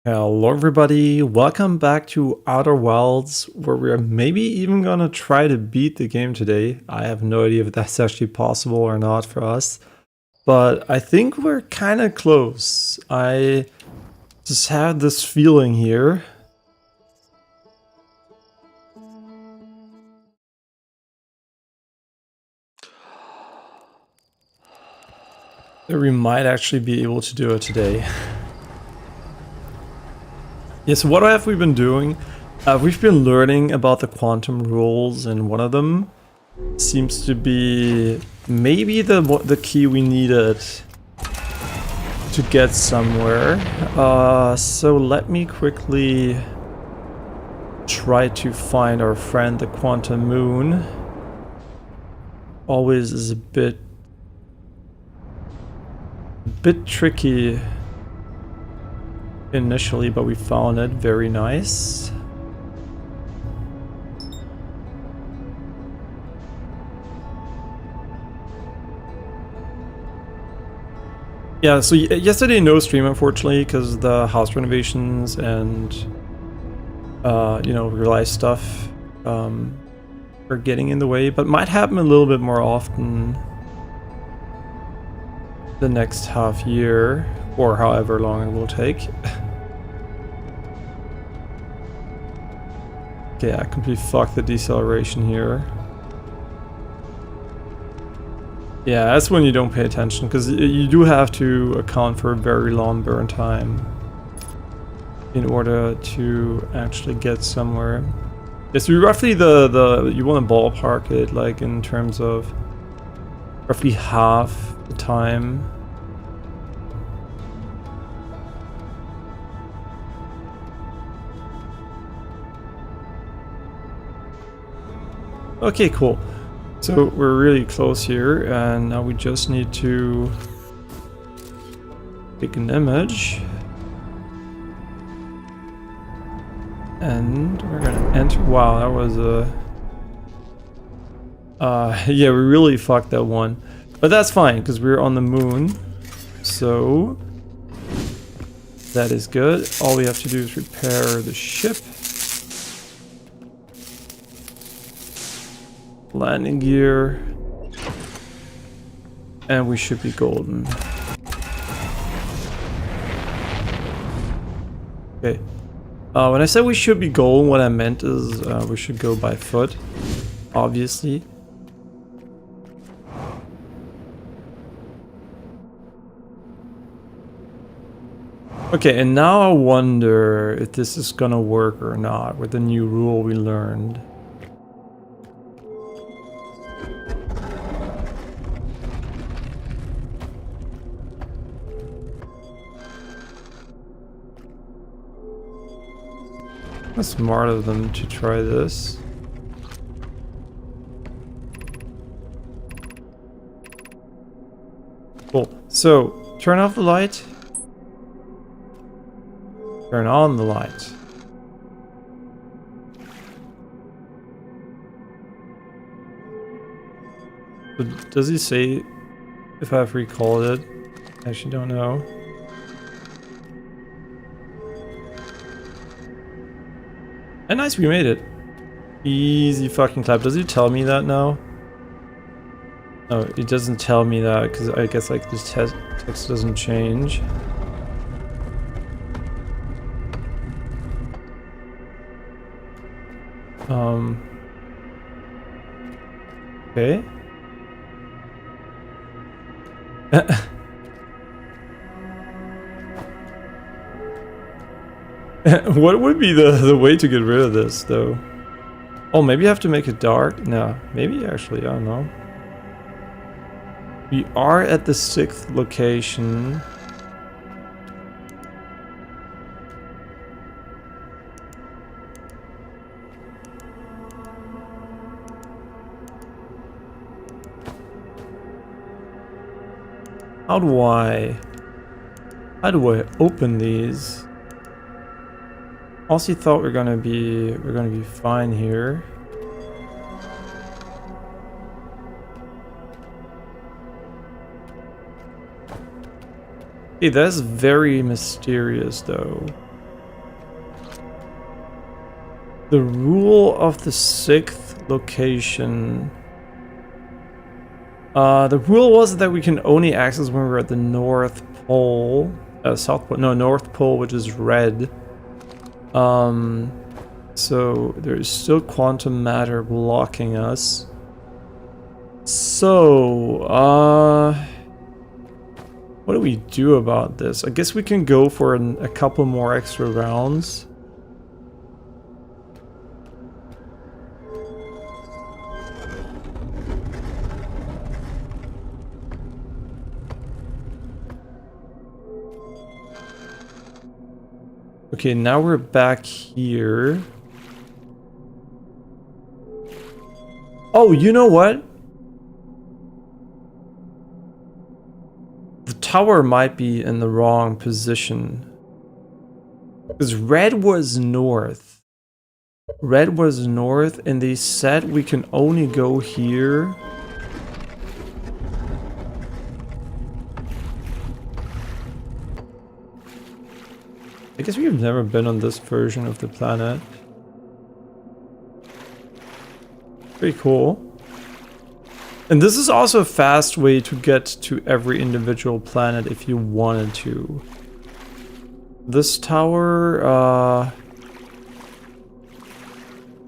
Hello everybody, welcome back to Outer Wilds, where we're maybe even gonna try to beat the game today. I have no idea if that's actually possible or not for us, but I think we're kind of close. I just had this feeling here. That we might actually be able to do it today. Yeah, so what have we been doing? We've been learning about the quantum rules, and one of them seems to be maybe the key we needed to get somewhere. So let me quickly try to find our friend the quantum moon. Always is a bit tricky initially, but we found it. Very nice. Yeah, so yesterday no stream unfortunately because the house renovations and real life stuff are getting in the way, but might happen a little bit more often the next half year or however long it will take. Okay, I completely fucked the deceleration here. Yeah, that's when you don't pay attention, because you do have to account for a very long burn time in order to actually get somewhere. Yeah, so roughly you want to ballpark it like in terms of roughly half the time. Okay, cool. So we're really close here, and now we just need to take an image. And we're gonna enter. Wow, that was yeah, we really fucked that one. But that's fine, because we're on the moon. So that is good. All we have to do is repair the ship. Landing gear, and we should be golden. Okay. When I said we should be golden, what I meant is we should go by foot, obviously. Okay, and now I wonder if this is gonna work or not with the new rule we learned. That's smart of them to try this. Cool. So, turn off the light. Turn on the light. But does he say if I've recalled it? I actually don't know. And nice, we made it. Easy fucking clap. Does he tell me that now? No, it doesn't tell me that because I guess like this text doesn't change. Okay. What would be the way to get rid of this, though? Oh, maybe I have to make it dark? No, maybe actually, I don't know. We are at the 6th location. How do I open these? Also thought we're gonna be fine here. Okay, that's very mysterious though. The rule of the 6th location. The rule was that we can only access when we're at the North Pole. South Pole. No, North Pole, which is red. So there's still quantum matter blocking us. So, what do we do about this? I guess we can go for a couple more extra rounds. Okay, now we're back here. Oh, you know what? The tower might be in the wrong position. Because red was north. Red was north, and they said we can only go here. I guess we've never been on this version of the planet. Pretty cool. And this is also a fast way to get to every individual planet if you wanted to. This tower, I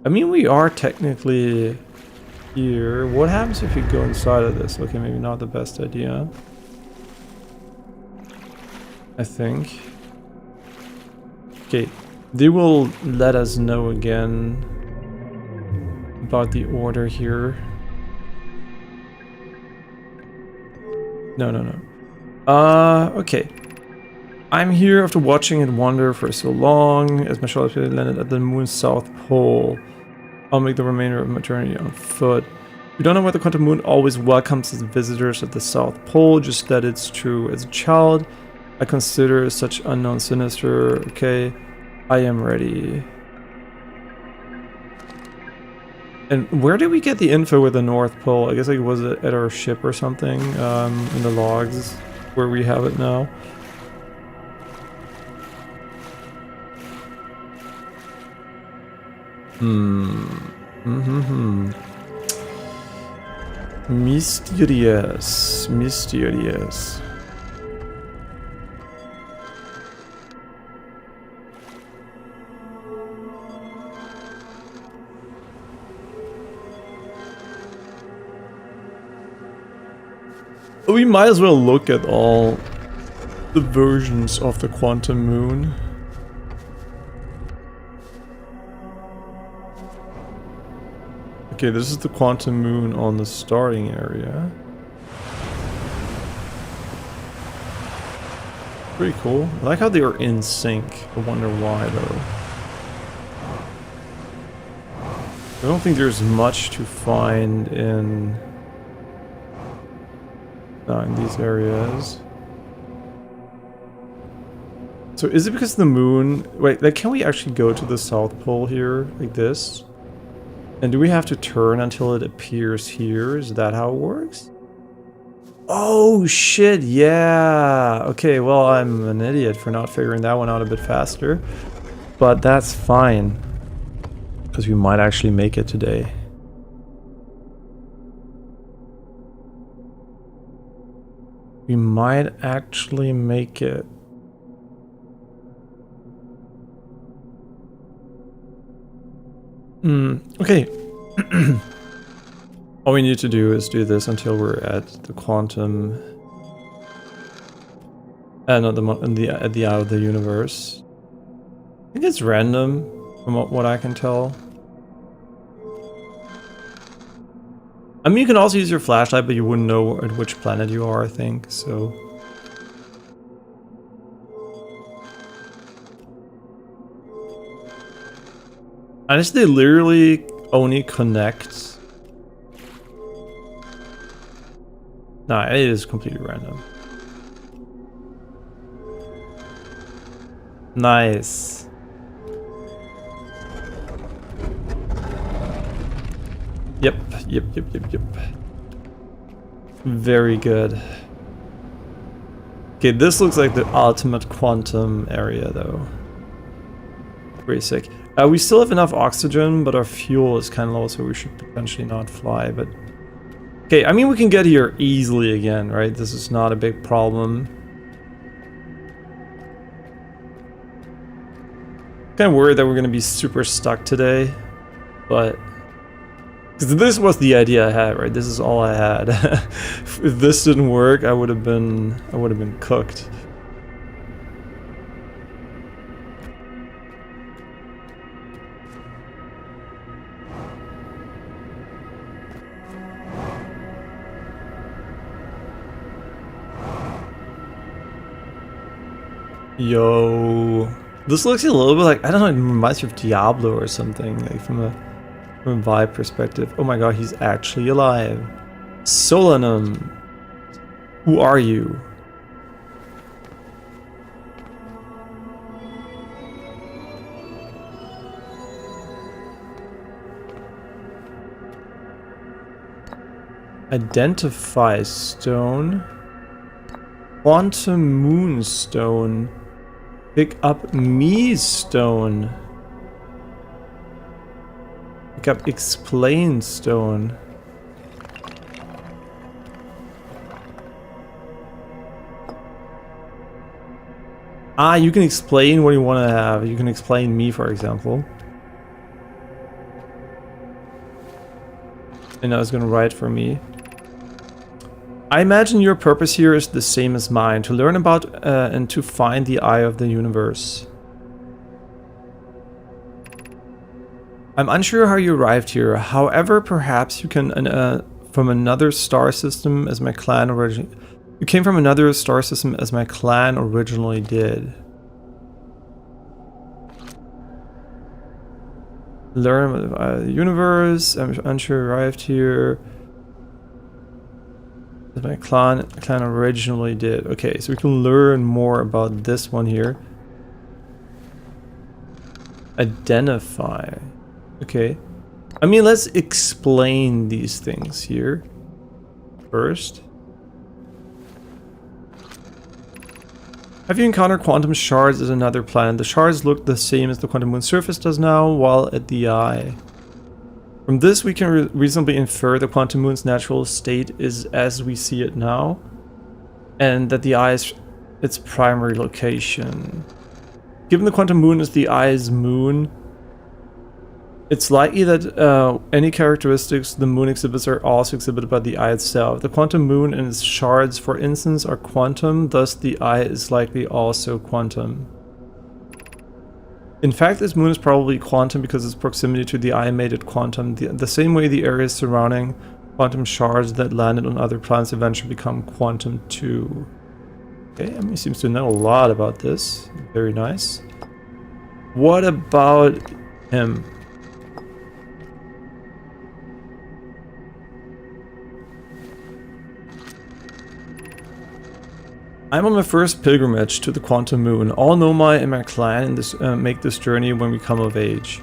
mean, we are technically here. What happens if you go inside of this? Okay, maybe not the best idea. I think. Okay, they will let us know again about the order here. No. Okay. I'm here after watching it wander for so long. As my shuttle landed at the moon's south pole, I'll make the remainder of my journey on foot. We don't know why the quantum moon always welcomes its visitors at the south pole, just that it's true. As a child, I consider such unknown sinister. Okay, I am ready. And where did we get the info with the North Pole? I guess like was it at our ship or something in the logs where we have it now. Mysterious. We might as well look at all the versions of the quantum moon. Okay, this is the quantum moon on the starting area. Pretty cool. I like how they are in sync. I wonder why though. I don't think there's much to find in these areas. So is it because the moon... Wait, like can we actually go to the South Pole here, like this? And do we have to turn until it appears here? Is that how it works? Oh shit, yeah! Okay, well I'm an idiot for not figuring that one out a bit faster. But that's fine. Because we might actually make it today. We might actually make it. Okay. All we need to do is do this until we're at the quantum... not at the out of the universe. I think it's random, from what I can tell. I mean, you can also use your flashlight, but you wouldn't know at which planet you are, I think, so... Unless they literally only connect... Nah, it is completely random. Nice. Yep. Very good. Okay, this looks like the ultimate quantum area, though. Very sick. We still have enough oxygen, but our fuel is kind of low, so we should potentially not fly, but... Okay, I mean, we can get here easily again, right? This is not a big problem. Kind of worried that we're going to be super stuck today, but... Because this was the idea I had, right? This is all I had. If this didn't work, I would have been cooked. Yo, this looks a little bit like, I don't know, it reminds me of Diablo or something, like from a vibe perspective. Oh my god, he's actually alive. Solanum, who are you? Identify stone. Quantum moonstone. Pick up me stone. Pick up explain stone. Ah, you can explain what you want to have. You can explain me, for example. And I was going to write for me. I imagine your purpose here is the same as mine, to learn about and to find the eye of the universe. I'm unsure how you arrived here, however, perhaps you can from another star system as my clan originally... You came from another star system as my clan originally did. Learn about the universe, I'm unsure you arrived here. As my clan originally did. Okay, so we can learn more about this one here. Identify. Okay. I mean, let's explain these things here first. Have you encountered quantum shards at another planet? The shards look the same as the quantum moon surface does now, while at the eye. From this, we can reasonably infer the quantum moon's natural state is as we see it now, and that the eye is its primary location. Given the quantum moon is the eye's moon, it's likely that any characteristics the moon exhibits are also exhibited by the eye itself. The quantum moon and its shards, for instance, are quantum, thus the eye is likely also quantum. In fact, this moon is probably quantum because its proximity to the eye made it quantum, the same way the areas surrounding quantum shards that landed on other planets eventually become quantum too. Okay, I mean, he seems to know a lot about this. Very nice. What about him? I'm on my first pilgrimage to the quantum moon. All Nomai and my clan make this journey when we come of age.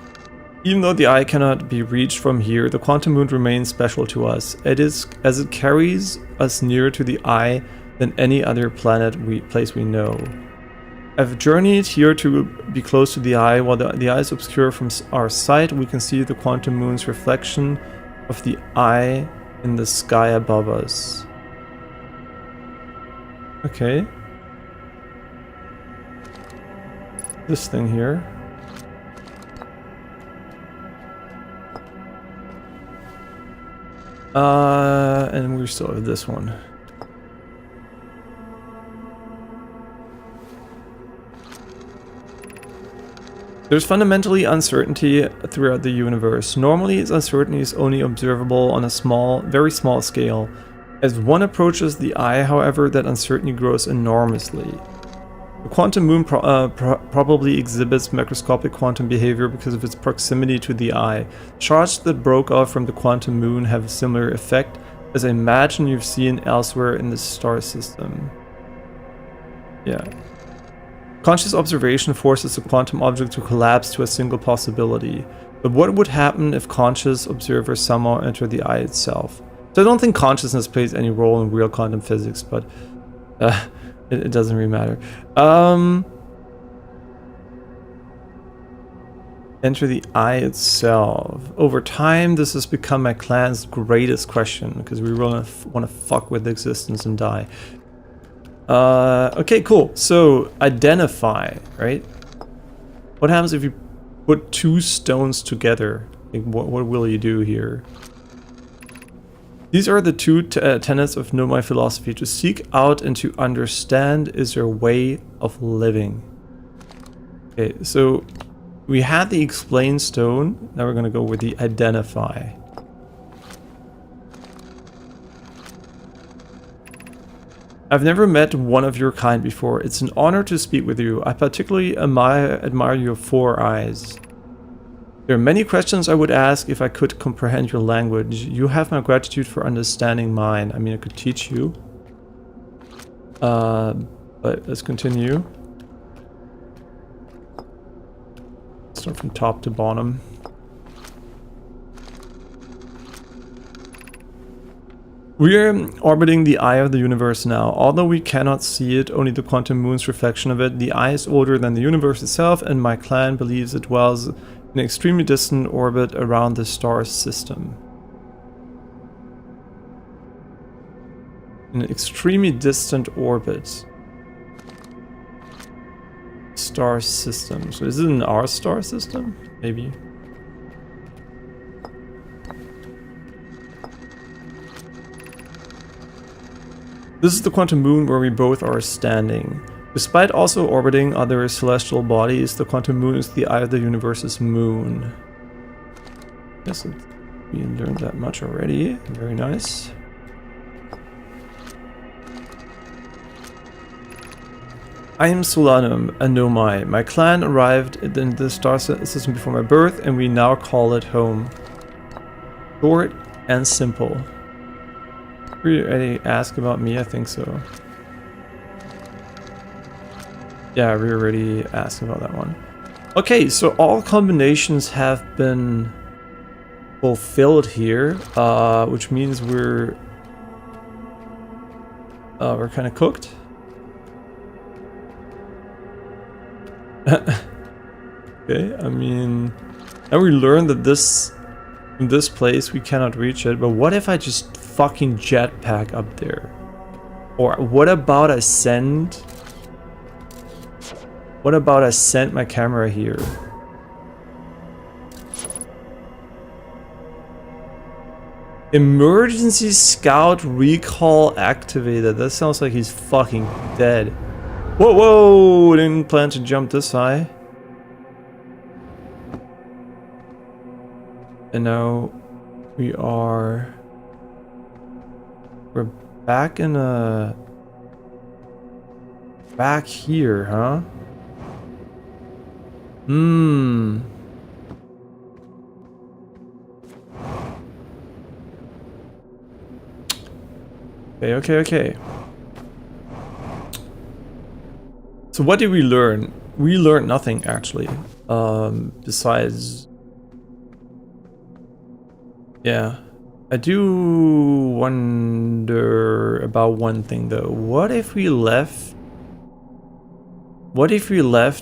Even though the eye cannot be reached from here, the quantum moon remains special to us. It is as it carries us nearer to the eye than any other place we know. I've journeyed here to be close to the eye. While the eye is obscure from our sight, we can see the quantum moon's reflection of the eye in the sky above us. Okay. This thing here. And we still have this one. There's fundamentally uncertainty throughout the universe. Normally, its uncertainty is only observable on a very small scale. As one approaches the eye, however, that uncertainty grows enormously. The quantum moon probably exhibits macroscopic quantum behavior because of its proximity to the eye. Shards that broke off from the quantum moon have a similar effect, as I imagine you've seen elsewhere in the star system. Yeah. Conscious observation forces a quantum object to collapse to a single possibility. But what would happen if conscious observers somehow enter the eye itself? So I don't think consciousness plays any role in real quantum physics, but it doesn't really matter. Enter the eye itself. Over time, this has become my clan's greatest question, because we really want to fuck with existence and die. Okay, cool. So, identify, right? What happens if you put two stones together? Like, what will you do here? These are the two tenets of Nomai philosophy. To seek out and to understand is your way of living. Okay, so we had the explain stone. Now we're going to go with the identify. I've never met one of your kind before. It's an honor to speak with you. I particularly admire your 4 eyes. There are many questions I would ask if I could comprehend your language. You have my gratitude for understanding mine. I mean, I could teach you. But let's continue. Start from top to bottom. We are orbiting the eye of the universe now. Although we cannot see it, only the quantum moon's reflection of it, the eye is older than the universe itself, and my clan believes it dwells in an extremely distant orbit around the star system. An extremely distant orbit. Star system. So is it in our star system? Maybe. This is the quantum moon where we both are standing. Despite also orbiting other celestial bodies, the quantum moon is the eye of the universe's moon. Yes, we learned that much already. Very nice. I am Solanum, a Nomai. My clan arrived in the star system before my birth, and we now call it home. Short and simple. You already asked about me? I think so. Yeah, we already asked about that one. Okay, so all combinations have been fulfilled here, which means we're kind of cooked. Okay, I mean, and we learned that in this place we cannot reach it, but what if I just fucking jetpack up there? Or what about I send my camera here? Emergency scout recall activated. That sounds like he's fucking dead. Whoa, whoa! Didn't plan to jump this high. And now we're back in back here, huh? Okay. So what did we learn? We learned nothing, actually. Besides... Yeah. I do wonder about one thing, though. What if we left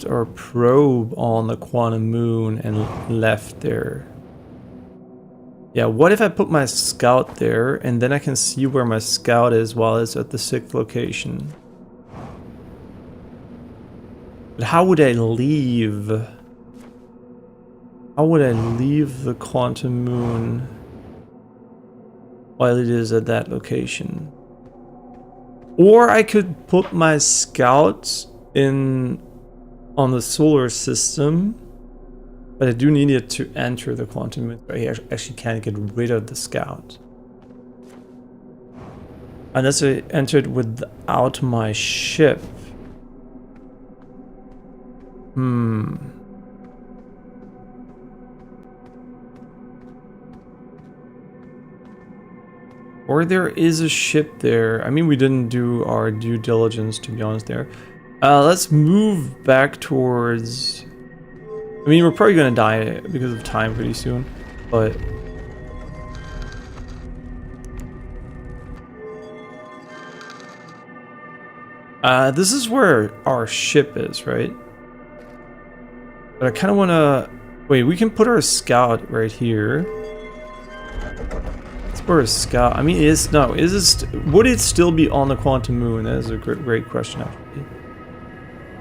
our probe on the quantum moon and left there? Yeah, what if I put my scout there, and then I can see where my scout is while it's at the 6th location? But how would I leave? How would I leave the quantum moon while it is at that location? Or I could put my scout on the solar system, but I do need it to enter the quantum moon. I actually can't get rid of the scout. Unless I entered without my ship. Or there is a ship there. I mean, we didn't do our due diligence, to be honest, there. Let's move back towards... I mean, we're probably gonna die because of time pretty soon, but... this is where our ship is, right? But I kind of want to Wait, we can put our scout right here. Let's put our scout. I mean, would it still be on the quantum moon? That is a great question, actually.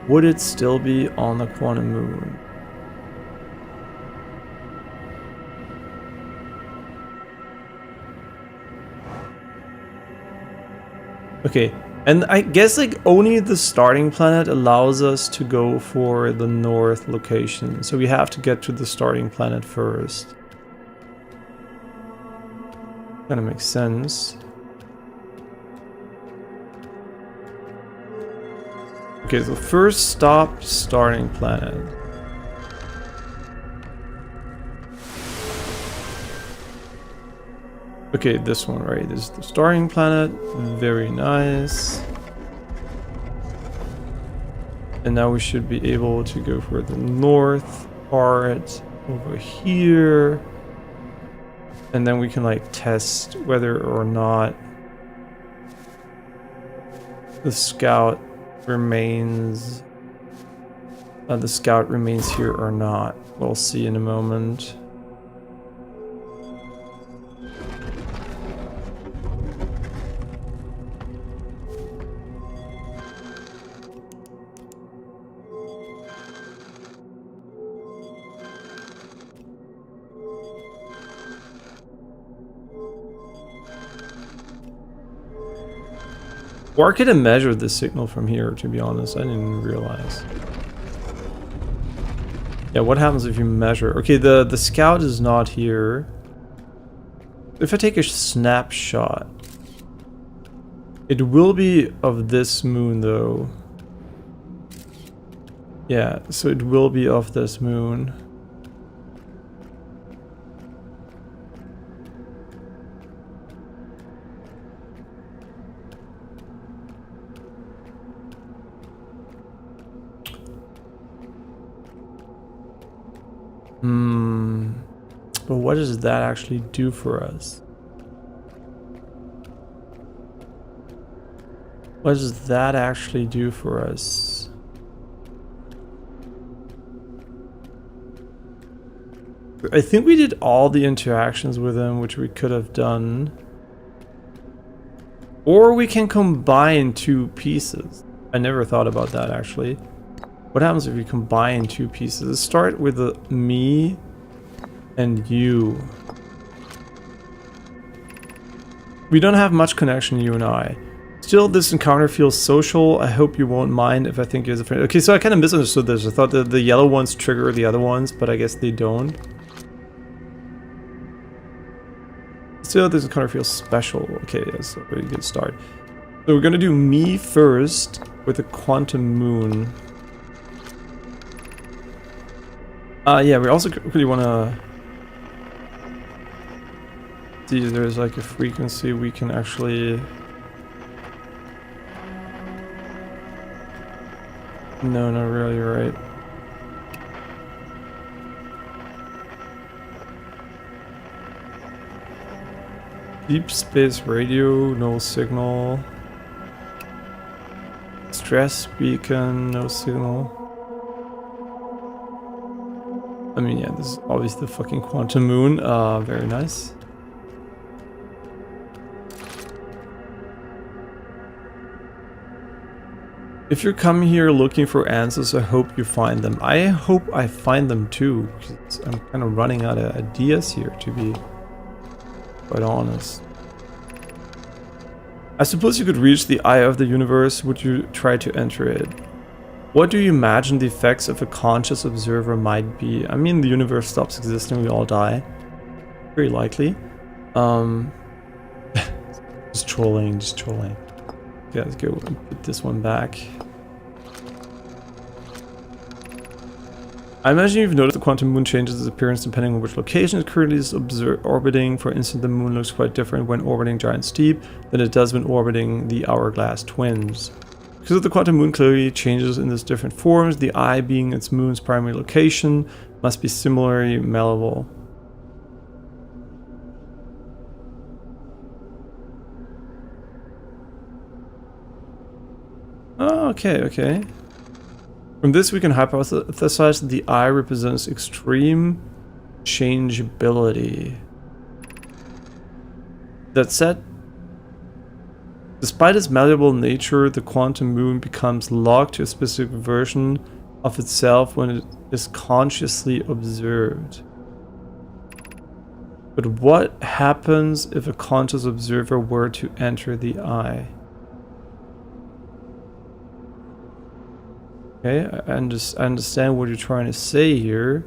Would it still be on the quantum moon? Okay, and I guess like only the starting planet allows us to go for the north location. So we have to get to the starting planet first. Kinda makes sense. Okay, so first stop, starting planet. Okay, this one, right? This is the starting planet. Very nice. And now we should be able to go for the north part over here. And then we can like test whether or not the scout remains here or not. We'll see in a moment. Or I could have measured the signal from here, to be honest. I didn't even realize. Yeah, what happens if you measure? Okay, the scout is not here. If I take a snapshot, it will be of this moon, though. Yeah, so it will be of this moon. But what does that actually do for us? What does that actually do for us? I think we did all the interactions with him, which we could have done. Or we can combine two pieces. I never thought about that, actually. What happens if we combine two pieces? Let's start with me and you. We don't have much connection, you and I. Still, this encounter feels social. I hope you won't mind if I think you're a friend. Okay, so I kind of misunderstood this. I thought that the yellow ones trigger the other ones, but I guess they don't. Still, this encounter feels special. Okay, that's a pretty good start. So we're gonna do me first with the quantum moon. Yeah, we also really wanna see if there's like a frequency we can actually. No, not really, right? Deep space radio, no signal. Stress beacon, no signal. I mean, yeah, this is obviously the fucking quantum moon. Very nice. If you're coming here looking for answers, I hope you find them. I hope I find them too, because I'm kind of running out of ideas here, to be quite honest. I suppose you could reach the eye of the universe. Would you try to enter it? What do you imagine the effects of a conscious observer might be? I mean, the universe stops existing, we all die. Very likely. Just trolling, just trolling. Okay, let's go and put this one back. I imagine you've noticed the quantum moon changes its appearance depending on which location it currently is orbiting. For instance, the moon looks quite different when orbiting Giant Steep than it does when orbiting the Hourglass Twins. Because the quantum moon clearly changes in these different forms, the eye being its moon's primary location must be similarly malleable. Oh, okay, okay. From this, we can hypothesize that the eye represents extreme changeability. That said, despite its malleable nature, the quantum moon becomes locked to a specific version of itself when it is consciously observed. But what happens if a conscious observer were to enter the eye? Okay, I understand what you're trying to say here.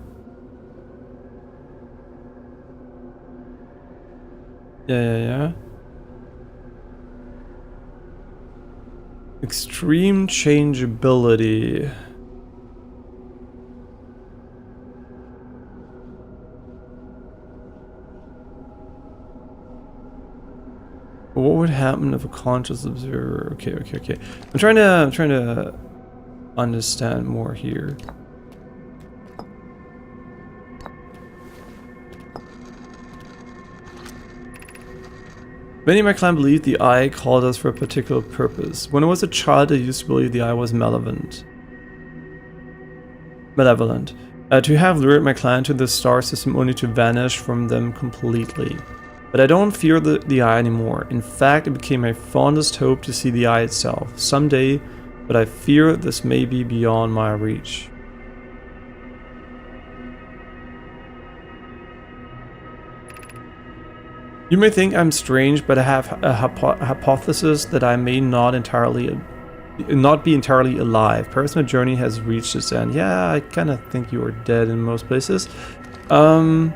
Yeah. Extreme changeability. What would happen if a conscious observer? Okay. I'm trying to understand more here. Many in my clan believed the eye called us for a particular purpose. When I was a child, I used to believe the eye was malevolent. To have lured my clan to the star system only to vanish from them completely. But I don't fear the eye anymore. In fact, it became my fondest hope to see the eye itself someday, but I fear this may be beyond my reach. You may think I'm strange, but I have a hypothesis that I may not be entirely alive. Perhaps my journey has reached its end. Yeah, I kind of think you are dead in most places. Yeah,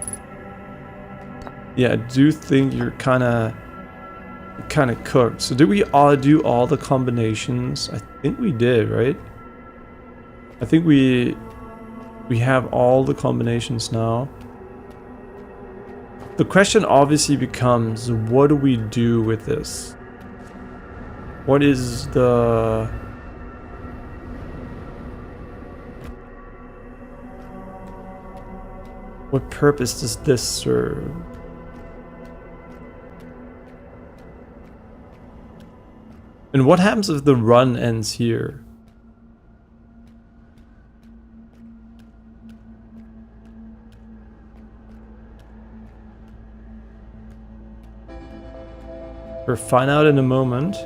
I do think you're kind of cooked. So did we all do all the combinations? I think we did, right? I think we have all the combinations now. The question obviously becomes, what do we do with this? What is the... What purpose does this serve? And what happens if the run ends here? We'll find out in a moment.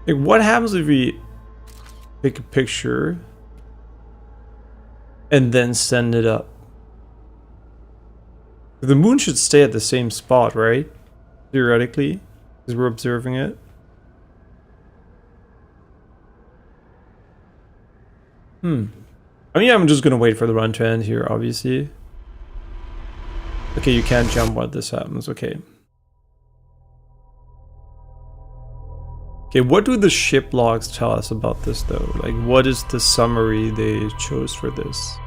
Like, what happens if we take a picture and then send it up? The moon should stay at the same spot, right? Theoretically, because we're observing it. I mean, I'm just gonna wait for the run to end here, obviously. Okay, you can't jump while this happens, okay. Okay, what do the ship logs tell us about this though? Like, what is the summary they chose for this?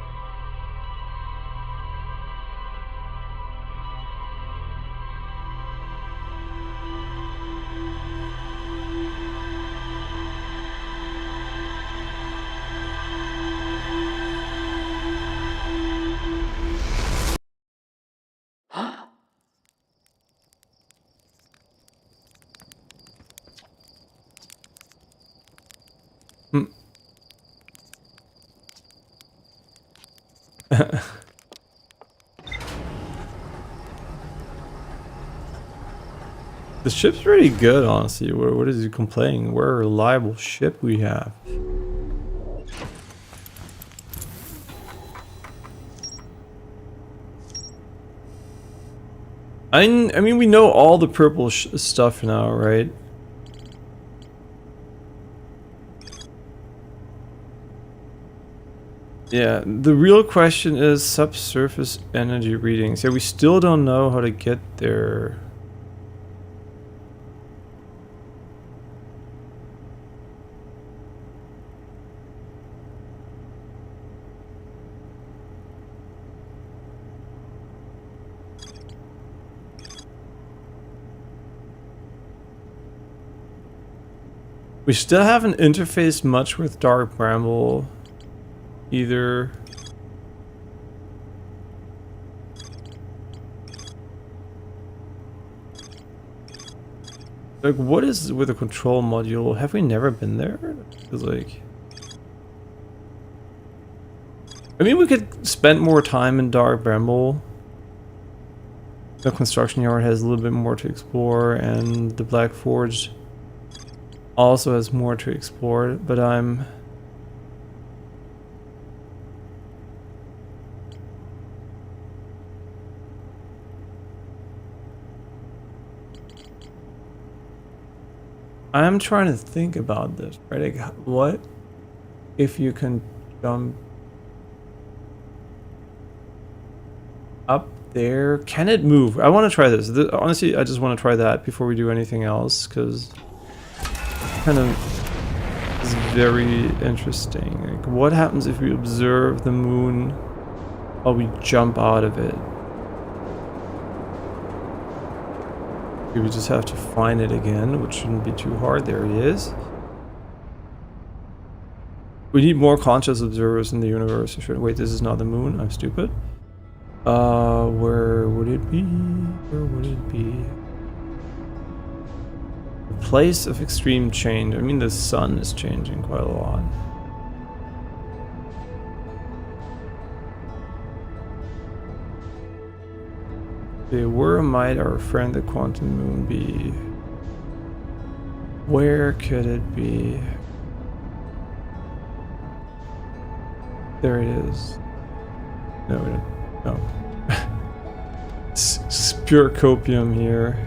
The ship's pretty good, honestly. What is he complaining? What a reliable ship we have. I mean, we know all the purple stuff now, right? Yeah, the real question is subsurface energy readings. Yeah, we still don't know how to get there. We still haven't interfaced much with Dark Bramble either. Like, what is with the control module? Have we never been there? Because, like, I mean, we could spend more time in Dark Bramble. The construction yard has a little bit more to explore, and the Black Forge also has more to explore, but I'm trying to think about this, right? Like, what if you can jump up there? Can it move? I want to try this. Honestly, I just want to try that before we do anything else, because kind of is very interesting. Like, what happens if we observe the moon while we jump out of it? We just have to find it again, which shouldn't be too hard. There he is. We need more conscious observers in the universe. Wait, this is not the moon. I'm stupid. Where would it be? Where would it be? The place of extreme change. I mean, the sun is changing quite a lot. Okay, where might our friend the quantum moon be? Where could it be? There it is. No, no. It's pure copium here.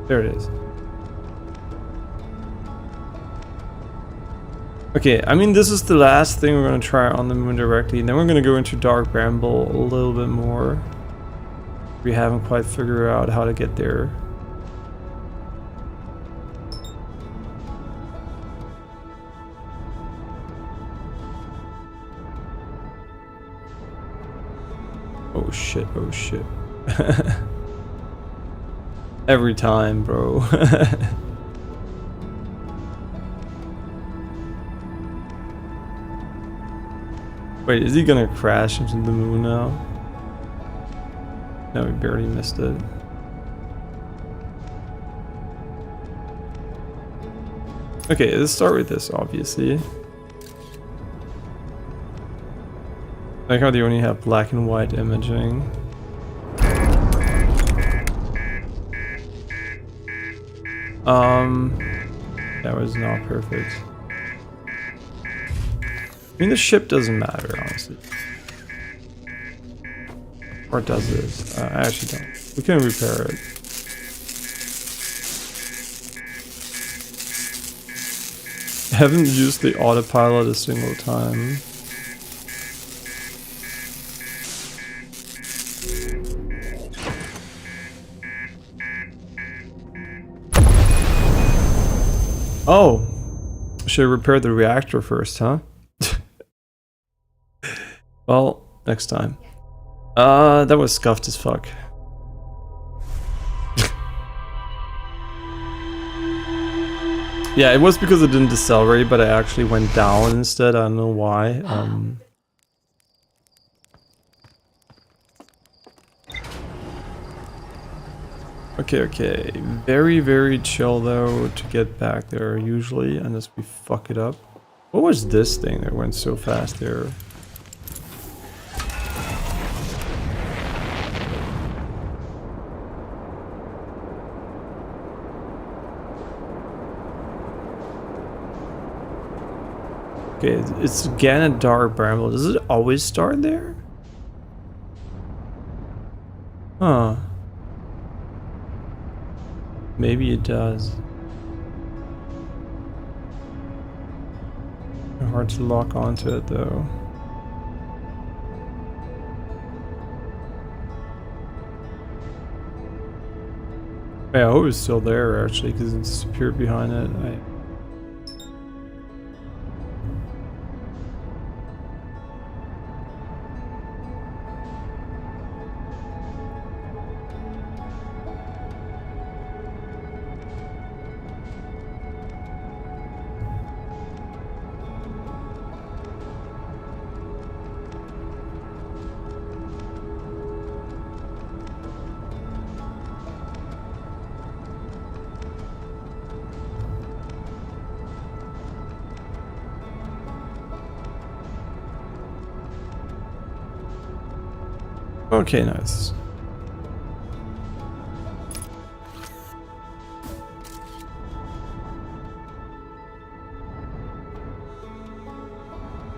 There it is. Okay, I mean, this is the last thing we're going to try on the moon directly, and then we're going to go into Dark Bramble a little bit more. We haven't quite figured out how to get there. Oh shit, oh shit. Every time, bro. Wait, is he gonna crash into the moon now? No, we barely missed it. Okay, let's start with this, obviously. I like how they only have black and white imaging. That was not perfect. I mean, the ship doesn't matter, honestly. Or does it? I actually don't. We can repair it. I haven't used the autopilot a single time. Oh! Should have repaired the reactor first, huh? Well, next time. That was scuffed as fuck. Yeah, it was because it didn't decelerate, but I actually went down instead. I don't know why. Okay. Very, very chill though to get back there usually, unless we fuck it up. What was this thing that went so fast there? Okay, it's again a dark bramble. Does it always start there? Huh. Maybe it does. Hard to lock onto it though. Yeah, I hope it's still there actually, because it disappeared behind it. Okay, nice.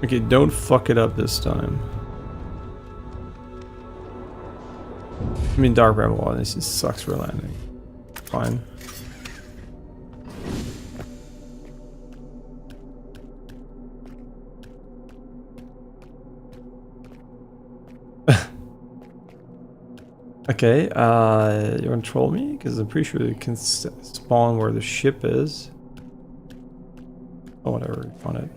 Okay, don't fuck it up this time. I mean, dark bramble, this just sucks for landing. Fine. Okay, you wanna troll me? Because I'm pretty sure you can spawn where the ship is. Oh, whatever, you want it.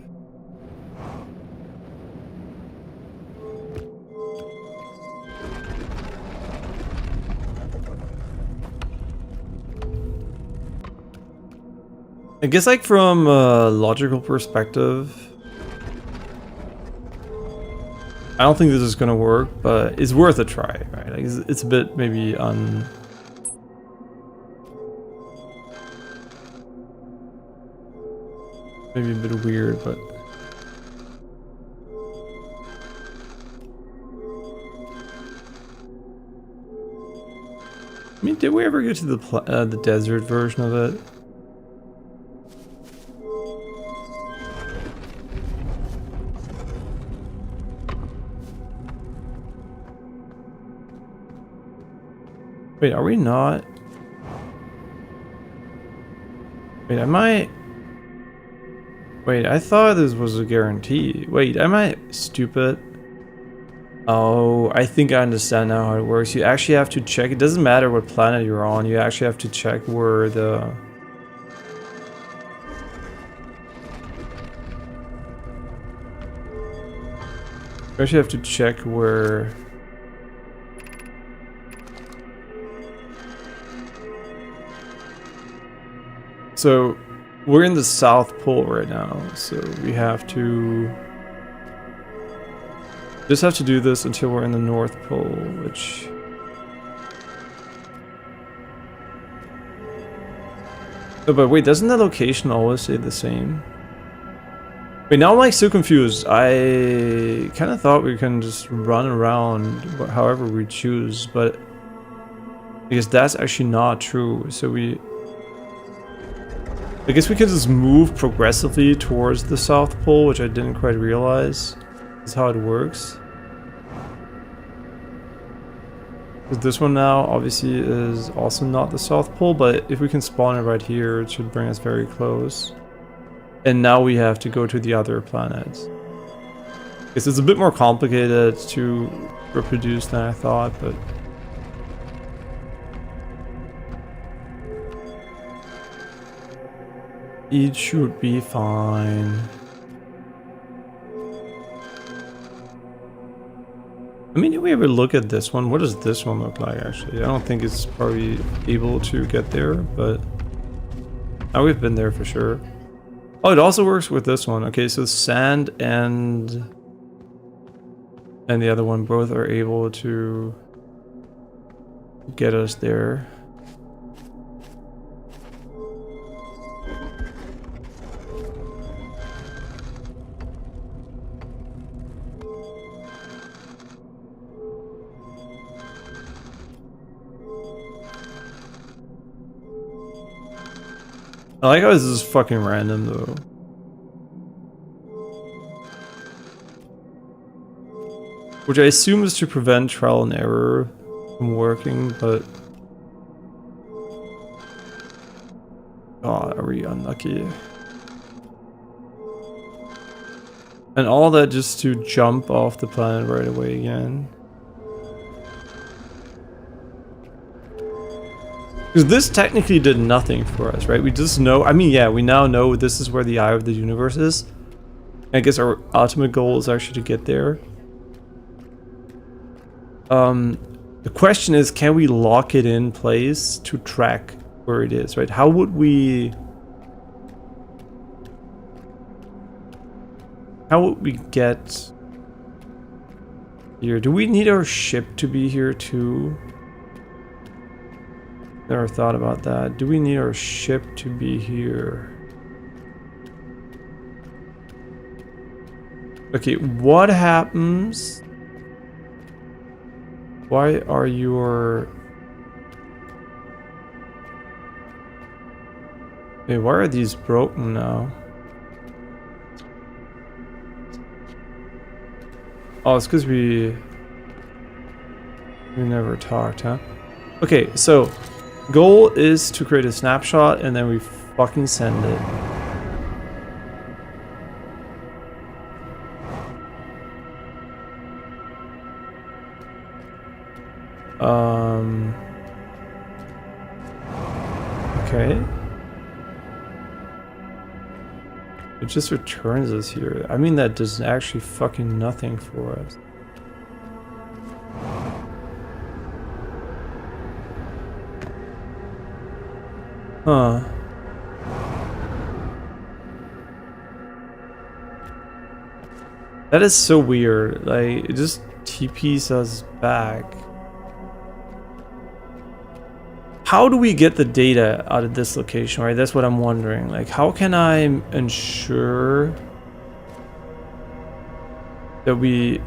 I guess, like, from a logical perspective, I don't think this is gonna work, but it's worth a try, right? Like, it's a bit maybe maybe a bit weird, but I mean, did we ever get to the desert version of it? Wait, are we not? Wait, Wait, I thought this was a guarantee. Wait, am I stupid? Oh, I think I understand now how it works. You actually have to check. It doesn't matter what planet you're on. You actually have to check where the... You actually have to check where... So, we're in the South Pole right now, so we have to... Just have to do this until we're in the North Pole, which... Oh, but wait, doesn't the location always stay the same? Wait, now I'm like so confused. I kind of thought we can just run around however we choose, but... I guess that's actually not true, so I guess we could just move progressively towards the South Pole, which I didn't quite realize is how it works. Because this one now obviously is also not the South Pole, but if we can spawn it right here, it should bring us very close. And now we have to go to the other planets. It's a bit more complicated to reproduce than I thought, but... It should be fine. I mean, did we ever look at this one? What does this one look like, actually? I don't think it's probably able to get there, but... Now we've been there for sure. Oh, it also works with this one. Okay, so sand and the other one both are able to get us there. I like how this is fucking random though. Which I assume is to prevent trial and error from working, but... God, are we unlucky? And all that just to jump off the planet right away again. Because this technically did nothing for us, right? We just know, I mean, yeah, we now know this is where the eye of the universe is. I guess our ultimate goal is actually to get there. The question is, can we lock it in place to track where it is, right? How would we get here? Do we need our ship to be here too? Never thought about that. Do we need our ship to be here? Okay, what happens? Why are your... Hey, why are these broken now? Oh, it's because we never talked, huh? Okay, so goal is to create a snapshot and then we fucking send it. Okay. It just returns us here. I mean, that does actually fucking nothing for us. Huh. That is so weird. Like, it just TPs us back. How do we get the data out of this location, right? That's what I'm wondering. Like, how can I ensure that we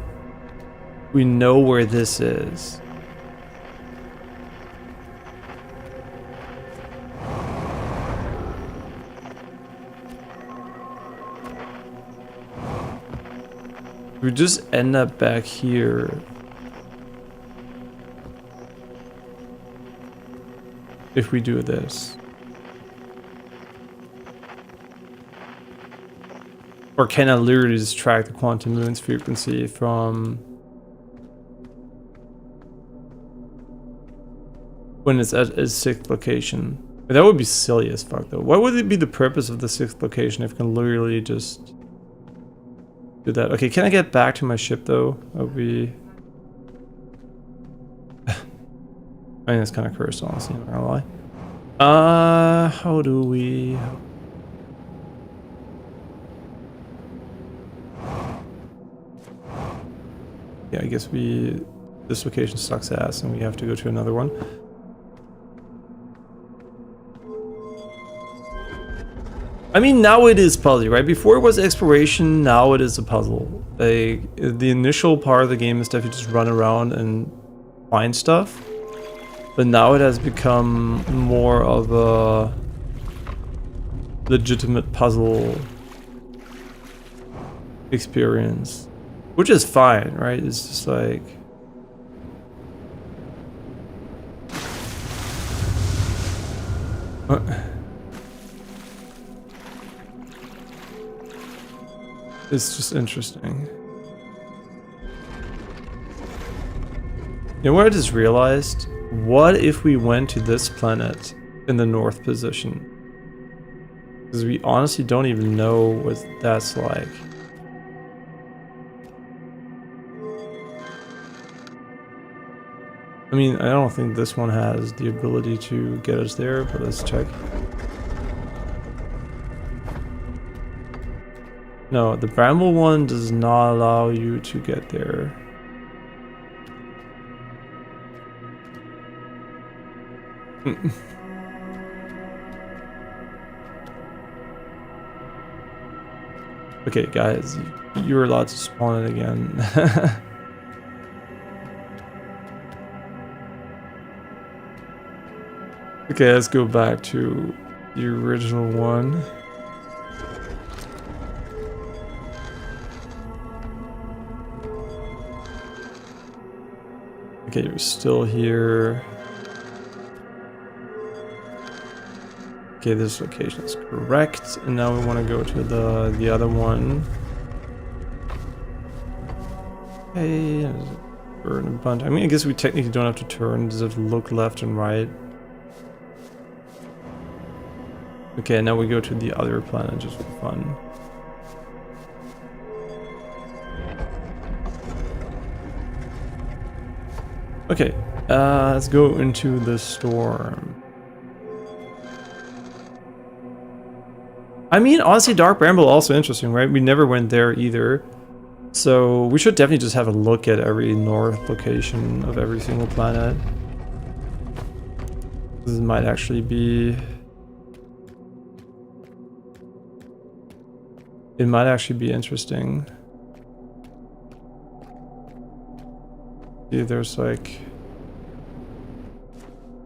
know where this is? We just end up back here. If we do this. Or can I literally just track the quantum moon's frequency from when it's at its sixth location? But that would be silly as fuck though. What would it be the purpose of the sixth location if I can literally just do that? Okay, can I get back to my ship though? That would be... I mean, it's kind of cursed, honestly, I'm not gonna lie. How do we... Yeah, I guess this location sucks ass and we have to go to another one. I mean, now it is puzzle, right? Before it was exploration, now it is a puzzle. Like, the initial part of the game is stuff you just run around and find stuff. But now it has become more of a legitimate puzzle experience. Which is fine, right? It's just like... It's just interesting. You know what I just realized? What if we went to this planet in the north position? Because we honestly don't even know what that's like. I mean, I don't think this one has the ability to get us there, but let's check. No, the Bramble one does not allow you to get there. Okay, guys, you're allowed to spawn it again. Okay, let's go back to the original one. Okay, you're still here. Okay, this location is correct, and now we want to go to the other one. Hey, burn a bunch. I mean, I guess we technically don't have to turn. Just have to look left and right. Okay, now we go to the other planet just for fun. Okay, let's go into the storm. I mean, honestly, Dark Bramble also interesting, right? We never went there either. So we should definitely just have a look at every north location of every single planet. This might actually be... It might actually be interesting. See, there's like...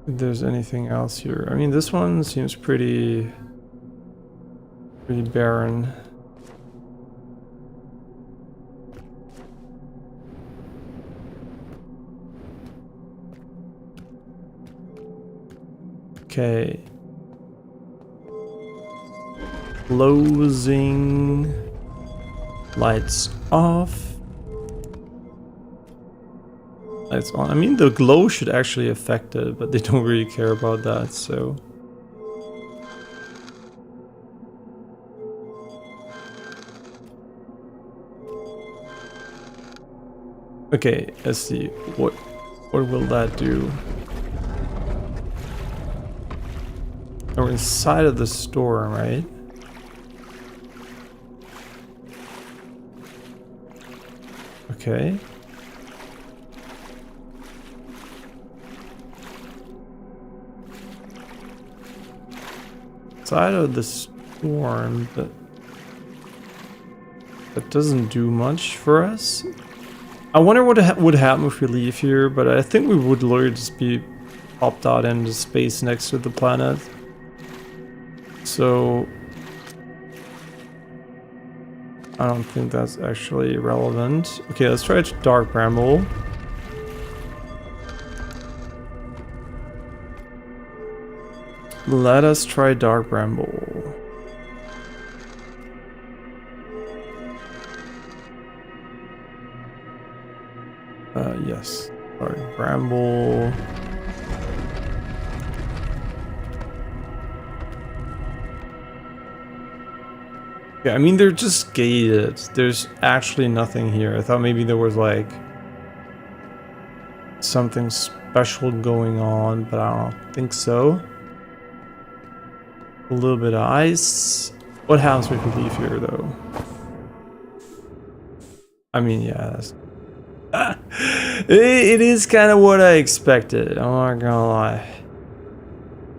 If there's anything else here. I mean, this one seems pretty barren. Okay. Closing. Lights off. Lights on. I mean, the glow should actually affect it, but they don't really care about that, so... Okay, let's see. What will that do? We're inside of the storm, right? Okay. Inside of the storm, but that doesn't do much for us. I wonder what would happen if we leave here, but I think we would literally just be popped out into space next to the planet. So I don't think that's actually relevant. Okay, let's try Dark Bramble. Let us try Dark Bramble. Yes. Dark Bramble. Yeah, I mean, they're just gated. There's actually nothing here. I thought maybe there was like something special going on, but I don't think so. A little bit of ice. What happens if we leave here, though? I mean, yeah, that's... it is kind of what I expected. I'm not gonna lie.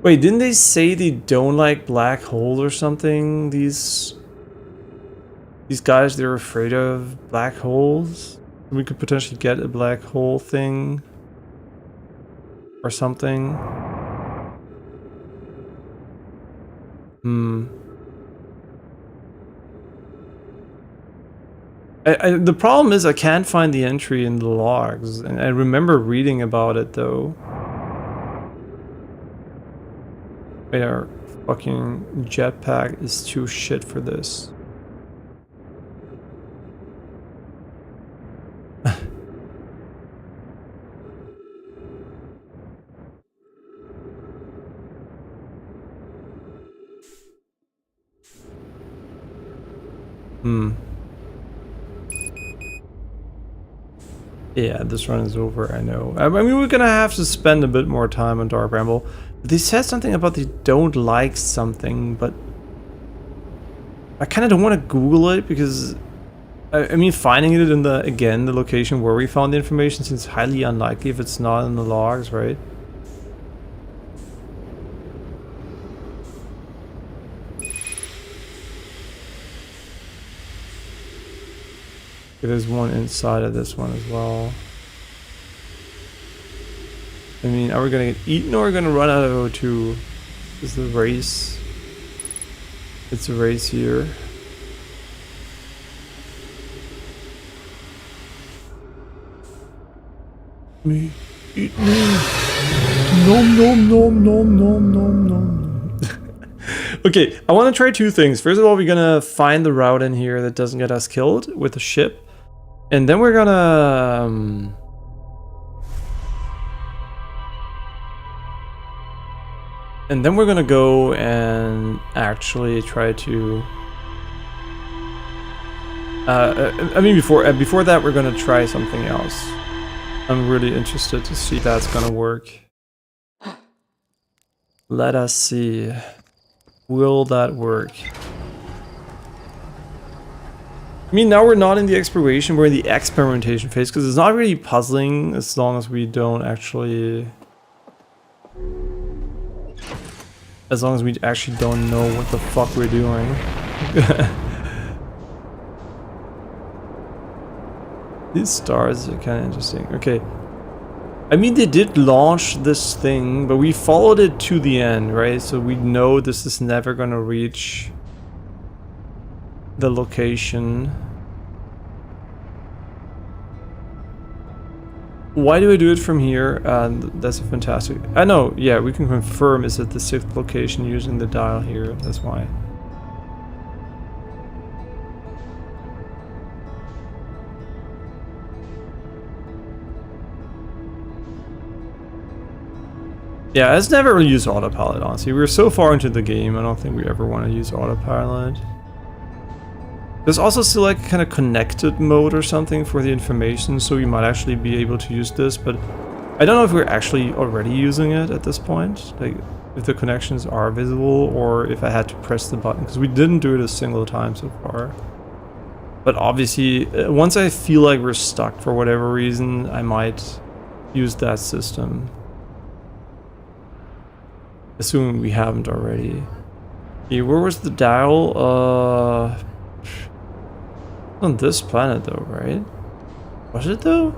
Wait, didn't they say they don't like black holes or something? These guys, they're afraid of black holes. We could potentially get a black hole thing or something. The problem is I can't find the entry in the logs, and I remember reading about it though. Wait, our fucking jetpack is too shit for this. Yeah, this run is over, I know. I mean, we're gonna have to spend a bit more time on Dark Bramble. They said something about they don't like something, but I kind of don't want to Google it because I mean, finding it in the location where we found the information seems highly unlikely if it's not in the logs, right? There's one inside of this one as well. I mean, are we gonna get eaten or are we gonna run out of O2? Is the race? It's a race here. Me, eat me. Nom nom nom nom nom nom nom. Okay, I want to try two things. First of all, we're gonna find the route in here that doesn't get us killed with the ship, and then we're gonna. And then we're gonna go and actually try to. I mean, before that, we're gonna try something else. I'm really interested to see if that's gonna work. Let us see. Will that work? I mean, now we're not in the exploration, we're in the experimentation phase, because it's not really puzzling as long as we don't actually... As long as we actually don't know what the fuck we're doing. These stars are kind of interesting. Okay. I mean, they did launch this thing, but we followed it to the end, right? So we know this is never gonna reach the location. Why do I do it from here? That's a fantastic... I know, yeah, we can confirm it's at the 6th location using the dial here. That's why. Yeah, it's never really used autopilot, honestly. We're so far into the game, I don't think we ever want to use autopilot. There's also still like kind of connected mode or something for the information, so we might actually be able to use this, but I don't know if we're actually already using it at this point. Like, if the connections are visible, or if I had to press the button, because we didn't do it a single time so far. But obviously, once I feel like we're stuck for whatever reason, I might use that system. Assuming we haven't already. Yeah, where was the dial? On this planet though, right? Was it though?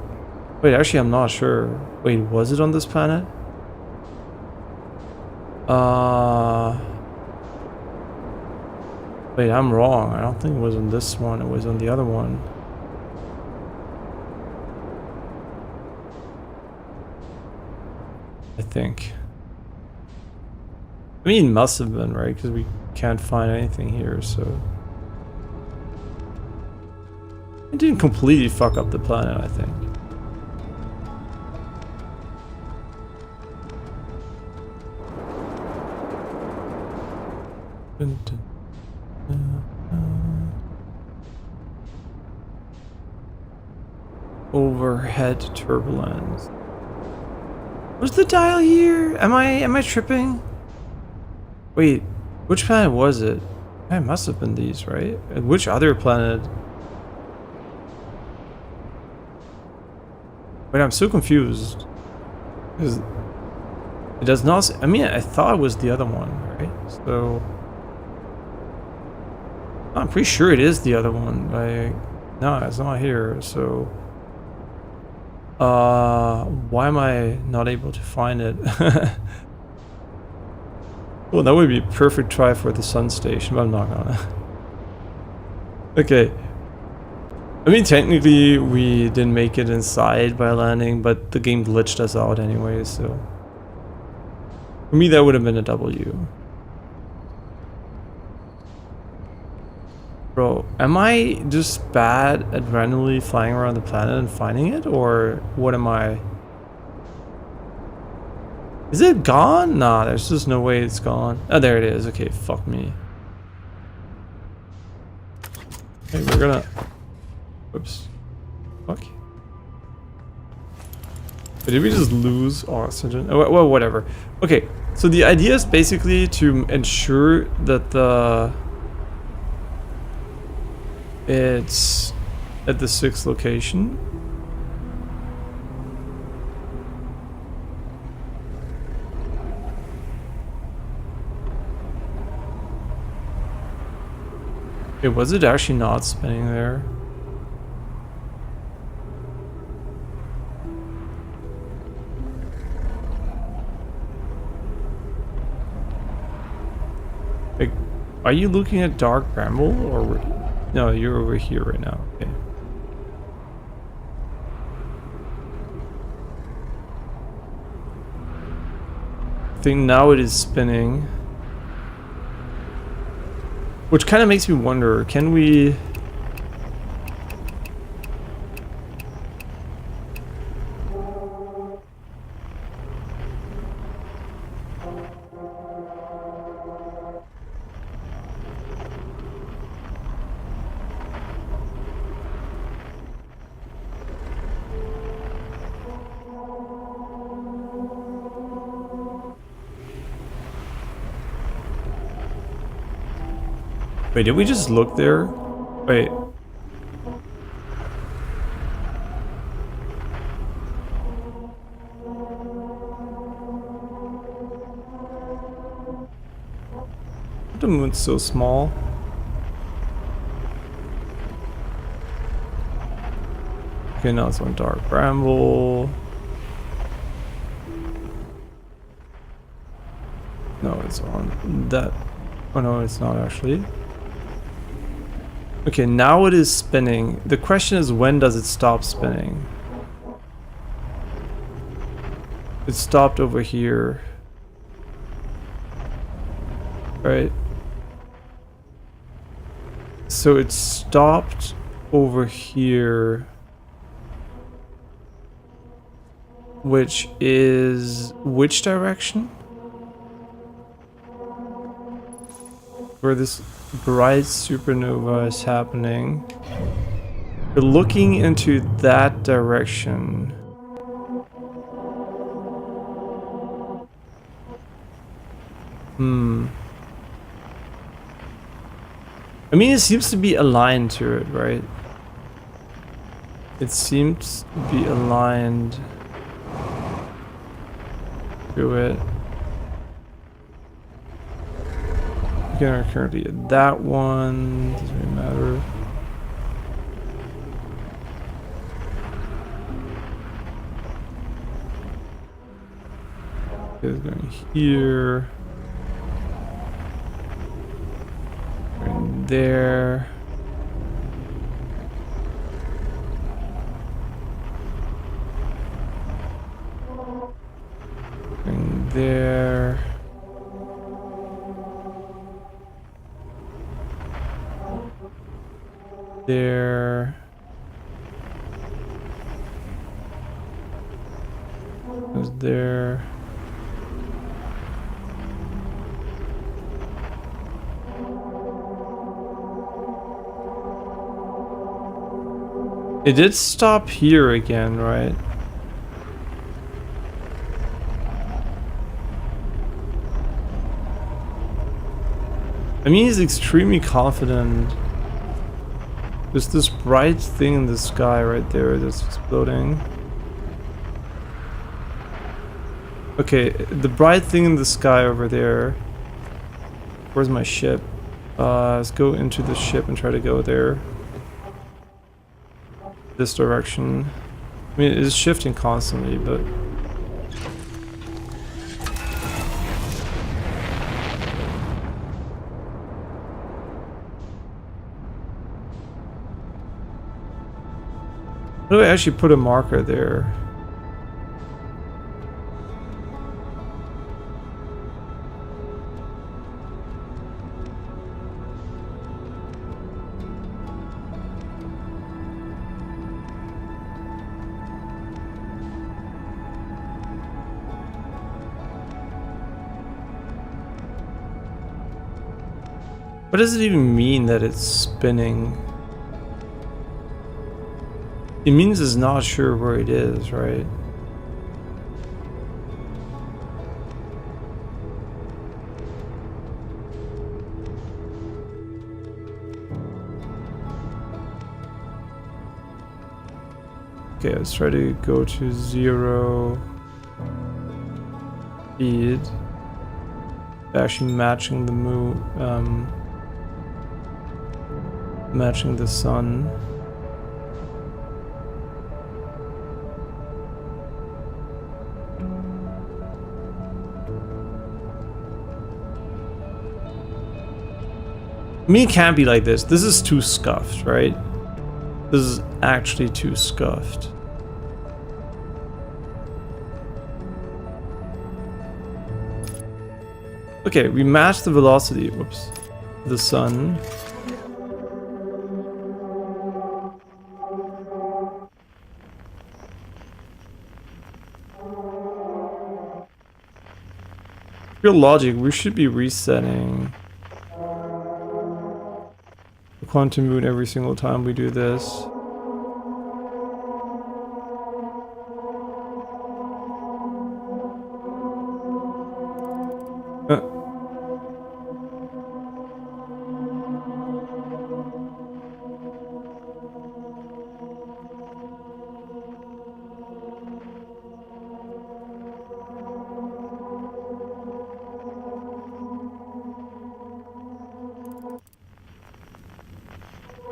Wait, actually I'm not sure. Wait, was it on this planet? Wait, I'm wrong. I don't think it was on this one, it was on the other one. I think. I mean, it must have been, right? Because we can't find anything here, so... It didn't completely fuck up the planet, I think. Overhead turbulence. Was the dial here? Am I tripping? Wait, which planet was it? It must have been these, right? Which other planet? Wait, I'm so confused. Because it does not... I mean, I thought it was the other one, right? So... I'm pretty sure it is the other one. Like, no, it's not here, so... why am I not able to find it? Well, that would be a perfect try for the sun station, but I'm not gonna. Okay. I mean, technically, we didn't make it inside by landing, but the game glitched us out anyway, so... For me, that would have been a W. Bro, am I just bad at randomly flying around the planet and finding it, or what am I? Is it gone? Nah, there's just no way it's gone. Oh, there it is. Okay, fuck me. Okay, we're gonna... Whoops. Fuck. Did we just lose oxygen? Oh, well, whatever. Okay, so the idea is basically to ensure that the... It's at the 6th location. Okay, was it actually not spinning there? Like, Are you looking at dark bramble or no? You're over here right now. Okay. I think now it is spinning, which kind of makes me wonder, can we... Wait, did we just look there? Wait. The moon's so small. Okay, now it's on dark bramble. No, it's on that. Oh no, it's not actually. Okay, now it is spinning. The question is, when does it stop spinning? It stopped over here. Right? So it stopped over here. Which is... which direction? Where this bright supernova is happening. We're looking into that direction. I mean, it seems to be aligned to it, right? It seems to be aligned to it. Okay, we're currently at that one. Doesn't really matter. Okay, it's going here. Going there. Going there. There. Goes there. It did stop here again, right? I mean, he's extremely confident. There's this bright thing in the sky right there that's exploding. Okay, the bright thing in the sky over there. Where's my ship? Let's go into the ship and try to go there. This direction. I mean, it is shifting constantly, but... How do I actually put a marker there? What does it even mean that it's spinning? It means it's not sure where it is, right? Okay, let's try to go to 0 speed. Actually matching the moon, matching the sun. Me can't be like this. This is too scuffed, right? This is actually too scuffed. Okay, we match the velocity. Whoops. The sun. Pure logic, we should be resetting the quantum moon every single time we do this.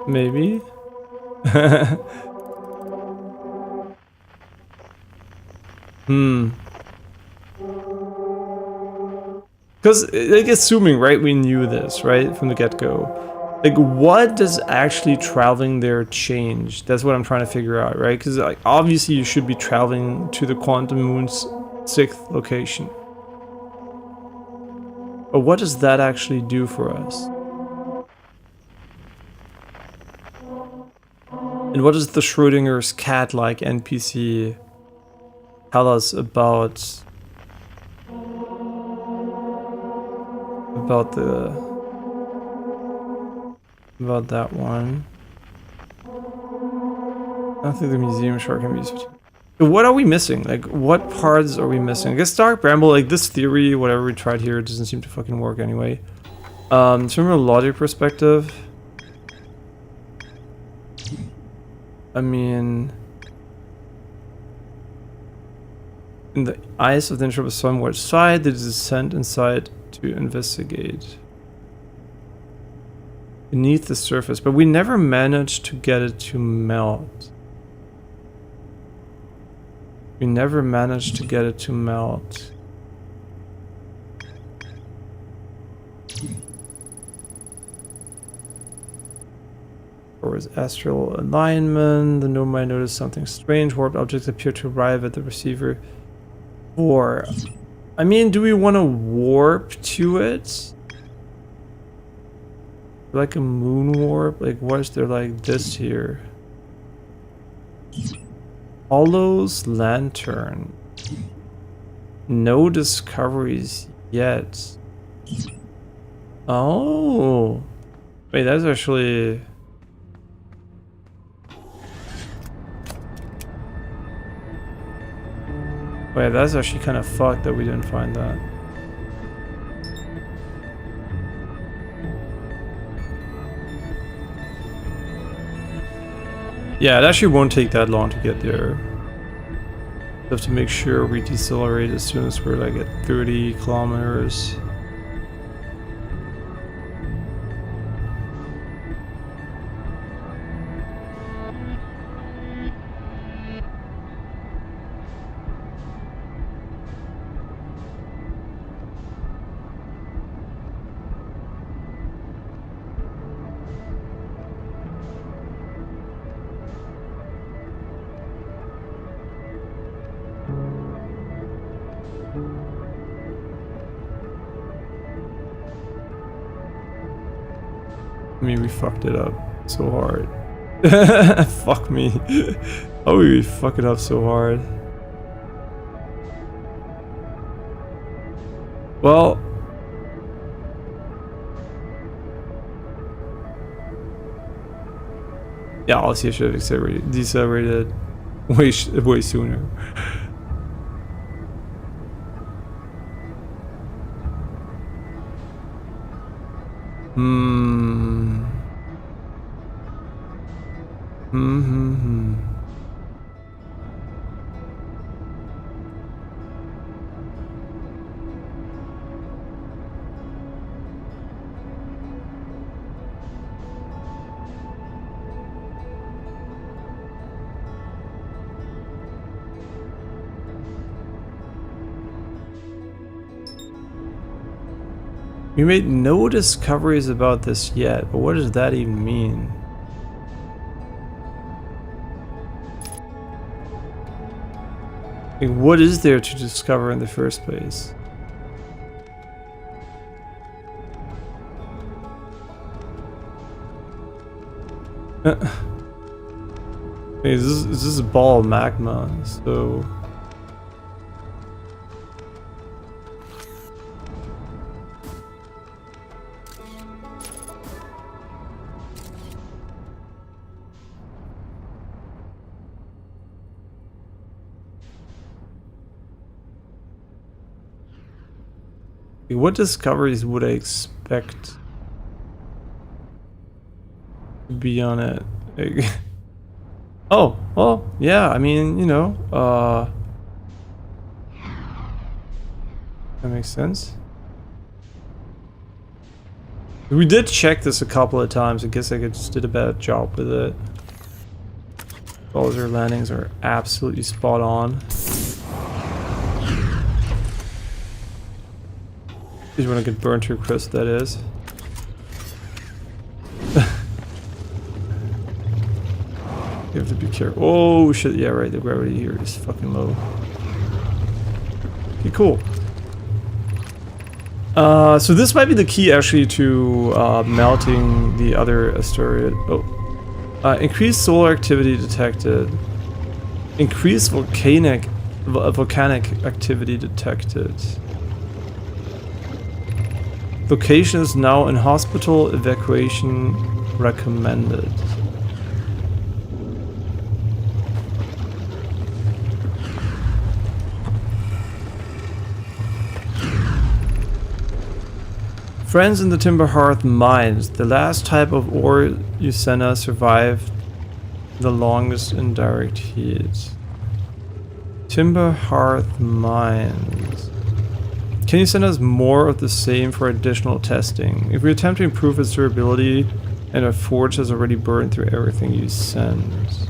Maybe. Because, like, assuming, right, we knew this, right, from the get-go. Like, what does actually traveling there change? That's what I'm trying to figure out, right? Because, like, obviously you should be traveling to the quantum moon's 6th location. But what does that actually do for us? And what does the Schrodinger's cat-like NPC tell us about that one? I don't think the museum shark can be used. So what are we missing? Like, what parts are we missing? I guess Dark Bramble, like, this theory, whatever we tried here, doesn't seem to fucking work anyway. So from a logic perspective, I mean, in the eyes of the intro of somewhat side, they descend inside to investigate beneath the surface, but we never managed to get it to melt. We never managed to get it to melt. Or is astral alignment? The Nomai noticed something strange. Warped objects appear to arrive at the receiver. Or, I mean, do we want to warp to it? Like a moon warp? Like, what is there like this here? Hollow's lantern. No discoveries yet. Oh. Wait, that's actually... Wait, that's actually kind of fucked that we didn't find that. Yeah, it actually won't take that long to get there. We have to make sure we decelerate as soon as we're like at 30 kilometers. I mean, we fucked it up so hard. Fuck me. Oh, we fuck it up so hard. Well, yeah, obviously I should have decelerated way sooner. We made no discoveries about this yet, but what does that even mean? Like, what is there to discover in the first place? This is a ball of magma, so... What discoveries would I expect to be on it? Oh, well, yeah, I mean, you know, that makes sense. We did check this a couple of times. I guess I just did a bad job with it. All of our landings are absolutely spot on. Just want to get burned through crust, that is. You have to be careful. Oh shit, yeah, right, the gravity here is fucking low. Okay, cool. So this might be the key actually to melting the other asteroid. Oh. Increased solar activity detected. Increased volcanic activity detected. Location is now in hospital, evacuation recommended. Friends in the Timber Hearth mines. The last type of ore you sent us survived the longest in direct heat. Timber Hearth mines. Can you send us more of the same for additional testing? If we attempt to improve its durability and our forge has already burned through everything you send.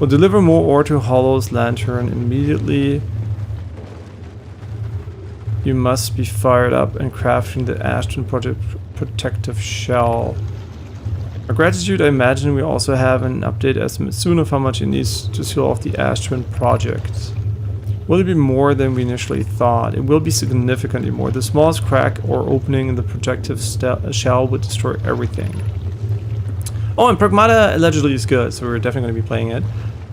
We'll deliver more ore to Hollow's lantern immediately. You must be fired up and crafting the Ashton Project protective shell. Our gratitude, I imagine we also have an update estimate soon of how much it needs to seal off the Ashton Project. Will it be more than we initially thought? It will be significantly more. The smallest crack or opening in the protective shell would destroy everything. Oh, and Pragmata allegedly is good, so we're definitely going to be playing it.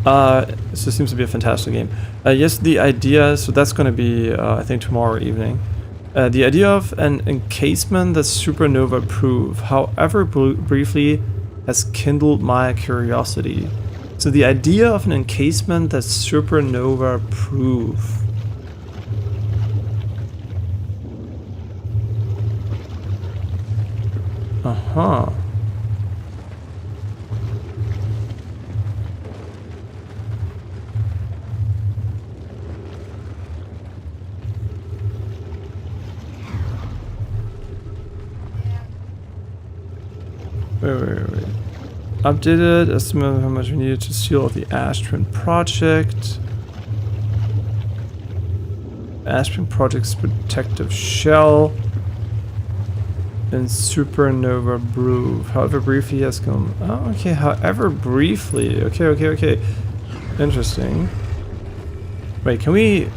So it seems to be a fantastic game. Yes, the idea, so that's going to be, I think, tomorrow evening. The idea of an encasement that's supernova proof, however briefly, has kindled my curiosity. So the idea of an encasement that's supernova proof. Uh-huh. Wait. Updated estimate of how much we needed to seal off the Ashton Project. Ashton Project's protective shell. And supernova brew. However briefly has come. Oh, okay. However briefly. Okay. Interesting. Wait, can we?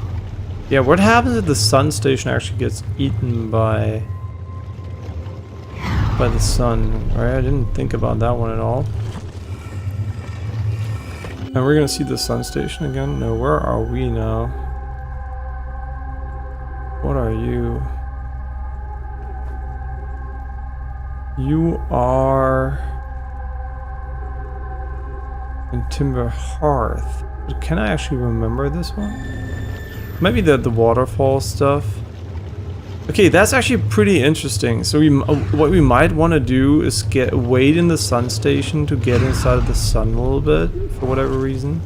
Yeah, what happens if the sun station actually gets eaten by the sun? Right, I didn't think about that one at all. And we're gonna see the sun station again? No, where are we now? What are you? You are in Timber Hearth. Can I actually remember this one? Maybe the waterfall stuff. Okay, that's actually pretty interesting. So what we might want to do is wait in the sun station to get inside of the sun a little bit for whatever reason.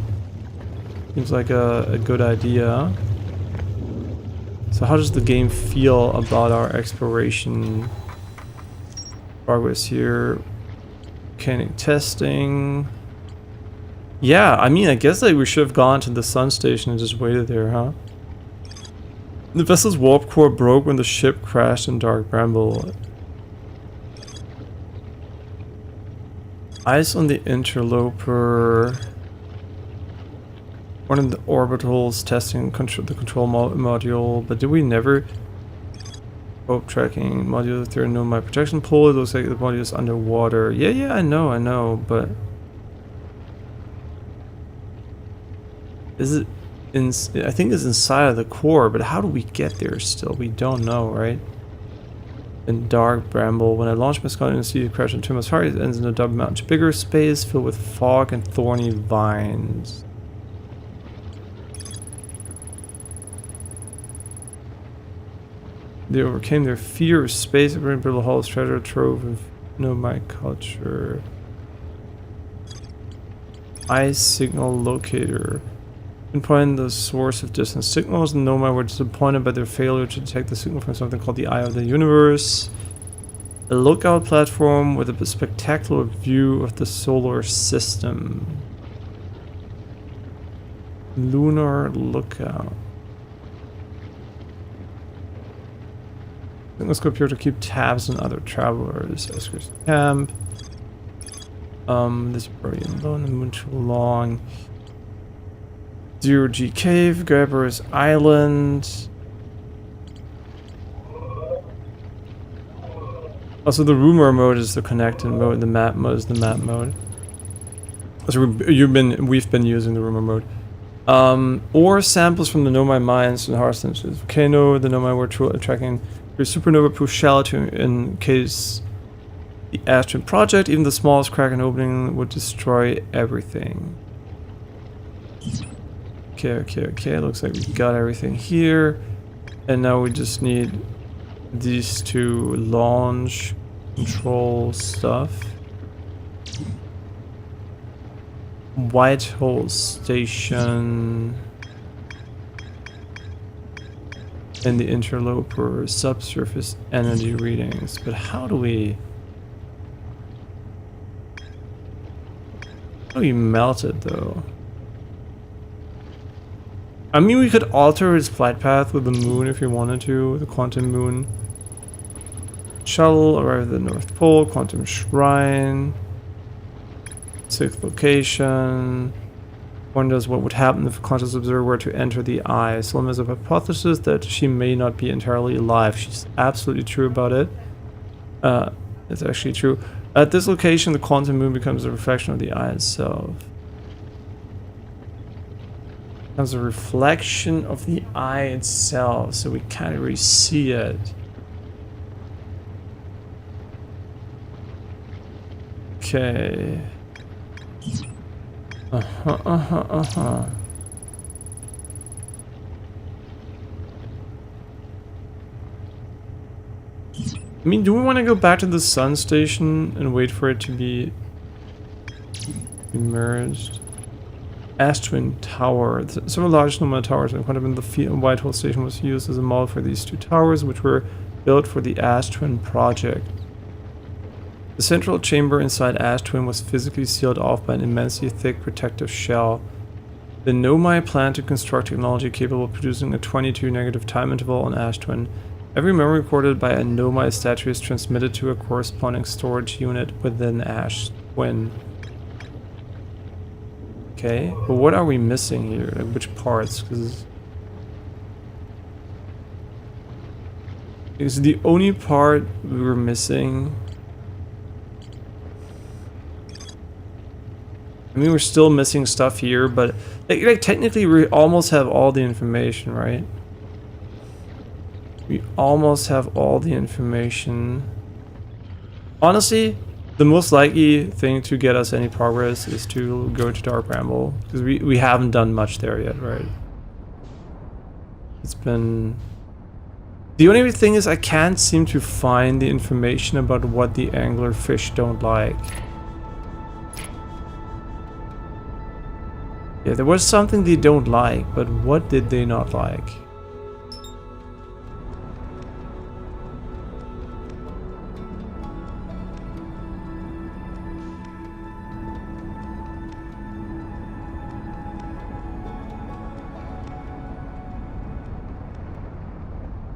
Seems like a good idea. So how does the game feel about our exploration progress here? Mechanic testing. Yeah, I mean, I guess like we should have gone to the sun station and just waited there, huh? The vessel's warp core broke when the ship crashed in Dark Bramble. Ice on the interloper. One of the orbitals testing the control module, but did we never? Rope tracking module. There are no my protection pole. It looks like the module is underwater. Yeah, I know, but is it in? I think it's inside of the core, but how do we get there? Still, we don't know, right? In Dark Bramble, when I launch my Scotland and see it crash into my heart, it ends in a double much bigger space filled with fog and thorny vines. They overcame their fear of space and Brittle Hollow's treasure trove of Nomai culture. Ice signal locator. Pinpoint the source of distant signals. The Nomai were disappointed by their failure to detect the signal from something called the Eye of the Universe. A lookout platform with a spectacular view of the solar system. Lunar lookout. Let's go up here to keep tabs on other travelers. Escorts camp. This is probably alone, the moon too long. 0G cave, Grabber's Island. Also, the rumor mode is the connected mode. The map mode is the map mode. So we've been using the rumor mode. Ore samples from the Nomai mines and Hearthstone. Volcano, the Nomai were tracking your supernova-proof shell to in case the Ash Twin project, even the smallest crack in opening would destroy everything. Okay, looks like we got everything here. And now we just need these two launch control stuff. Whitehole Station. And the interloper subsurface energy readings. But how do we melt it though? I mean, we could alter its flight path with the moon if we wanted to, the quantum moon. Shuttle arrive at the North Pole, quantum shrine. 6th location. Wonders what would happen if a conscious observer were to enter the eye. Solomon has a hypothesis that she may not be entirely alive. She's absolutely true about it. It's actually true. At this location, the quantum moon becomes a reflection of the eye itself. Becomes a reflection of the eye itself, so we can't really see it. Okay. I mean, do we want to go back to the sun station and wait for it to be emerged? Ash Twin Tower. Several large number of towers in the Whitehole Station was used as a model for these two towers, which were built for the Ash Twin project. The central chamber inside Ash Twin was physically sealed off by an immensely thick protective shell. The Nomai planned to construct technology capable of producing a 22 negative time interval on Ash Twin. Every memory recorded by a Nomai statue is transmitted to a corresponding storage unit within Ash Twin. Okay, but what are we missing here? Like, which parts? Because the only part we were missing. I mean, we're still missing stuff here, but like technically we almost have all the information, right? We almost have all the information. Honestly, the most likely thing to get us any progress is to go to Dark Bramble, because we haven't done much there yet, right? It's been... The only thing is I can't seem to find the information about what the anglerfish don't like. Yeah, there was something they don't like, but what did they not like?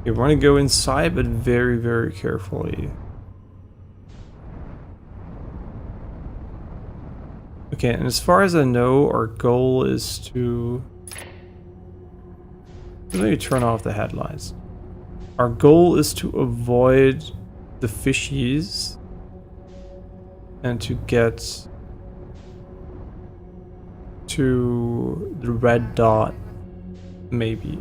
You want to go inside, but very, very carefully. Okay, and as far as I know, our goal is to... Let me turn off the headlights. Our goal is to avoid the fishies and to get to the red dot, maybe.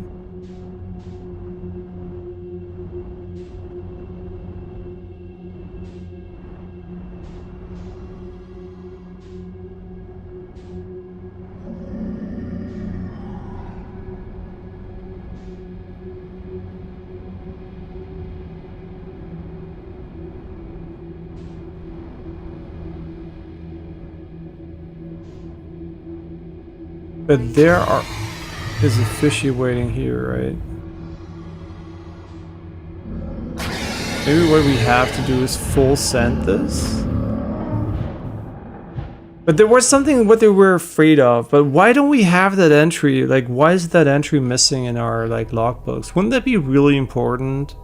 But there is a fishy waiting here, right? Maybe what we have to do is full send this? But there was something what they were afraid of, but why don't we have that entry? Like, why is that entry missing in our, like, logbooks? Wouldn't that be really important?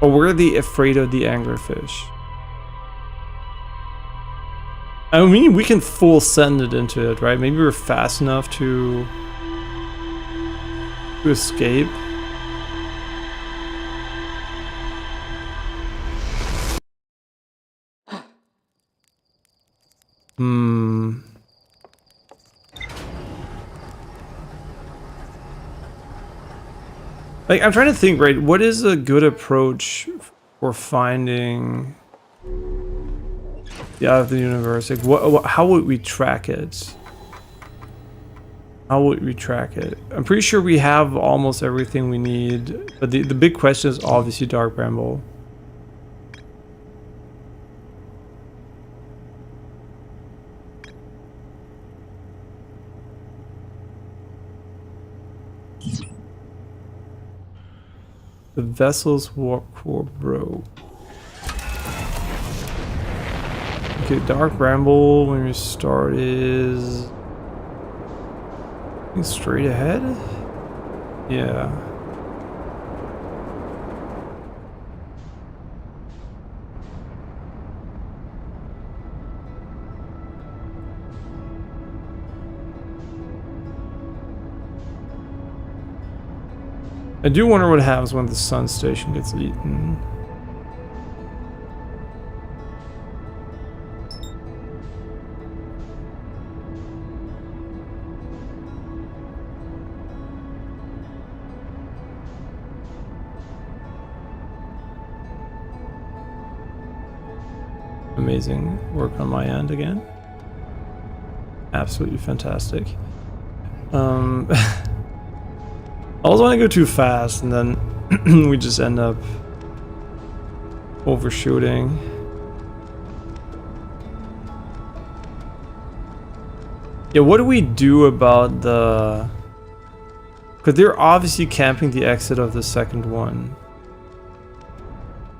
Or were they afraid of the anglerfish? I mean, we can full send it into it, right? Maybe we're fast enough to escape. Like, I'm trying to think, right? What is a good approach for finding the out of the universe? Like, how would we track it? How would we track it? I'm pretty sure we have almost everything we need, but the big question is obviously Dark Bramble. The vessel's warp core broke. Okay, Dark Bramble when we start is I think straight ahead? Yeah. I do wonder what happens when the sun station gets eaten. Amazing work on my end again. Absolutely fantastic. I always want to go too fast, and then we just end up overshooting. Yeah, what do we do about the... Because they're obviously camping the exit of the second one.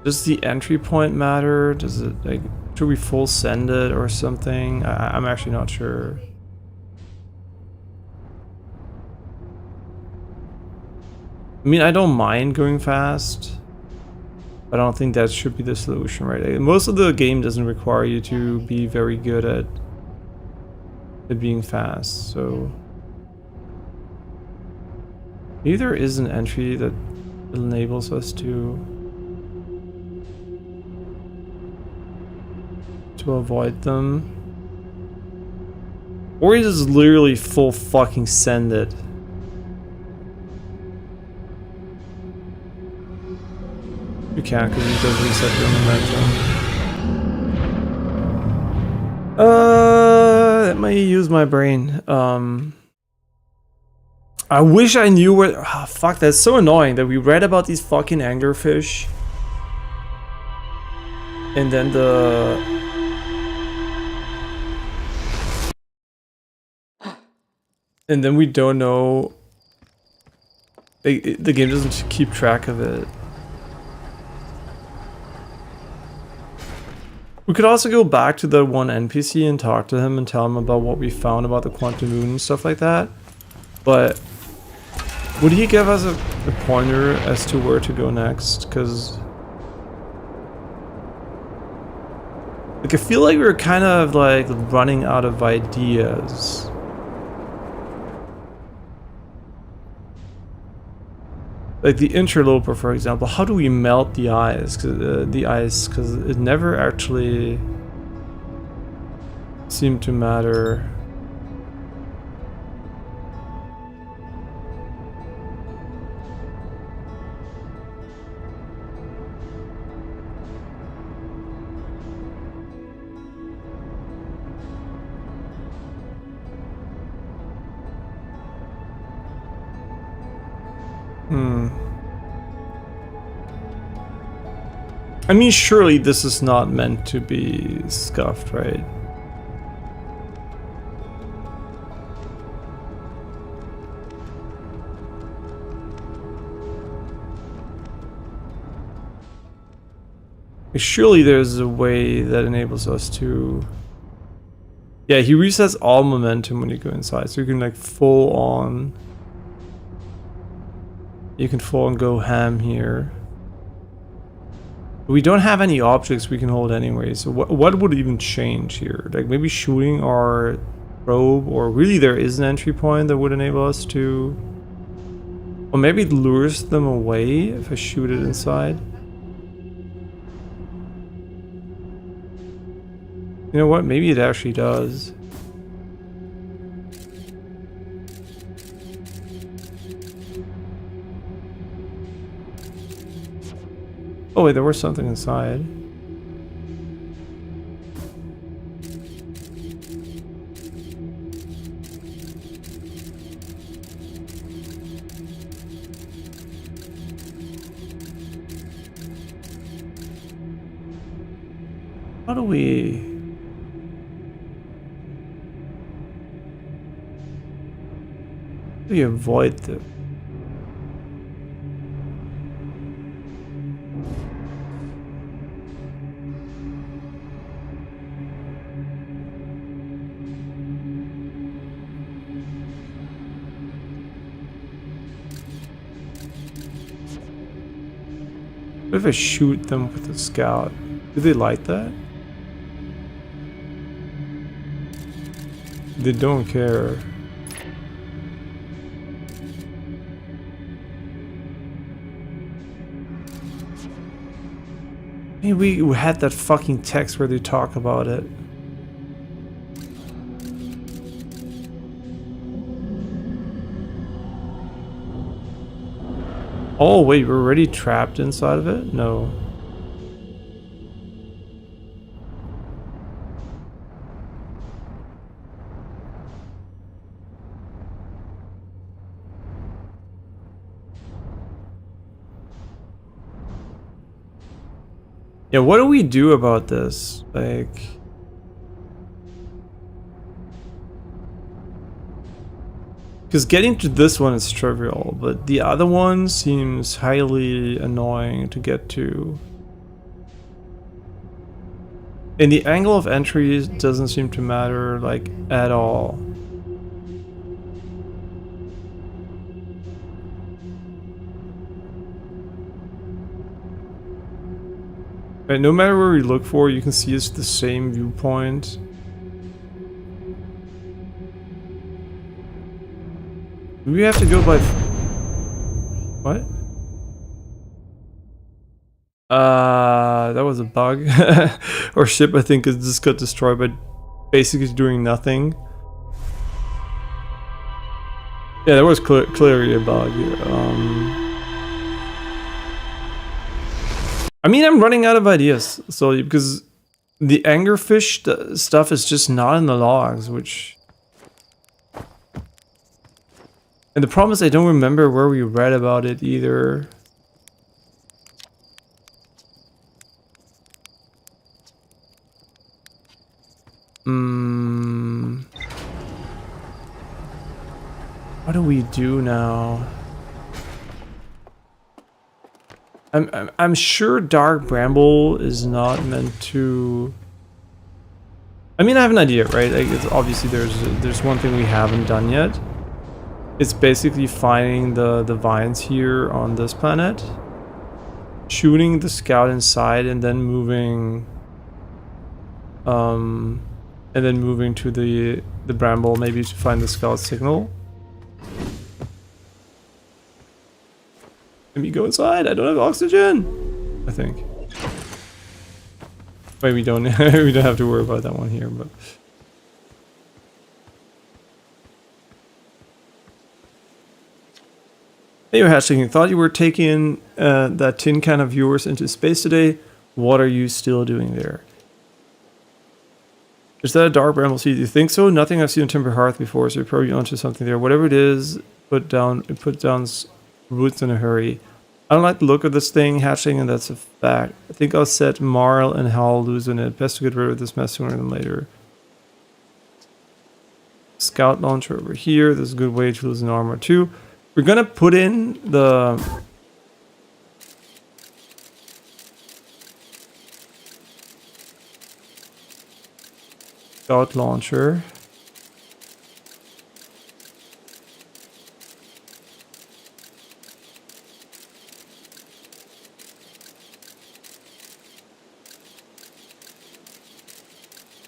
Does the entry point matter? Does it, like, should we full send it or something? I'm actually not sure. I mean, I don't mind going fast, but I don't think that should be the solution, right? Like, most of the game doesn't require you to be very good at being fast, so... Maybe there is an entry that enables us to avoid them. Or you just literally full fucking send it. You can't because it does reset your momentum. Let me use my brain. I wish I knew where... Oh, fuck, that's so annoying that we read about these fucking anglerfish. And then and then we don't know... The game doesn't keep track of it. We could also go back to the one NPC and talk to him and tell him about what we found about the quantum moon and stuff like that. But Would he give us a pointer as to where to go next? Because like I feel like we're kind of like running out of ideas. Like the interloper, for example, how do we melt the ice? Because it never actually seemed to matter. I mean, surely this is not meant to be scuffed, right? Surely there's a way that enables us to... Yeah, he resets all momentum when you go inside, so you can like full on... You can full on go ham here. We don't have any objects we can hold anyway, so what would even change here? Like maybe shooting our probe, or really there is an entry point that would enable us to... Or maybe it lures them away if I shoot it inside. You know what? Maybe it actually does. Oh wait, there was something inside. How do we... How do you avoid the... What if I shoot them with a scout? Do they like that? They don't care. Hey, we had that fucking text where they talk about it. Oh wait, we're already trapped inside of it? No. Yeah, what do we do about this? Like... Because getting to this one is trivial, but the other one seems highly annoying to get to. And the angle of entry doesn't seem to matter, like, at all. Right, no matter where we look for, you can see it's the same viewpoint. We have to go by... What? That was a bug. Our ship, I think, is just got destroyed by basically doing nothing. Yeah, that was clearly a bug. I mean, I'm running out of ideas, so because the angerfish stuff is just not in the logs, which... And the problem is I don't remember where we read about it either. What do we do now? I'm sure Dark Bramble is not meant to... I mean, I have an idea, right? Like, it's obviously there's one thing we haven't done yet. It's basically finding the vines here on this planet, shooting the scout inside, and then moving to the bramble, maybe to find the scout signal. Let me go inside. I don't have oxygen, I think. Wait, we don't we don't have to worry about that one here, but hey, you're hatchling. Thought you were taking that tin can of yours into space today. What are you still doing there? Is that a dark bramble seed? You think so? Nothing I've seen on Timber Hearth before, so you're probably onto something there. Whatever it is, put down roots in a hurry. I don't like the look of this thing hatching, and that's a fact. I think I'll set Marl and Hal loose in it. Best to get rid of this mess sooner than later. Scout launcher over here. This is a good way to lose an armor too. We're gonna put in the scout launcher.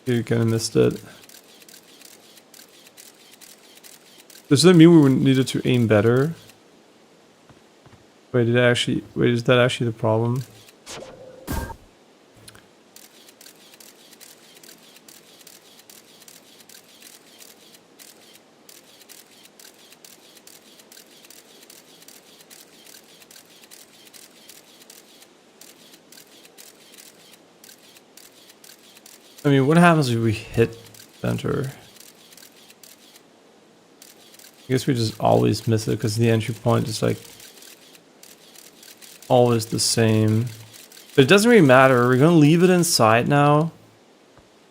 You kind of missed it. Does that mean we needed to aim better? Wait, is that actually the problem? I mean, what happens if we hit center? I guess we just always miss it because the entry point is like always the same. But it doesn't really matter. We're gonna leave it inside now.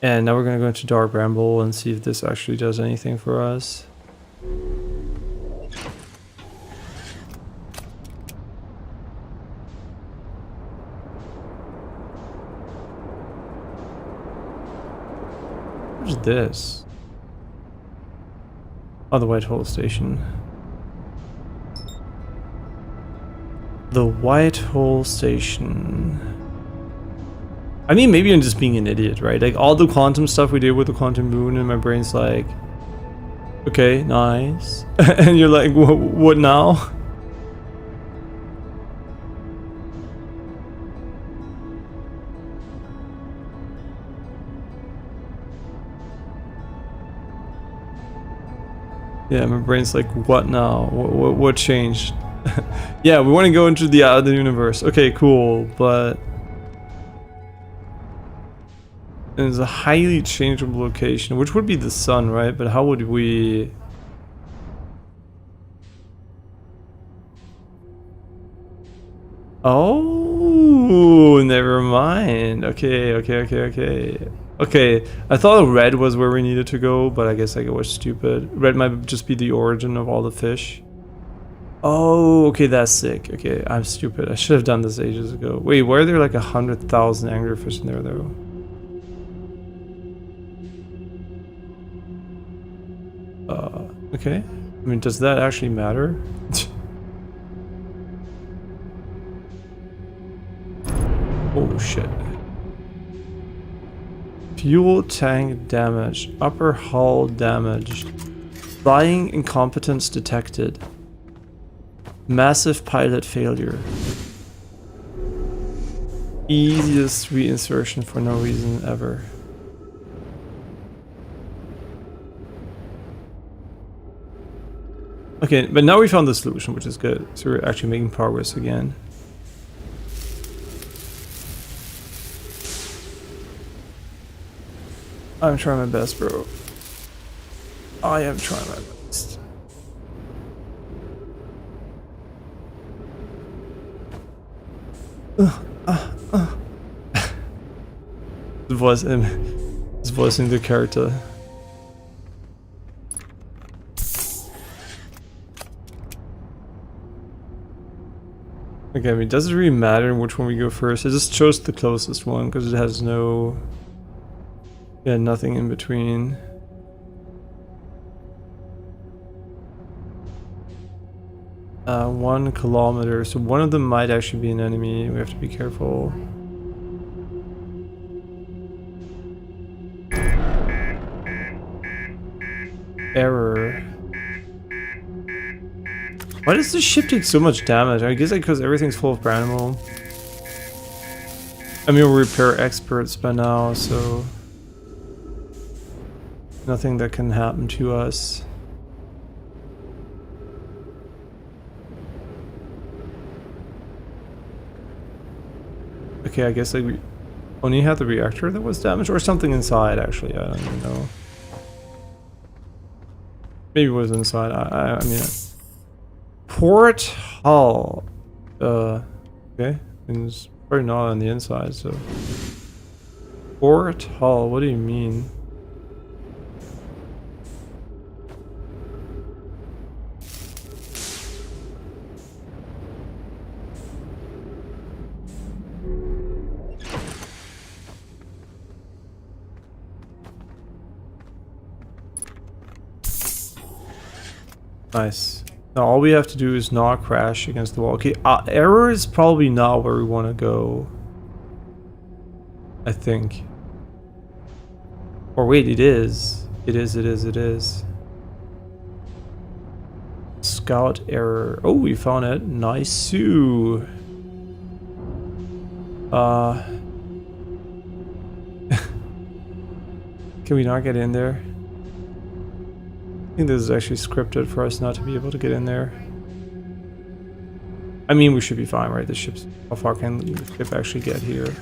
And now we're gonna go into Dark Bramble and see if this actually does anything for us. What's this? Oh, the White Hole Station. The White Hole Station. I mean, maybe I'm just being an idiot, right? Like, all the quantum stuff we did with the quantum moon, and my brain's like, okay, nice. And you're like, what now? Yeah, my brain's like, what now? What changed? Yeah, we want to go into the other universe. Okay, cool, but it's a highly changeable location, which would be the sun, right? But how would we? Oh, never mind. Okay. Okay, I thought red was where we needed to go, but I guess I was stupid. Red might just be the origin of all the fish. Oh, okay, that's sick. Okay, I'm stupid. I should have done this ages ago. Wait, why are there like 100,000 anglerfish in there, though? Okay. I mean, does that actually matter? Oh, shit. Fuel tank damage. Upper hull damage. Flying incompetence detected. Massive pilot failure. Easiest reinsertion for no reason ever. Okay, but now we found the solution, which is good. So we're actually making progress again. I'm trying my best, bro. I am trying my best. It's voicing the character. Okay, I mean, does it really matter which one we go first? I just chose the closest one because it has no... Yeah, nothing in between. 1 kilometer, so one of them might actually be an enemy. We have to be careful. Error. Why does this ship take so much damage? I guess because everything's full of Branimal. I mean, we're repair experts by now, so nothing that can happen to us. Okay, I guess like we only had the reactor that was damaged, or something inside. Actually, I don't even know. Maybe it was inside. I mean, port hull. Okay, it's probably not on the inside. So, port hull. What do you mean? Nice. Now all we have to do is not crash against the wall. Okay, error is probably not where we want to go. I think. Or wait, it is. It is. Scout error. Oh, we found it. Nice. Can we not get in there? I think this is actually scripted for us not to be able to get in there. I mean, we should be fine, right? The ship's... How far can the ship actually get here?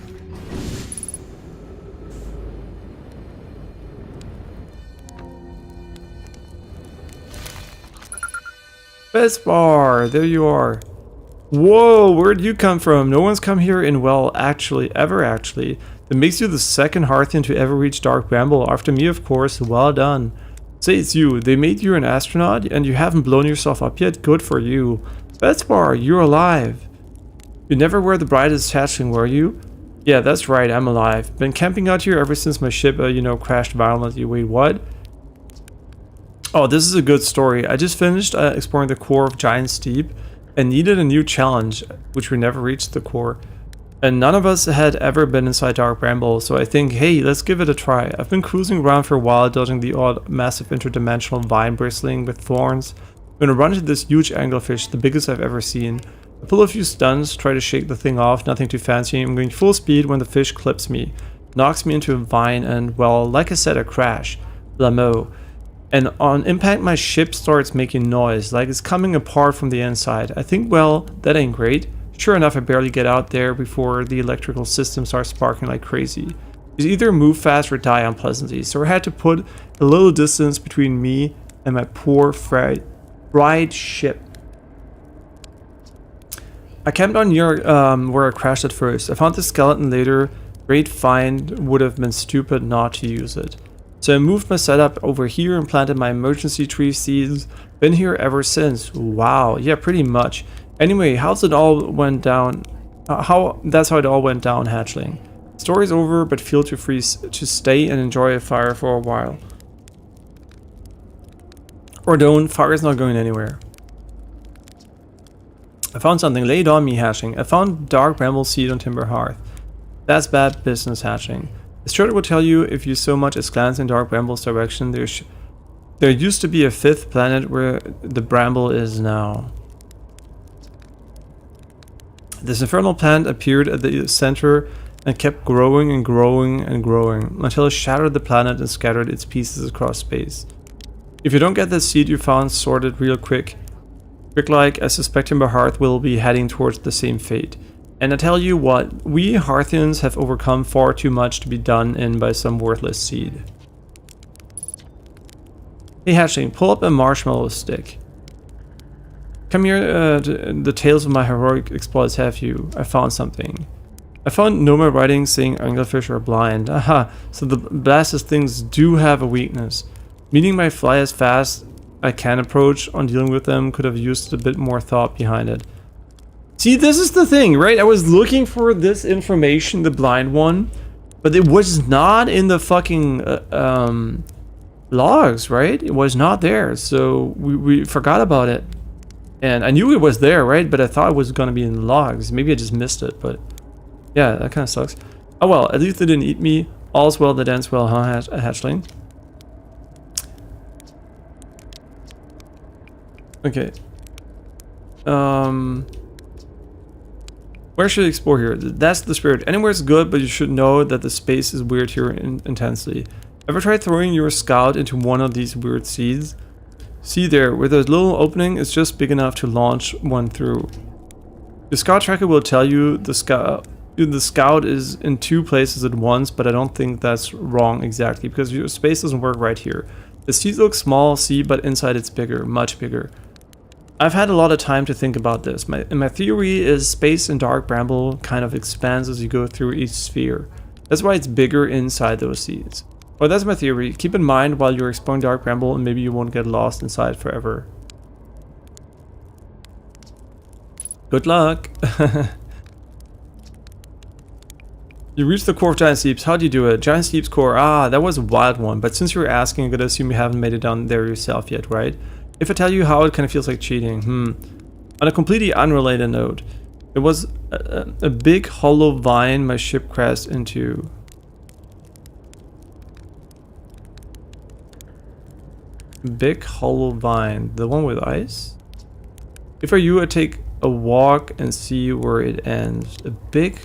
Bespar, there you are. Whoa, where'd you come from? No one's come here in, well, ever actually. That makes you the second Hearthian to ever reach Dark Bramble. After me, of course. Well done. Say it's you. They made you an astronaut and you haven't blown yourself up yet. Good for you. Bespar, you're alive. You never were the brightest hatchling, were you? Yeah, that's right, I'm alive. Been camping out here ever since my ship, crashed violently. Wait, what? Oh, this is a good story. I just finished exploring the core of Giant Steep and needed a new challenge, which we never reached the core. And none of us had ever been inside Dark Bramble, so I think, hey, let's give it a try. I've been cruising around for a while, dodging the odd massive interdimensional vine bristling with thorns. When I run into this huge anglerfish, the biggest I've ever seen. I pull a few stunts, try to shake the thing off, nothing too fancy. I'm going full speed when the fish clips me, knocks me into a vine, and, well, like I said, I crash. Blammo. And on impact, my ship starts making noise, like it's coming apart from the inside. I think, well, that ain't great. Sure enough, I barely get out there before the electrical system starts sparking like crazy. You either move fast or die unpleasantly, so I had to put a little distance between me and my poor fried ship. I camped on near where I crashed at first. I found the skeleton later. Great find, would have been stupid not to use it. So I moved my setup over here and planted my emergency tree seeds. Been here ever since. Wow, yeah, pretty much. Anyway, how's it all went down? That's how it all went down, hatchling. Story's over, but feel too free to stay and enjoy a fire for a while. Or don't, fire's not going anywhere. I found something laid on me, hatchling. I found dark bramble seed on timber hearth. That's bad business, hatchling. The shredder will tell you if you so much as glance in dark bramble's direction. There used to be a 5th planet where the bramble is now. This infernal plant appeared at the center and kept growing and growing and growing until it shattered the planet and scattered its pieces across space. If you don't get that seed you found sorted real quick like, I suspect Ember Hearth will be heading towards the same fate. And I tell you what, we Hearthians have overcome far too much to be done in by some worthless seed. Hey hatchling, pull up a marshmallow stick. Come here, the tales of my heroic exploits have you. I found something. I found Nomai writing saying anglerfish are blind. Aha, so the blasted things do have a weakness. Meaning my fly as fast I can approach on dealing with them could have used a bit more thought behind it. See, this is the thing, right? I was looking for this information, the blind one, but it was not in the fucking logs, right? It was not there, so we forgot about it. And I knew it was there, right? But I thought it was gonna be in the logs. Maybe I just missed it, but yeah, that kind of sucks. Oh well, at least they didn't eat me. All's well that ends well, huh, hatchling? Okay. Where should I explore here? That's the spirit. Anywhere's good, but you should know that the space is weird here intensely. Ever tried throwing your scout into one of these weird seeds? See there, where there's a little opening, it's just big enough to launch one through. The scout tracker will tell you the scout is in 2 places at once, but I don't think that's wrong exactly, because your space doesn't work right here. The seeds look small, see, but inside it's bigger, much bigger. I've had a lot of time to think about this. My theory is space in Dark Bramble kind of expands as you go through each sphere. That's why it's bigger inside those seeds. Well, that's my theory. Keep in mind while you're exploring Dark Bramble, and maybe you won't get lost inside forever. Good luck! You reached the core of Giant Steeps. How do you do it? Giant Steeps core. Ah, that was a wild one. But since you're asking, I'm gonna assume you haven't made it down there yourself yet, right? If I tell you how, it kind of feels like cheating. On a completely unrelated note, it was a big hollow vine my ship crashed into. Big hollow vine. The one with ice? If I were you, I'd take a walk and see where it ends. A big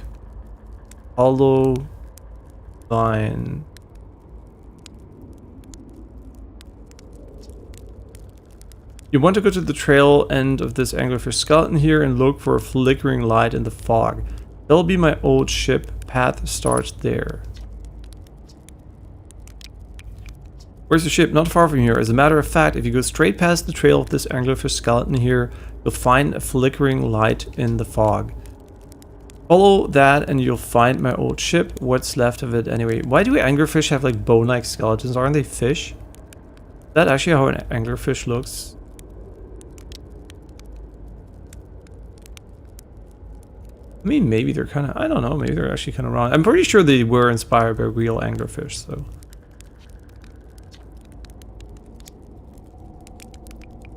hollow vine. You want to go to the trail end of this anglerfish skeleton here and look for a flickering light in the fog. That'll be my old ship. Path starts there. Where's the ship? Not far from here. As a matter of fact, if you go straight past the trail of this anglerfish skeleton here, you'll find a flickering light in the fog. Follow that and you'll find my old ship. What's left of it anyway. Why do anglerfish have like bone-like skeletons? Aren't they fish? Is that actually how an anglerfish looks? I mean, maybe they're kind of, I don't know, maybe they're actually kind of wrong. I'm pretty sure they were inspired by real anglerfish, so.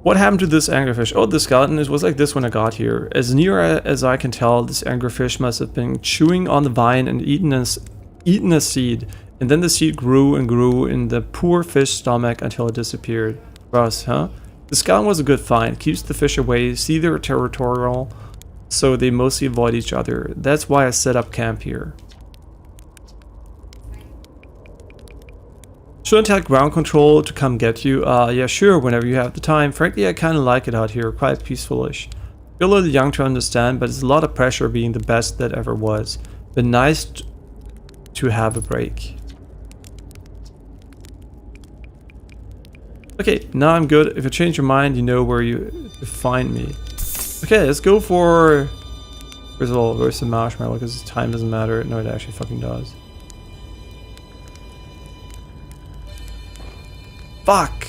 What happened to this anglerfish? Oh, the skeleton was like this when I got here. As near as I can tell, this anglerfish must have been chewing on the vine and eaten a seed. And then the seed grew and grew in the poor fish stomach until it disappeared. Gross, huh? The skeleton was a good find. Keeps the fish away, see they're territorial, so they mostly avoid each other. That's why I set up camp here. Should I tell ground control to come get you? Yeah, sure, whenever you have the time. Frankly, I kind of like it out here, quite peaceful-ish. You're a little young to understand, but it's a lot of pressure being the best that ever was. But nice to have a break. Okay, now I'm good. If you change your mind, you know where you find me. Okay, let's go for... First of all, where's the marshmallow? Because time doesn't matter. No, it actually fucking does. Fuck!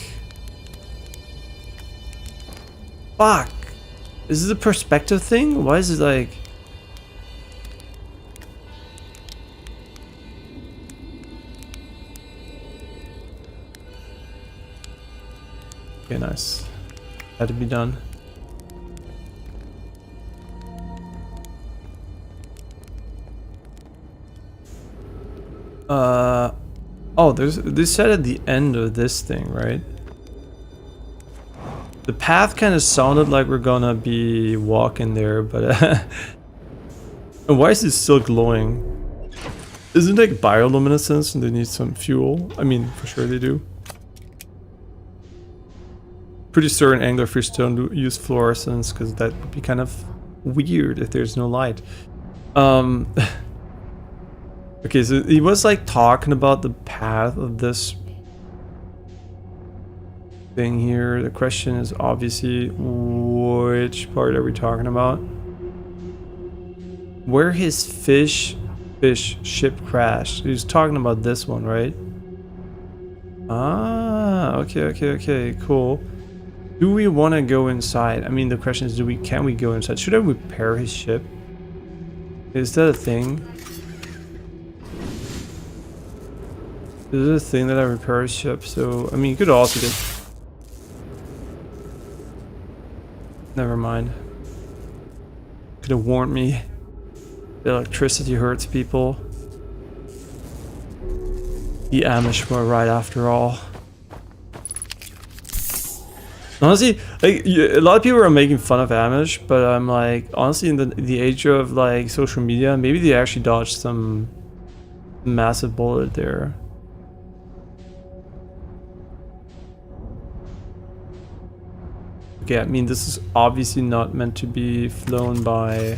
Fuck! Is this a perspective thing? Why is it like... Okay, nice. Had to be done. Oh, they said at the end of this thing, right? The path kind of sounded like we're gonna be walking there, but and why is it still glowing? Isn't it like bioluminescence and they need some fuel? I mean, for sure they do. Pretty certain anglerfish don't use fluorescence because that would be kind of weird if there's no light. Okay, so he was like talking about the path of this thing here. The question is obviously, which part are we talking about? Where his fish ship crashed. He was talking about this one, right? Ah, okay, cool. Do we want to go inside? I mean, the question is, can we go inside? Should I repair his ship? Is that a thing? This is a thing that I repair a ship, so I mean you could also get... Never mind. Could have warned me. The electricity hurts people. The Amish were right after all. Honestly, like a lot of people are making fun of Amish, but I'm like, honestly, in the age of like social media, maybe they actually dodged some massive bullet there. Okay, I mean, this is obviously not meant to be flown by a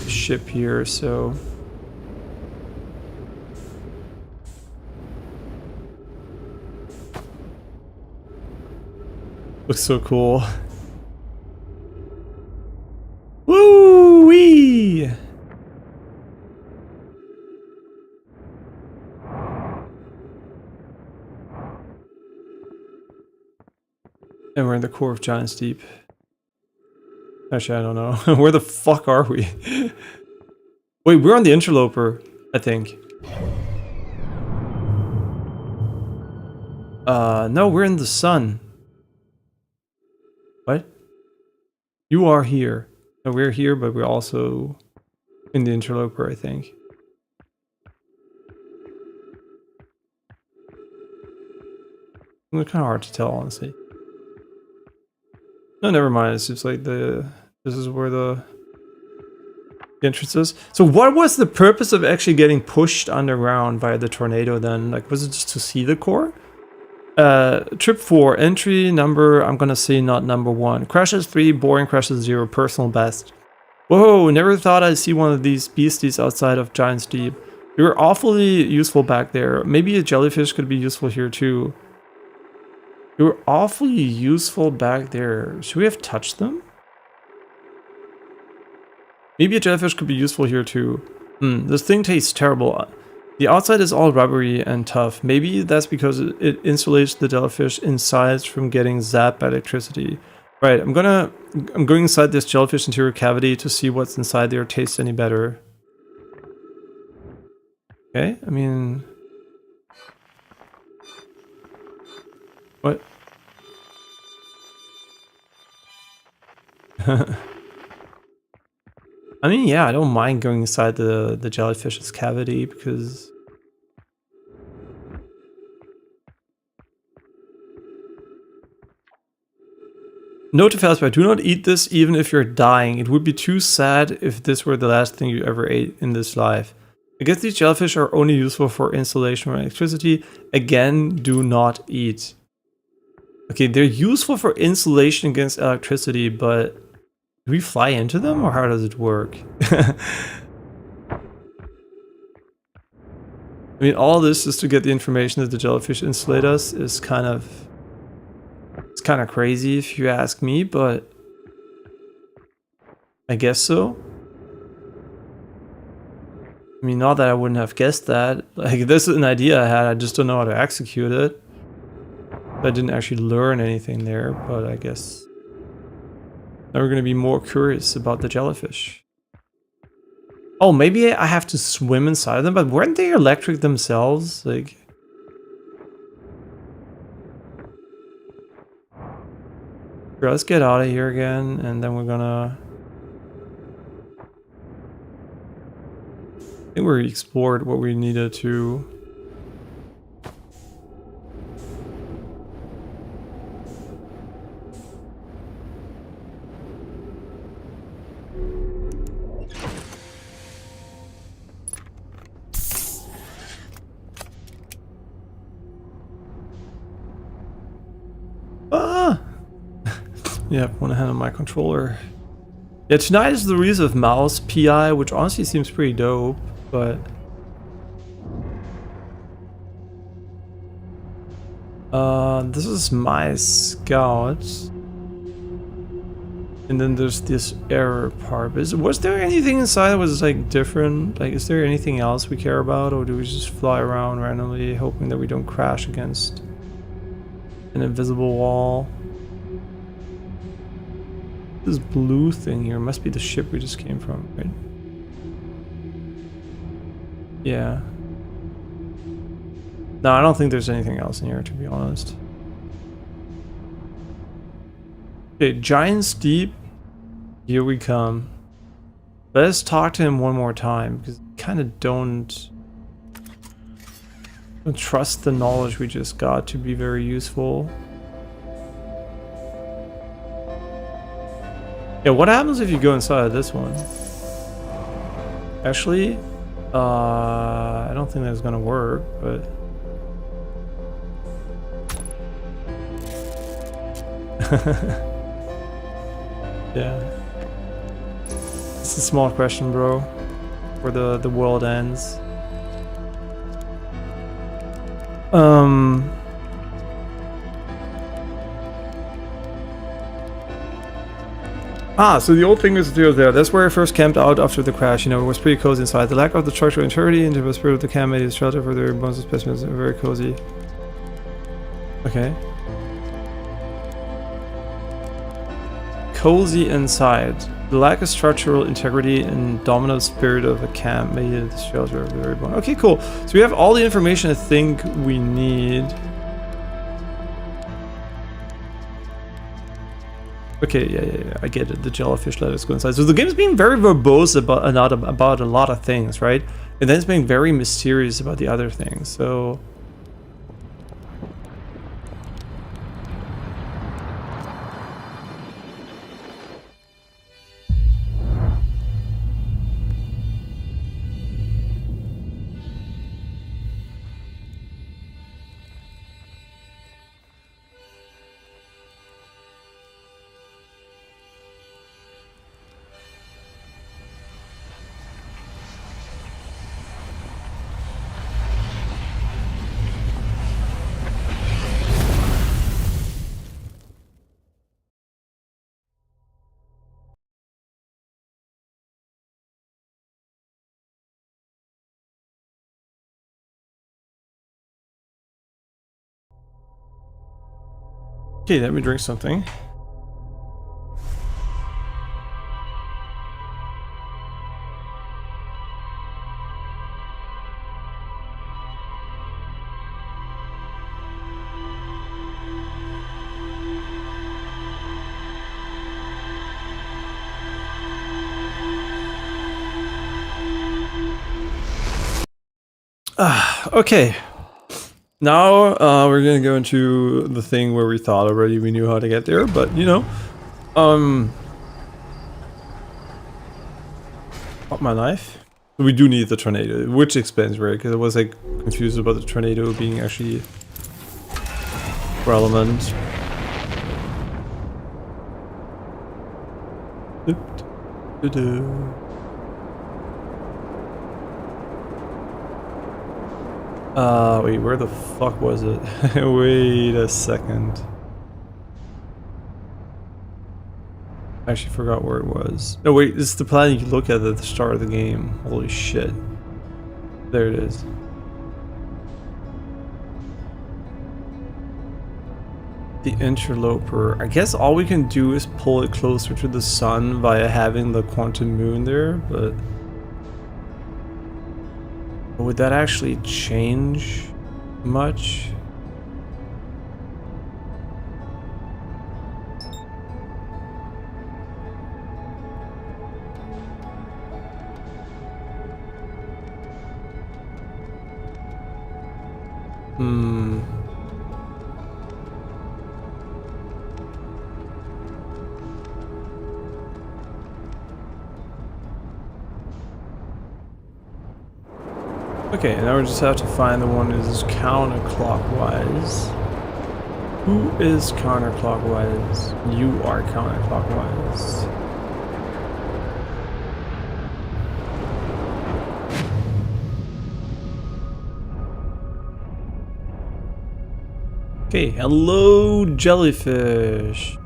ship here, so. Looks so cool. Woo-wee! And we're in the core of Giant's Deep. Actually, I don't know. Where the fuck are we? Wait, we're on the interloper, I think. No, we're in the sun. What? You are here. No, we're here, but we're also in the interloper, I think. It's kind of hard to tell, honestly. No, never mind. It's just like this is where the entrance is. So what was the purpose of actually getting pushed underground by the tornado then? Like, was it just to see the core? Trip 4, entry number, I'm gonna say not number 1. Crashes 3, boring crashes 0, personal best. Whoa, never thought I'd see one of these beasties outside of Giant's Deep. They were awfully useful back there. Maybe a jellyfish could be useful here too. They were awfully useful back there. Should we have touched them? Maybe a jellyfish could be useful here too. This thing tastes terrible. The outside is all rubbery and tough. Maybe that's because it insulates the jellyfish inside from getting zapped by electricity. Right, I'm going inside this jellyfish interior cavity to see what's inside there tastes any better. Okay, I mean... What? I mean, yeah, I don't mind going inside the jellyfish's cavity because... Note to Fastbite, do not eat this even if you're dying. It would be too sad if this were the last thing you ever ate in this life. I guess these jellyfish are only useful for insulation or electricity. Again, do not eat. Okay, they're useful for insulation against electricity, but... Do we fly into them, or how does it work? I mean, all this is to get the information that the jellyfish insulate us is kind of... It's kind of crazy if you ask me, but... I guess so. I mean, not that I wouldn't have guessed that. Like, this is an idea I had, I just don't know how to execute it. I didn't actually learn anything there, but I guess... Now we're going to be more curious about the jellyfish. Oh, maybe I have to swim inside them, but weren't they electric themselves? Like... Sure, let's get out of here again, and then we're gonna... I think we explored what we needed to. Yeah, one hand on my controller. Yeah, tonight is the release of Mouse PI, which honestly seems pretty dope, but... this is my scout. And then there's this error part. Was there anything inside that was like different? Like, is there anything else we care about, or do we just fly around randomly hoping that we don't crash against an invisible wall? This blue thing here must be the ship we just came from, right? Yeah. No, I don't think there's anything else in here, to be honest. Okay, Giant Steep. Here we come. Let's talk to him one more time, because I kind of don't trust the knowledge we just got to be very useful. Yeah, what happens if you go inside of this one? Actually, I don't think that's gonna work, but... yeah. It's a small question, bro. Where the world ends. So the old fingers still there. That's where I first camped out after the crash. You know, it was pretty cozy inside. The lack of the structural integrity into the spirit of the camp made it shelter for their bones and specimens. Very cozy. Okay. Cozy inside. The lack of structural integrity and dominant spirit of the camp made it the shelter of the very bone. Okay, cool. So we have all the information I think we need. Okay, yeah, I get it. The jellyfish let us go inside. So the game's being very verbose about a lot of things, right? And then it's being very mysterious about the other things. So... okay, let me drink something. Okay. Now we're gonna go into the thing where we thought already we knew how to get there, but you know, my knife. We do need the tornado, which explains, right? Because I was like confused about the tornado being actually relevant. Wait, where the fuck was it? Wait a second. I actually forgot where it was. No, wait, this is the planet you look at the start of the game. Holy shit. There it is. The interloper. I guess all we can do is pull it closer to the sun via having the quantum moon there, but... would that actually change much? Okay, now we just have to find the one that is counterclockwise. Who is counterclockwise? You are counterclockwise. Okay, hello jellyfish.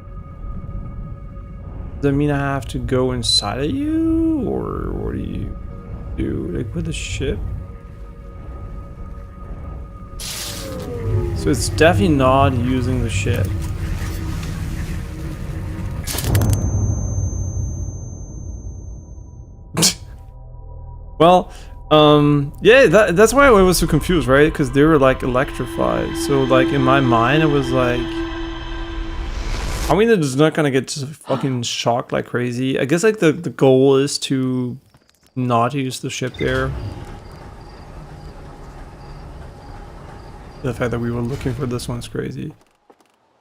Does that mean I have to go inside of you? Or what do you do? Like with the ship? So it's definitely not using the ship. Well, yeah, that's why I was so confused, right? Because they were like electrified. So like in my mind, it was like, I mean, it's not gonna get just fucking shocked like crazy. I guess like the goal is to not use the ship there. The fact that we were looking for this one's crazy.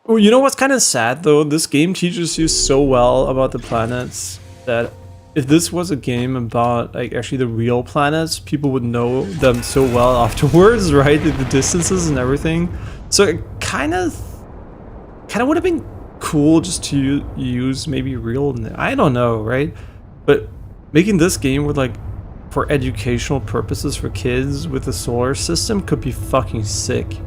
Oh, you know what's kind of sad though? This game teaches you so well about the planets that if this was a game about like actually the real planets, people would know them so well afterwards, right? The distances and everything. So it kind of would have been cool just to use maybe real, I don't know, right? But making this game with like for educational purposes for kids with the solar system could be fucking sick.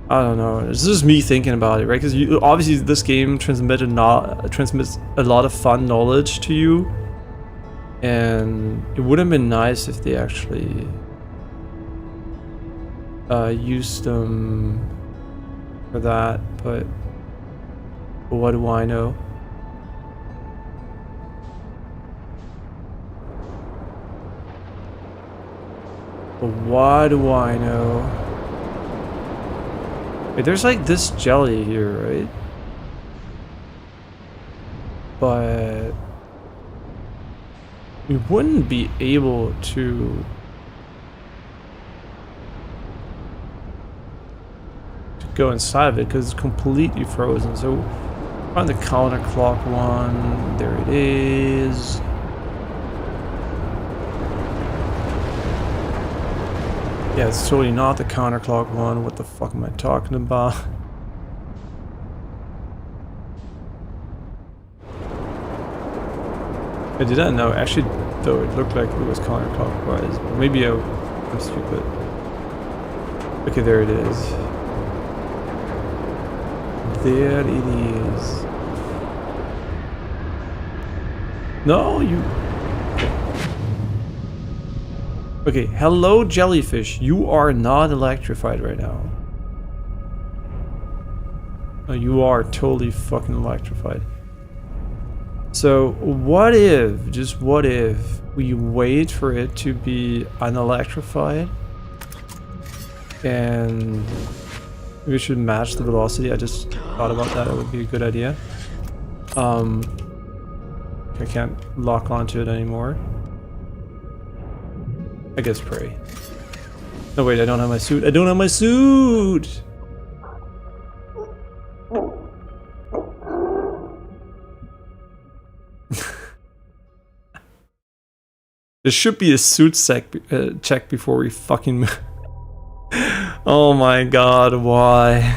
I don't know. It's just me thinking about it, right? Because obviously this game transmits a lot of fun knowledge to you, and it would have been nice if they actually used them for that. But what do I know? But what do I know? Wait, there's like this jelly here, right? But we wouldn't be able to go inside of it because it's completely frozen. So find the counterclock one. There it is. Yeah, it's totally not the counterclock one. What the fuck am I talking about? I didn't know. Actually, though, it looked like it was counterclockwise. Maybe I'm stupid. Okay, there it is. There it is. No, you... Okay, hello jellyfish, you are not electrified right now. No, you are totally fucking electrified. So what if, just what if, we wait for it to be unelectrified and we should match the velocity. I just thought about that, it would be a good idea. I can't lock onto it anymore. I guess pray. No wait, I don't have my suit. I don't have my suit! There should be a suit check before we fucking... Oh my god, why?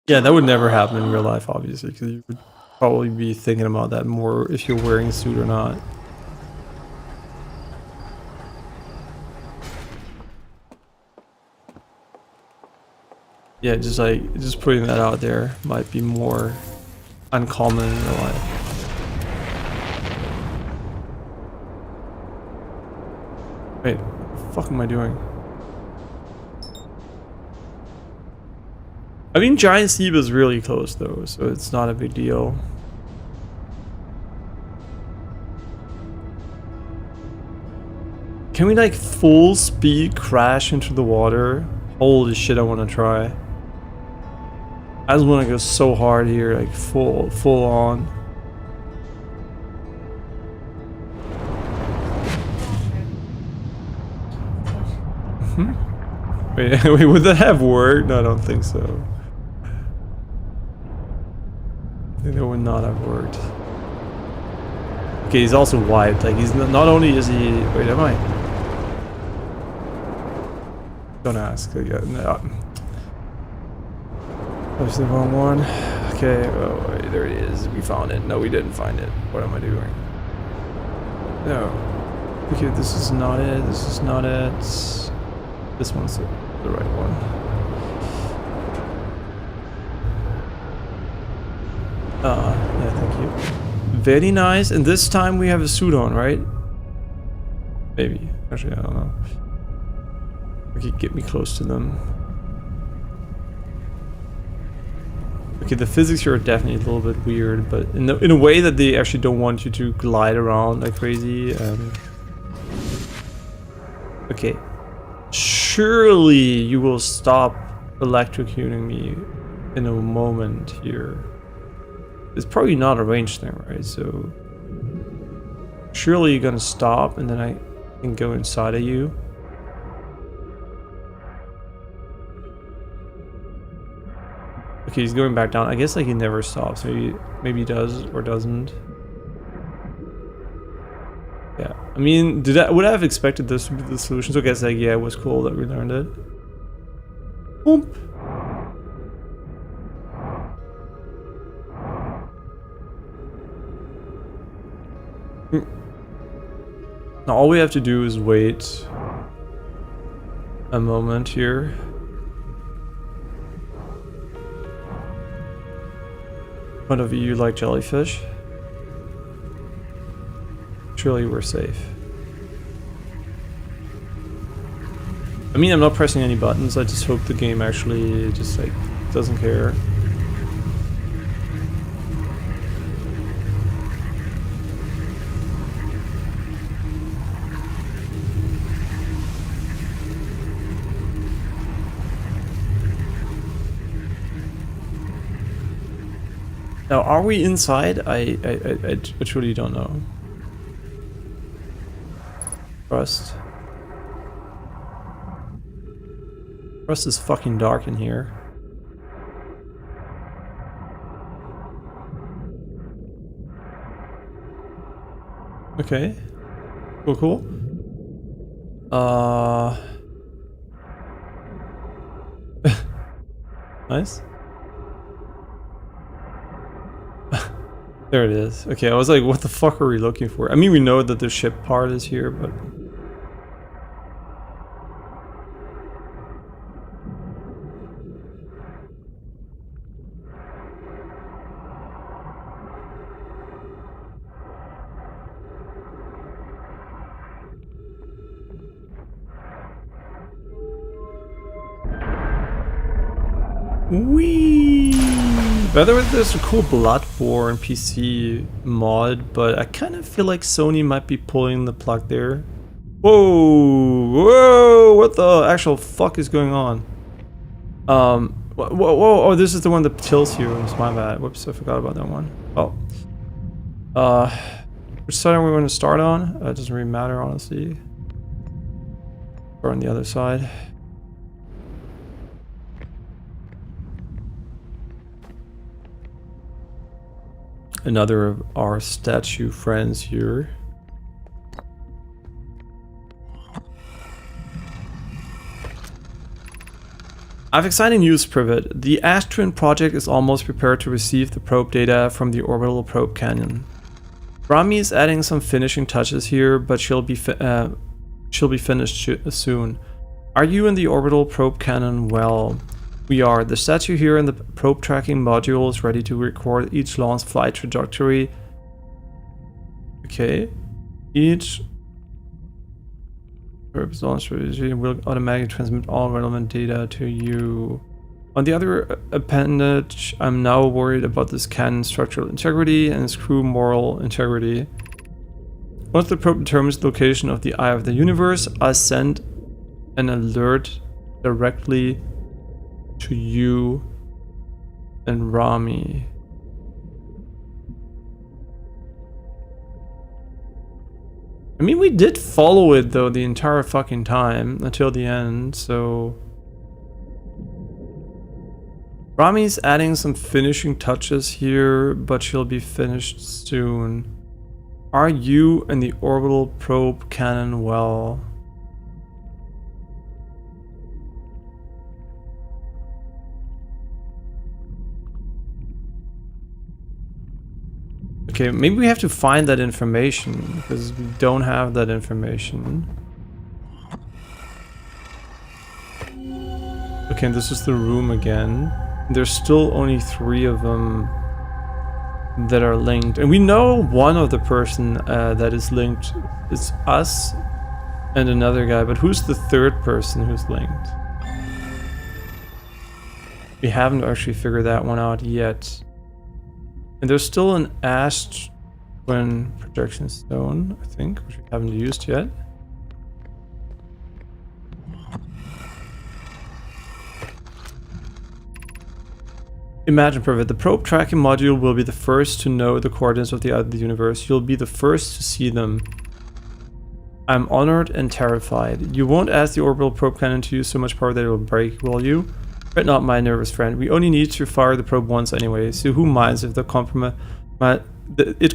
Yeah, that would never happen in real life, obviously, because you would probably be thinking about that more if you're wearing a suit or not. Yeah, just putting that out there might be more uncommon in real life. Wait, what the fuck am I doing? I mean, Giant Steve is really close though, so it's not a big deal. Can we like full speed crash into the water? Holy shit, I want to try. I just want to go so hard here, like full on. Wait, would that have worked? No, I don't think so. I think that would not have worked. Okay, he's also wiped. Like, he's not only is he... Wait, am I? Don't ask. No. That was the wrong one. Okay, oh, wait, there it is. We found it. No, we didn't find it. What am I doing? No. Okay, this is not it. This is not it. This one's the right one. Yeah, thank you. Very nice. And this time we have a suit on, right? Maybe. Actually, I don't know. Okay, get me close to them. Okay, the physics here are definitely a little bit weird, but in a way that they actually don't want you to glide around like crazy. Okay. Surely you will stop electrocuting me in a moment here. It's probably not a range thing, right? So surely you're gonna stop and then I can go inside of you. Okay, he's going back down. I guess like he never stops. Maybe he does or doesn't. Yeah, I mean, would I have expected this to be the solution? So I guess like, yeah, it was cool that we learned it. Boop. Now all we have to do is wait a moment here. One of you like jellyfish? Surely we're safe. I mean, I'm not pressing any buttons. I just hope the game actually just like doesn't care. Now, are we inside? I truly don't know. Crust. Crust is fucking dark in here. Okay. Cool, cool. Nice. There it is. Okay, I was like, what the fuck are we looking for? I mean, we know that the ship part is here, but... Whee! By the way, there's a cool Bloodborne PC mod, but I kind of feel like Sony might be pulling the plug there. Whoa! Whoa! What the actual fuck is going on? Whoa! Oh, this is the one that tilts humans. My bad. Whoops, I forgot about that one. Oh. Which side are we going to start on? It doesn't really matter, honestly. Or on the other side. Another of our statue friends here. I have exciting news, Privet. The Ember Twin project is almost prepared to receive the probe data from the orbital probe cannon. Rami is adding some finishing touches here, but she'll be finished soon. Are you in the orbital probe cannon? Well, we are. The statue here in the probe tracking module is ready to record each launch flight trajectory. Okay. Each probe launch trajectory will automatically transmit all relevant data to you. On the other appendage, I'm now worried about this cannon's structural integrity and its crew moral integrity. Once the probe determines the location of the eye of the universe, I send an alert directly to you and Rami. I mean, we did follow it though the entire fucking time until the end, so... Rami's adding some finishing touches here, but she'll be finished soon. Are you in the orbital probe cannon well? Okay, maybe we have to find that information, because we don't have that information. Okay, this is the room again. There's still only 3 of them that are linked. And we know one of the person that is linked is us and another guy, but who's the 3rd person who's linked? We haven't actually figured that one out yet. And there's still an Ember Twin projection stone, I think, which we haven't used yet. Imagine perfect. The probe tracking module will be the first to know the coordinates of the eye of the universe. You'll be the first to see them. I'm honored and terrified. You won't ask the orbital probe cannon to use so much power that it will break, will you? But not my nervous friend. We only need to fire the probe once anyway, so who minds if it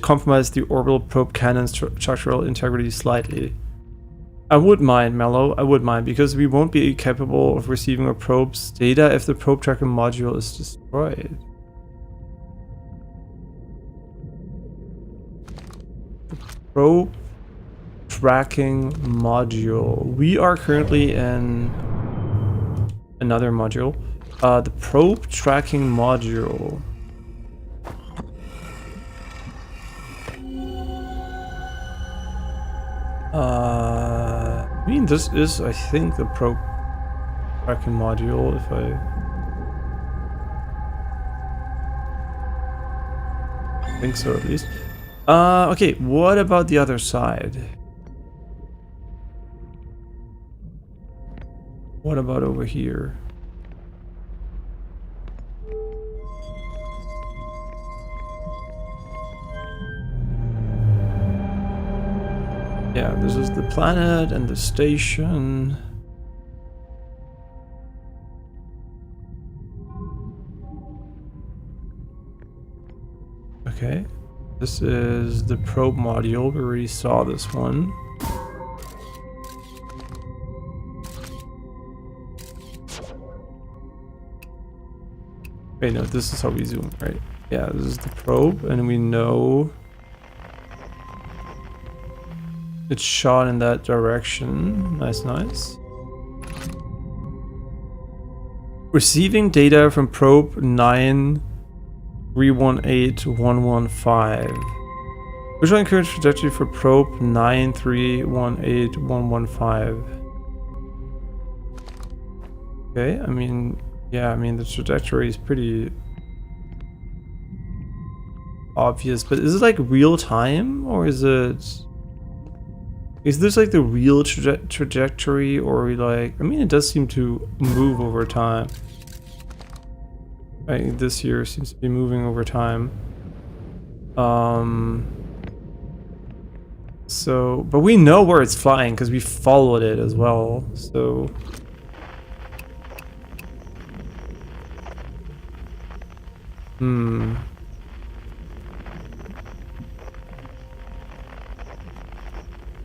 compromised the orbital probe cannon's structural integrity slightly. I would mind, Mello, I would mind, because we won't be capable of receiving our probe's data if the probe tracking module is destroyed. The probe tracking module. We are currently in another module. The probe tracking module. I mean, this is, I think, the probe tracking module, if I think so, at least. Okay, what about the other side? What about over here? Yeah, this is the planet and the station. Okay, this is the probe module. We already saw this one. Wait, no, this is how we zoom, right? Yeah, this is the probe, and we know it's shot in that direction. Nice, nice. Receiving data from probe 9318115. Visual current trajectory for probe 9318115. Okay, I mean, yeah, I mean the trajectory is pretty obvious, but is it like real time, or is it? Is this like the real trajectory, or like, I mean, it does seem to move over time. Right, this here seems to be moving over time. So, but we know where it's flying because we followed it as well, so.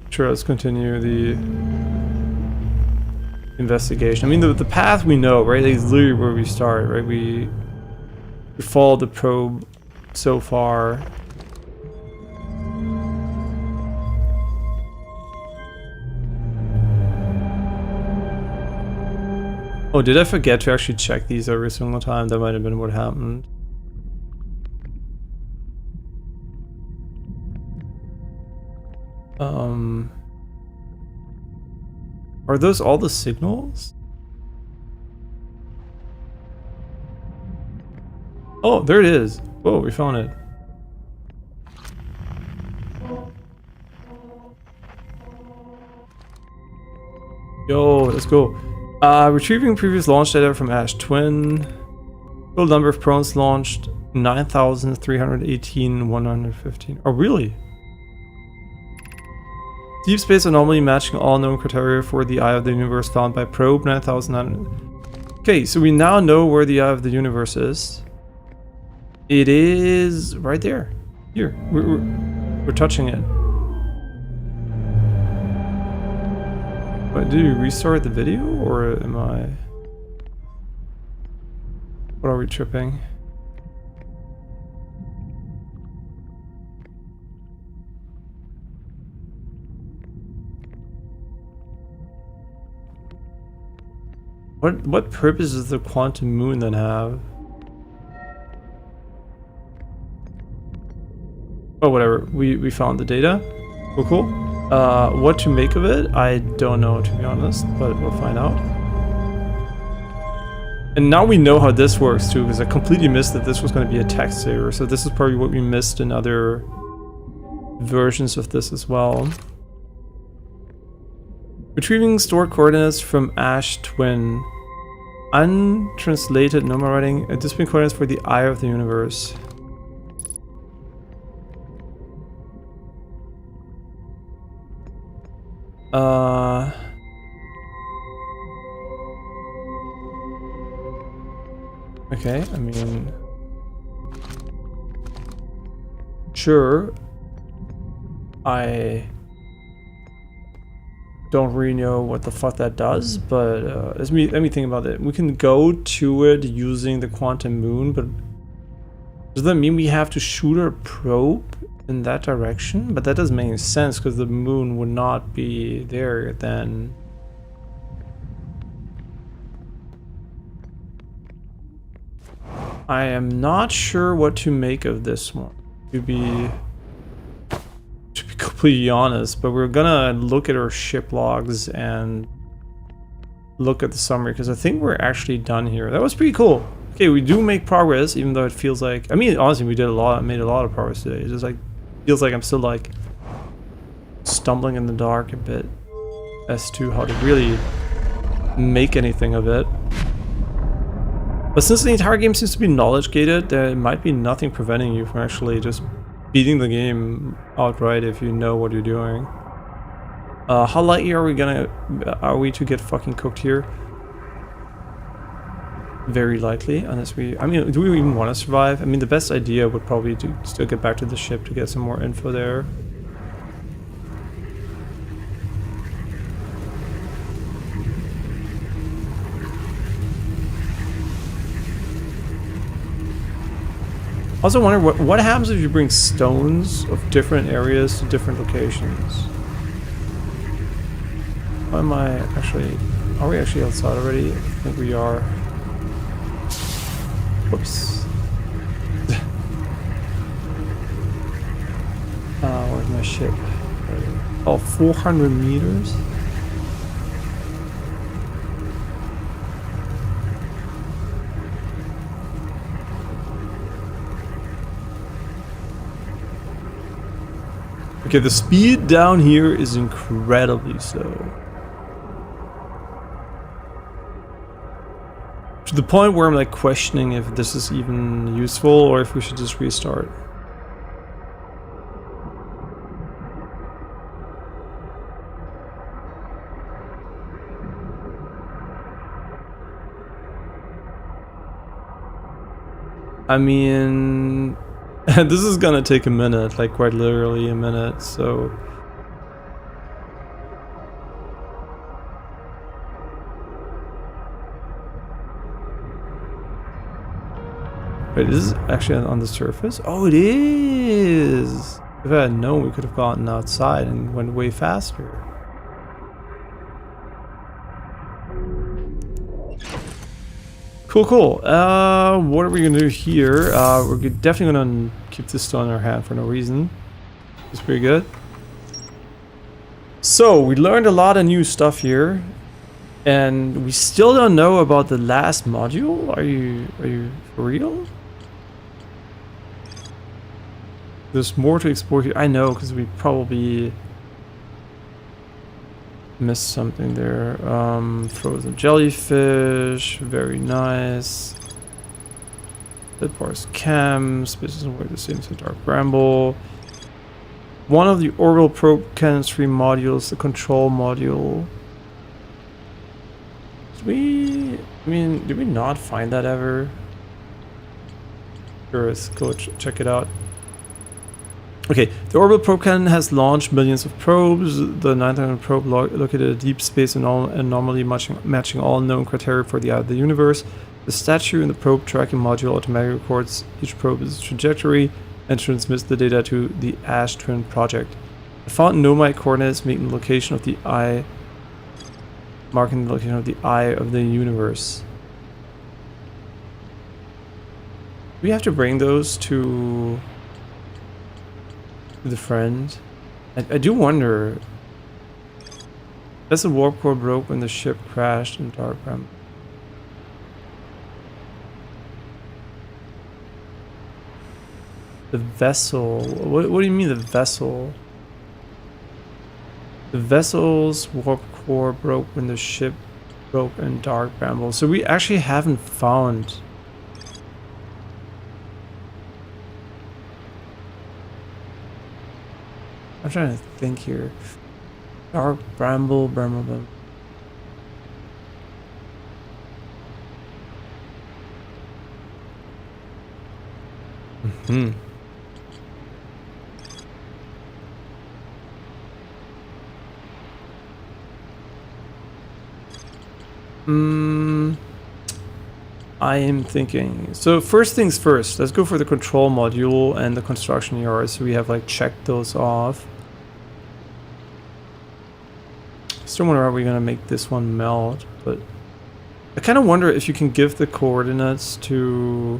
Sure, let's continue the investigation. I mean, the path we know, right? Like, it's literally where we start, right? We followed the probe so far. Oh, did I forget to actually check these every single time? That might have been what happened. Are those all the signals? Oh, there it is. Whoa, we found it. Yo, let's go. Retrieving previous launch data from Ash Twin. Total number of probes launched 9,318,115. Oh, really? Deep space anomaly matching all known criteria for the Eye of the Universe found by probe 9,900. Okay, so we now know where the Eye of the Universe is. It is right there. Here, we're touching it. Wait, did we restart the video, or am I? What are we tripping? What purpose does the quantum moon then have? Oh, whatever. We found the data. Cool. What to make of it? I don't know, to be honest, but we'll find out. And now we know how this works too, because I completely missed that this was going to be a text saver. So this is probably what we missed in other versions of this as well. Retrieving stored coordinates from Ash Twin. Untranslated Nomai writing. A discipline coordinates for the eye of the universe. Okay, I mean, sure. I don't really know what the fuck that does, but let me think about it. We can go to it using the quantum moon, but does that mean we have to shoot a probe in that direction? But that doesn't make any sense because the moon would not be there then. I am not sure what to make of this one, to be completely honest, but we're gonna look at our ship logs and look at the summary because I think we're actually done here. That was pretty cool. Okay, we do make progress, even though it feels like, I mean, honestly, we made a lot of progress today. It just like feels like I'm still like stumbling in the dark a bit as to how to really make anything of it. But since the entire game seems to be knowledge gated, there might be nothing preventing you from actually just beating the game outright if you know what you're doing. How likely are we to get fucking cooked here? Very likely, unless we, I mean, do we even want to survive? I mean, the best idea would probably be to still get back to the ship to get some more info there. I also wonder what happens if you bring stones of different areas to different locations. Why am I actually... Are we actually outside already? I think we are. Whoops. Where's my ship? Oh, 400 meters? Okay, the speed down here is incredibly slow. To the point where I'm like questioning if this is even useful or if we should just restart. I mean... this is gonna take a minute, like quite literally a minute, so... Wait, is this actually on the surface? Oh, it is! If I had known, we could have gotten outside and went way faster. Cool, cool. What are we gonna do here? We're definitely gonna keep this stone in our hand for no reason. It's pretty good. So, we learned a lot of new stuff here. And we still don't know about the last module? Are you for real? There's more to explore here. I know, because we probably missed something there. Frozen jellyfish, very nice. Dead Bars Chem, spaces and way to see into dark bramble. One of the orbital probe cannons 3 modules, the control module. Did we not find that ever? Sure, let's go check it out. Okay, the orbital probe cannon has launched millions of probes. The 900 probe located a deep space anomaly matching all known criteria for the eye of the universe. The statue in the probe tracking module automatically records each probe's trajectory and transmits the data to the Ember Twin project. I found Nomai coordinates marking the location of the eye of the universe. Do we have to bring those to the friend? I do wonder. As the warp core broke when the ship crashed in dark bramble. The vessel. What do you mean the vessel? The vessel's warp core broke when the ship rope and dark bramble. So we actually haven't found... I'm trying to think here. Dark bramble. Mm-hmm. I am thinking. So first things first, let's go for the control module and the construction yard. So we have like checked those off. Still wonder how we're gonna make this one melt, but I kind of wonder if you can give the coordinates to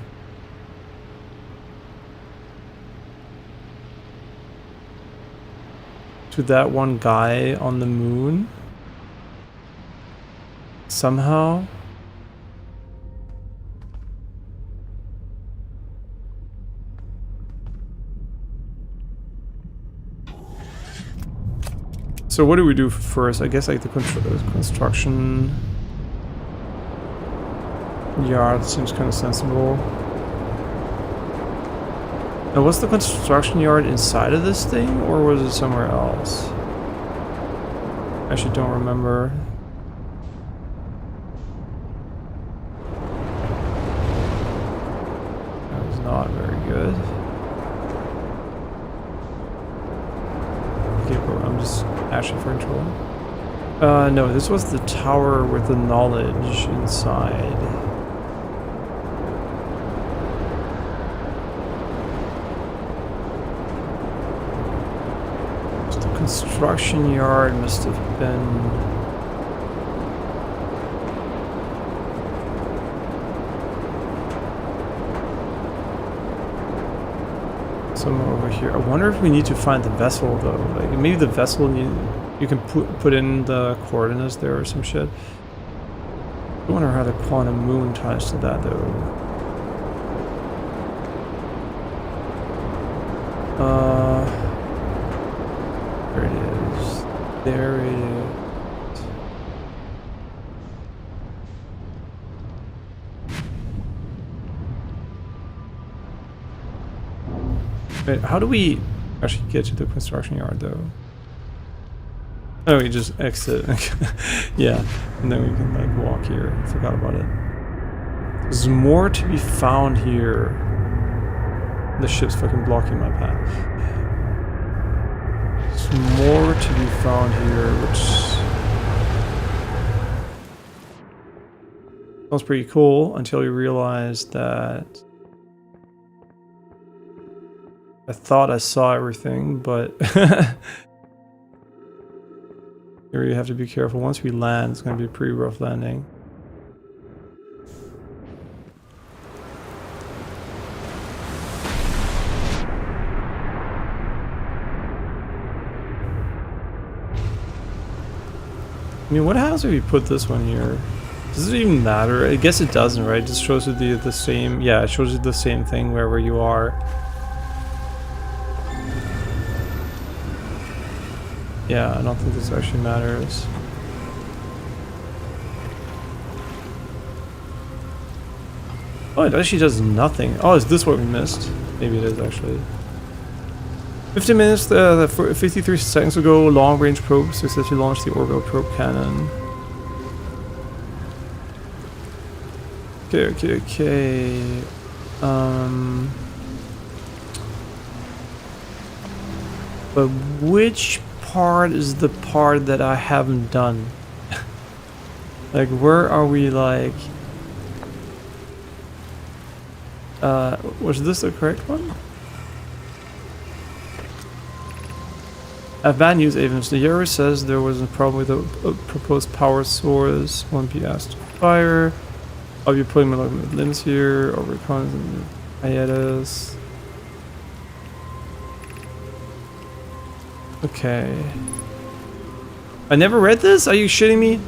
that one guy on the moon somehow. So what do we do first? I guess like the construction yard seems kind of sensible. Now was the construction yard inside of this thing or was it somewhere else? I actually don't remember. That was not very good. Okay, bro, I'm just actually for control. No, this was the tower with the knowledge inside. The construction yard must have been... somewhere over here. I wonder if we need to find the vessel though. Like maybe the vessel you can put in the coordinates there or some shit. I wonder how the quantum moon ties to that though. There it is. There it is. Wait, how do we actually get to the construction yard though? Oh, we just exit. Yeah, and then we can like walk here. I forgot about it. There's more to be found here. The ship's fucking blocking my path. There's more to be found here, which sounds pretty cool until you realize that I thought I saw everything, but here you have to be careful. Once we land, it's going to be a pretty rough landing. I mean, what happens if we put this one here? Does it even matter? I guess it doesn't, right? It just shows you the same... Yeah, it shows you the same thing wherever you are. Yeah, I don't think this actually matters. Oh, it actually does nothing. Oh, is this what we missed? Maybe it is actually. 15 minutes, 53 seconds ago, long-range probe successfully launched the orbital probe cannon. Okay. But which part is the part that I haven't done? Like, where are we, like... was this the correct one? I have bad news, Avens. The Euro says there was a problem with a proposed power source. Won't be asked to fire. I'll be putting my limbs here. Over hiatus. Okay. I never read this? Are you shitting me?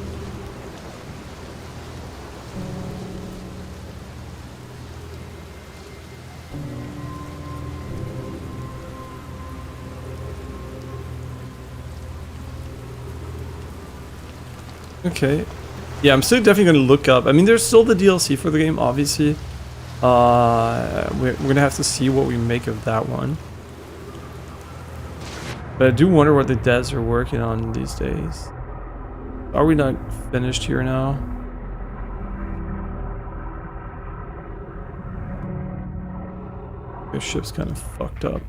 Okay. Yeah, I'm still definitely gonna look up. I mean, there's still the DLC for the game, obviously. We're gonna have to see what we make of that one. But I do wonder what the devs are working on these days. Are we not finished here now? This ship's kind of fucked up.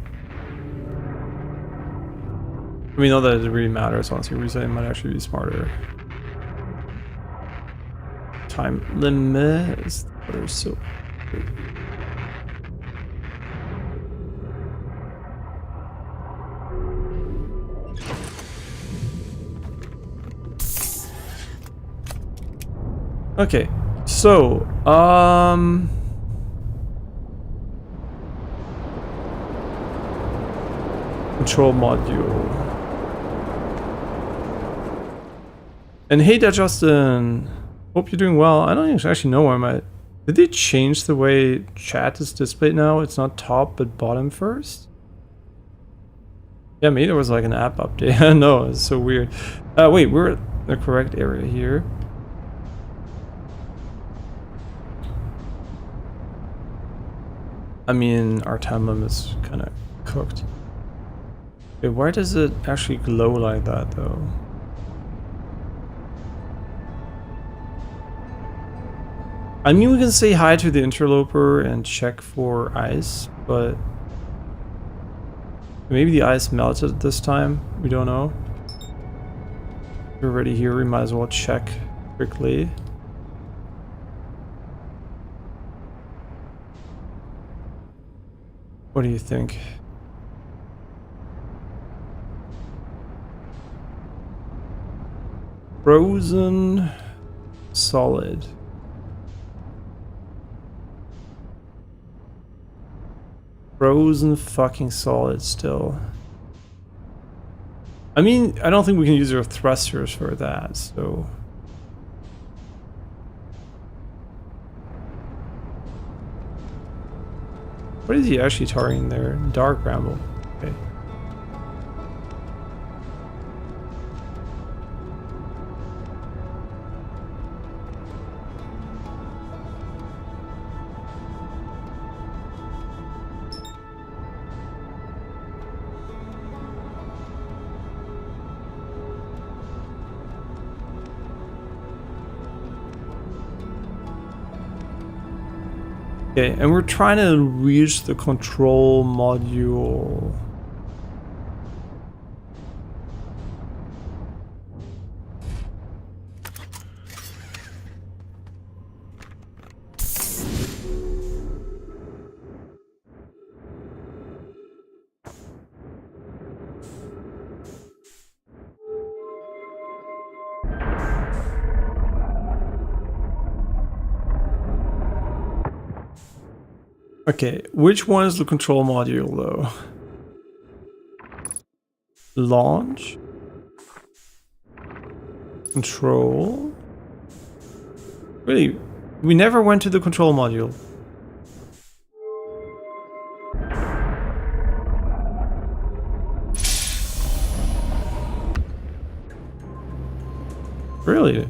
I mean, not that it really matters, honestly. Resetting might actually be smarter. Time limit is what are so. Okay, so control module. And hey there, Justin. Hope you're doing well. I don't actually know where I'm at. Did they change the way chat is displayed now? It's not top but bottom first? Yeah, maybe there was like an app update. No, it's so weird. Wait, we're at the correct area here. I mean, our time limit is kind of cooked. Wait, why does it actually glow like that though? I mean, we can say hi to the interloper and check for ice, but maybe the ice melted this time. We don't know. We're already here. We might as well check quickly. What do you think? Frozen solid. Frozen fucking solid still. I mean, I don't think we can use our thrusters for that, so. What is he actually targeting there? Dark Bramble. Okay. Okay, and we're trying to reach the control module. Okay, which one is the control module though? Launch? Control? Really? We never went to the control module. Really?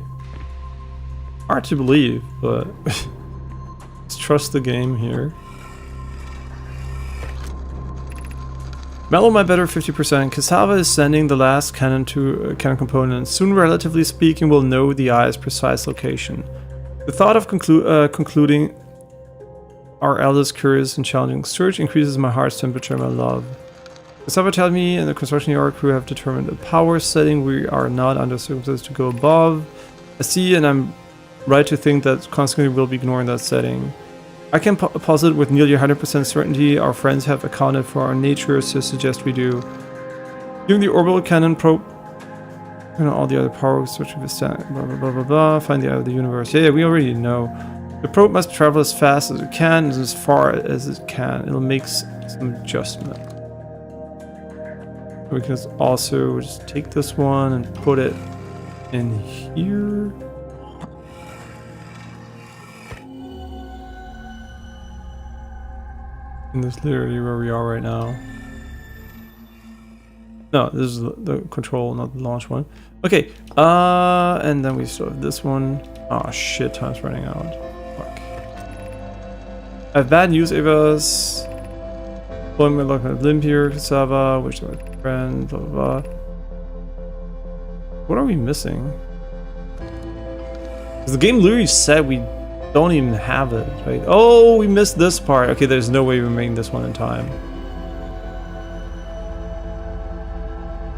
Hard to believe, but let's trust the game here. Mellow my better 50%. Cassava is sending the last cannon to cannon component. Soon, relatively speaking, we'll know the eye's precise location. The thought of concluding our eldest curious and challenging search increases my heart's temperature, my love. Cassava tells me and the construction yard crew have determined a power setting we are not under circumstances to go above. I see, and I'm right to think that constantly we'll be ignoring that setting. I can posit with nearly 100% certainty our friends have accounted for our nature to suggest we do. Using the orbital cannon probe and all the other power which we blah blah blah blah blah, find the eye of the universe. Yeah, we already know. The probe must travel as fast as it can and as far as it can. It'll make some adjustment. We can also just take this one and put it in here. And that's literally where we are right now. No, this is the control, not the launch one. Okay, and then we still have this one. Oh shit, time's running out. Fuck. I have bad news, Evas. Blowing my luck with limp here, cassava, wish my friend, blah blah blah. What are we missing? Because the game literally said we don't even have it, right? Oh, we missed this part. Okay, there's no way we're making this one in time.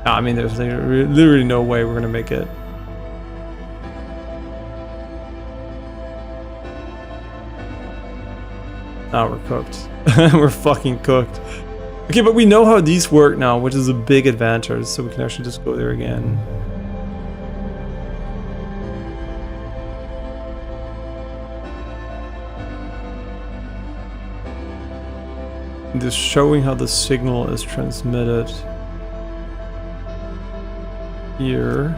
I mean, there's literally no way we're gonna make it. Now we're cooked. We're fucking cooked. Okay, but we know how these work now, which is a big advantage, so we can actually just go there again. Just showing how the signal is transmitted. Here.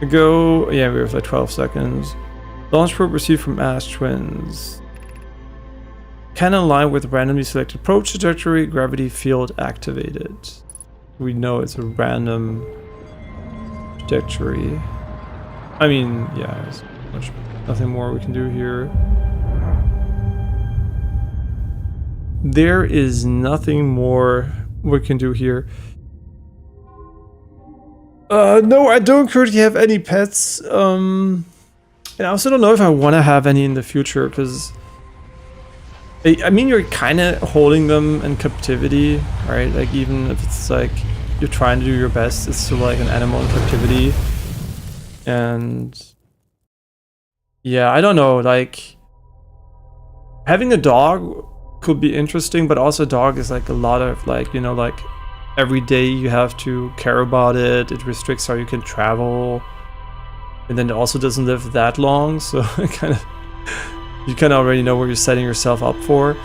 We go, yeah, we have like 12 seconds. Launch probe received from Ash Twins. Can align with randomly selected approach trajectory, gravity field activated. We know it's a random trajectory. I mean, yeah, there's nothing more we can do here. There is nothing more we can do here. No, I don't currently have any pets. And I also don't know if I want to have any in the future, because I mean, you're kind of holding them in captivity, right? Like, even if it's like you're trying to do your best, it's still like an animal in captivity. And yeah, I don't know, like having a dog could be interesting, but also a dog is like a lot of like, you know, like every day you have to care about it. It restricts how you can travel, and then it also doesn't live that long, so you kind of already know what you're setting yourself up for.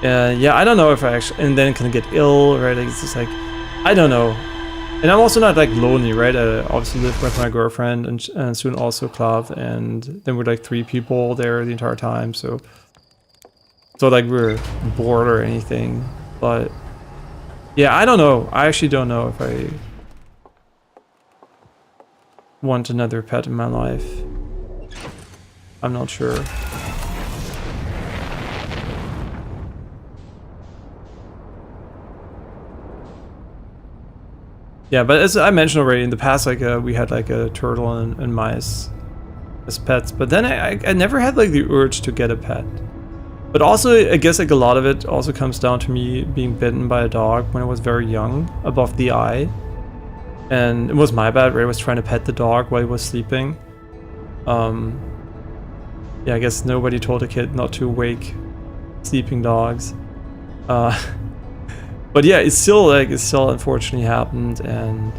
Yeah, I don't know if I actually, and then can get ill, right? Like, it's just like, I don't know. And I'm also not like lonely, right? I obviously live with my girlfriend and soon also Clav, and then we're like 3 people there the entire time, so like we're bored or anything. But yeah, I don't know. I actually don't know if I want another pet in my life. I'm not sure. Yeah, but as I mentioned already, in the past, like we had like a turtle and mice as pets, but then I never had like the urge to get a pet. But also, I guess like a lot of it also comes down to me being bitten by a dog when I was very young, above the eye. And it was my bad, right? I was trying to pet the dog while he was sleeping. Yeah, I guess nobody told a kid not to wake sleeping dogs. But yeah, it still unfortunately happened, and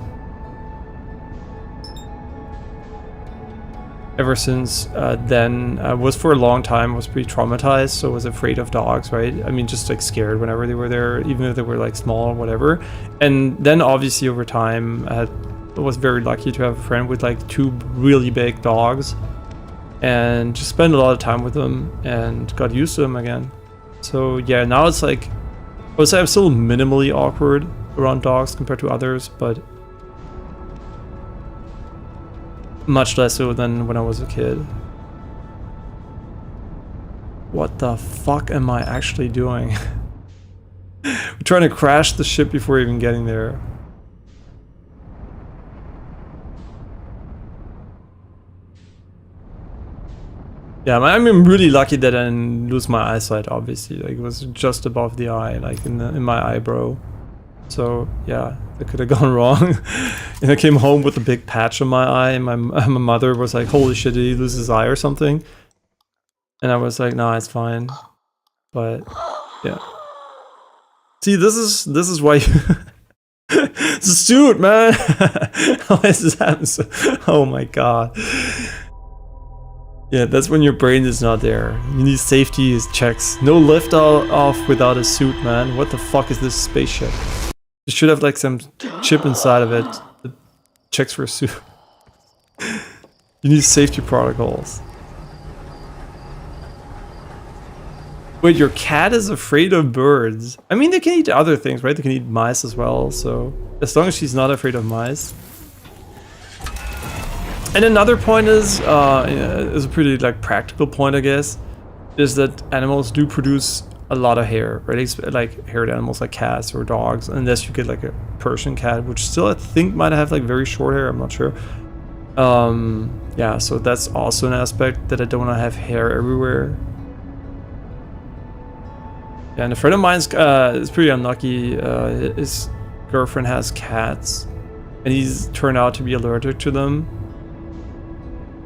ever since then, I was for a long time was pretty traumatized, so I was afraid of dogs, right? I mean, just like scared whenever they were there, even if they were like small or whatever. And then obviously over time, I was very lucky to have a friend with like 2 really big dogs, and just spend a lot of time with them and got used to them again. So yeah, now it's like, I would say I'm still minimally awkward around dogs compared to others, but much less so than when I was a kid. What the fuck am I actually doing? We're trying to crash the ship before even getting there. Yeah, I'm really lucky that I didn't lose my eyesight, obviously. Like, it was just above the eye, like in my eyebrow. So yeah, that could have gone wrong. And I came home with a big patch on my eye, and my mother was like, holy shit, did he lose his eye or something? And I was like, nah, it's fine. But yeah. See, this is why you it's a suit, man. How is this happen? Oh my god. Yeah, that's when your brain is not there. You need safety checks. No lift off without a suit, man. What the fuck is this spaceship? You should have like some chip inside of it that checks for a suit. You need safety protocols. Wait, your cat is afraid of birds. I mean, they can eat other things, right? They can eat mice as well, so as long as she's not afraid of mice. And another point is a pretty like practical point, I guess, is that animals do produce a lot of hair, right? Like haired animals like cats or dogs, unless you get like a Persian cat, which still I think might have like very short hair, I'm not sure. Yeah, so that's also an aspect that I don't want to have hair everywhere. Yeah, and a friend of mine's is pretty unlucky. His girlfriend has cats, and he's turned out to be allergic to them.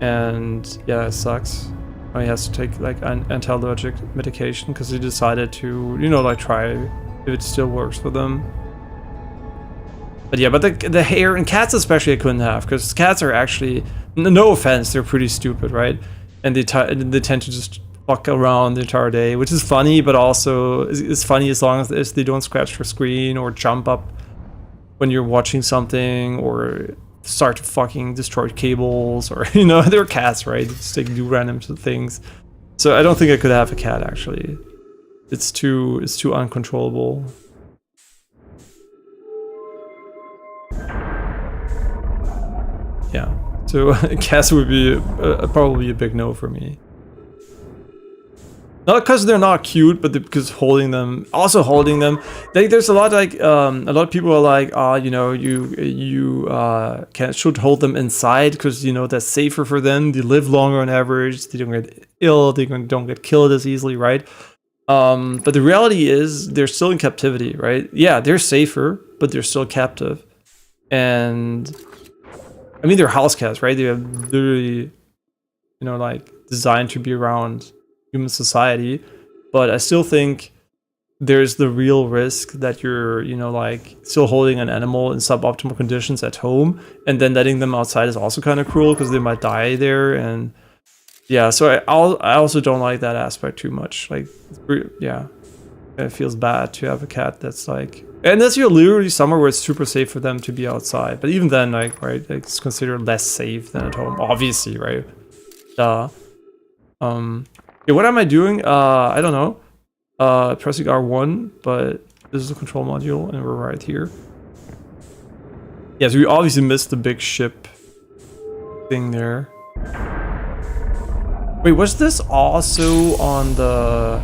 And yeah, it sucks. He has to take like an anti-allergic medication because he decided to, you know, like try if it still works for them. But yeah, but the hair and cats especially I couldn't have, because cats are actually, no offense, they're pretty stupid, right? And they tend to just fuck around the entire day, which is funny, but also is funny as long as they don't scratch your screen or jump up when you're watching something or start to fucking destroy cables, or you know, they're cats, right? Just they do random things. So I don't think I could have a cat actually. It's too uncontrollable. Yeah. So cats would be probably a big no for me. Not because they're not cute, but because holding them, like there's a lot like a lot of people are like, you know, you should hold them inside because you know that's safer for them. They live longer on average. They don't get ill. They don't get killed as easily, right? But the reality is they're still in captivity, right? Yeah, they're safer, but they're still captive. And I mean, they're house cats, right? They're literally, you know, like designed to be around human society, but I still think there's the real risk that you're, you know, like still holding an animal in suboptimal conditions at home, and then letting them outside is also kind of cruel because they might die there. And yeah, so I also don't like that aspect too much. Like, yeah, it feels bad to have a cat that's like, unless you're literally somewhere where it's super safe for them to be outside. But even then, like, right, like, it's considered less safe than at home, obviously, right? Yeah, what am I doing? I don't know. Pressing R1, but this is the control module, and we're right here. Yeah, so we obviously missed the big ship thing there. Wait, was this also on the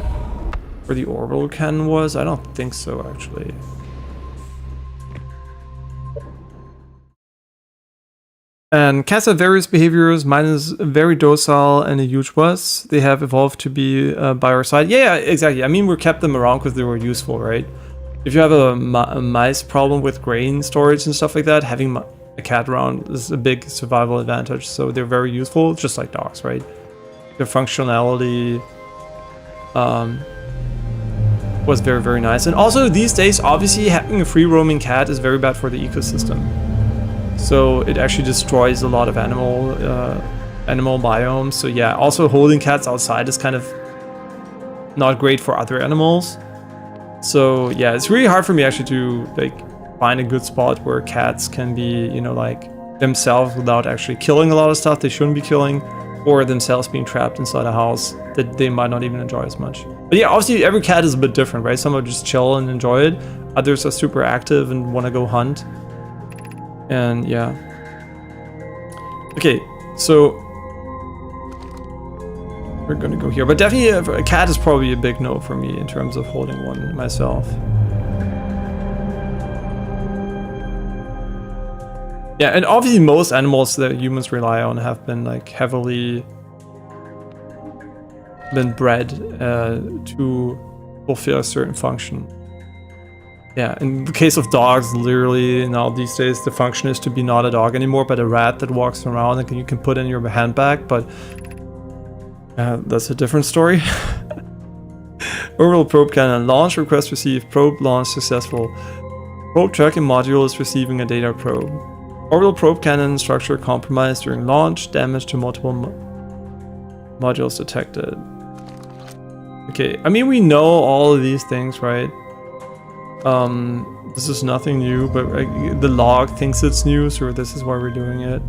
where the orbital cannon was? I don't think so, actually. And cats have various behaviors. Mine is very docile and a huge wuss. They have evolved to be by our side. Yeah, exactly. I mean, we kept them around because they were useful, right? If you have a mice problem with grain storage and stuff like that, having a cat around is a big survival advantage. So they're very useful, just like dogs, right? Their functionality was very, very nice. And also these days, obviously having a free roaming cat is very bad for the ecosystem. So it actually destroys a lot of animal biomes. So yeah, also holding cats outside is kind of not great for other animals. So yeah, it's really hard for me actually to like find a good spot where cats can be, you know, like themselves without actually killing a lot of stuff they shouldn't be killing, or themselves being trapped inside a house that they might not even enjoy as much. But yeah, obviously every cat is a bit different, right? Some are just chill and enjoy it. Others are super active and want to go hunt. And yeah. Okay, so we're gonna go here. But definitely a cat is probably a big no for me in terms of holding one myself. Yeah, and obviously most animals that humans rely on have been like heavily bred to fulfill a certain function. Yeah, in the case of dogs, literally now these days the function is to be not a dog anymore, but a rat that walks around and you can put in your handbag, but that's a different story. Orbital probe cannon launch request received, probe launch successful. Probe tracking module is receiving a data probe. Orbital probe cannon structure compromised during launch, damage to multiple modules detected. Okay, I mean we know all of these things, right? This is nothing new, but the log thinks it's new, so this is why we're doing it.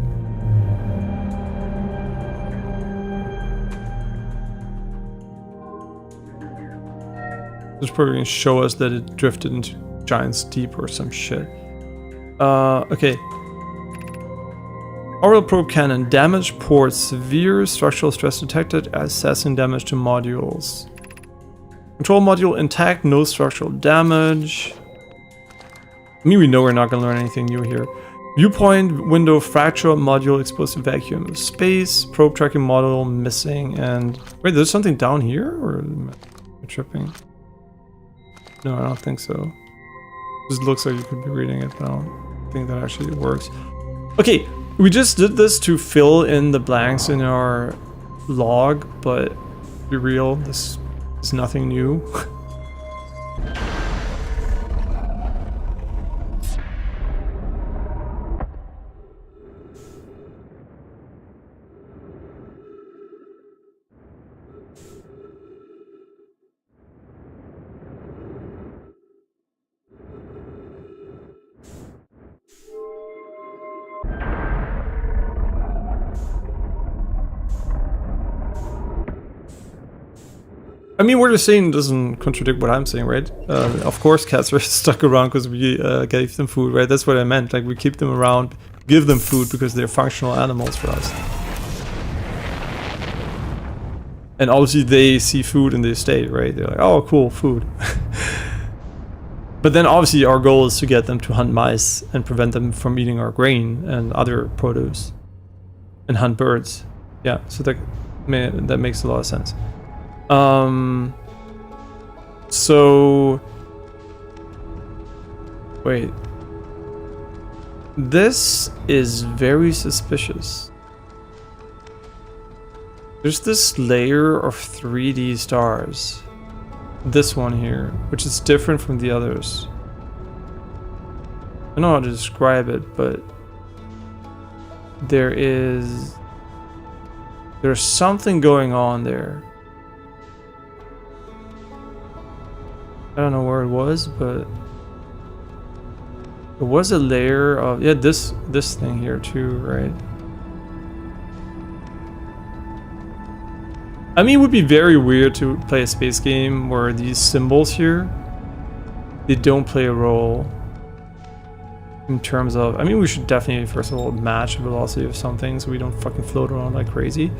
It's probably gonna show us that it drifted into Giant's Deep or some shit. Okay. Orbital probe cannon. Damage ports. Severe structural stress detected. Assessing damage to modules. Control module intact. No structural damage. I mean, we know we're not gonna learn anything new here. Viewpoint window fracture module exposed to vacuum space. Probe tracking module missing. And wait, there's something down here, or am I tripping? No, I don't think so. This looks like you could be reading it, but I don't think that actually works. Okay, we just did this to fill in the blanks in our log, but to be real, this is nothing new. I mean, what you're saying doesn't contradict what I'm saying, right? Of course cats are stuck around because we gave them food, right? That's what I meant. Like, we keep them around, give them food because they're functional animals for us. And obviously they see food and they stay, right? They're like, oh, cool, food. But then obviously our goal is to get them to hunt mice and prevent them from eating our grain and other produce. And hunt birds. Yeah, so that makes a lot of sense. So wait, this is very suspicious. There's this layer of 3D stars, this one here, which is different from the others. I don't know how to describe it, but there's something going on there. I don't know where it was, but it was a layer of, yeah, this thing here too, right? I mean, it would be very weird to play a space game where these symbols here, they don't play a role in terms of, I mean, we should definitely, first of all, match the velocity of something so we don't fucking float around like crazy.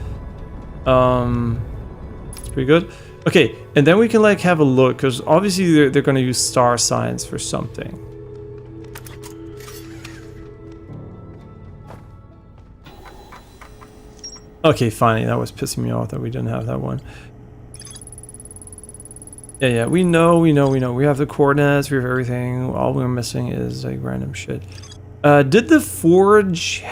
It's pretty good. Okay, and then we can like have a look, because obviously they're gonna use star signs for something. Okay, finally, that was pissing me off that we didn't have that one. Yeah, we know. We have the coordinates, we have everything. All we're missing is like random shit. Did the forge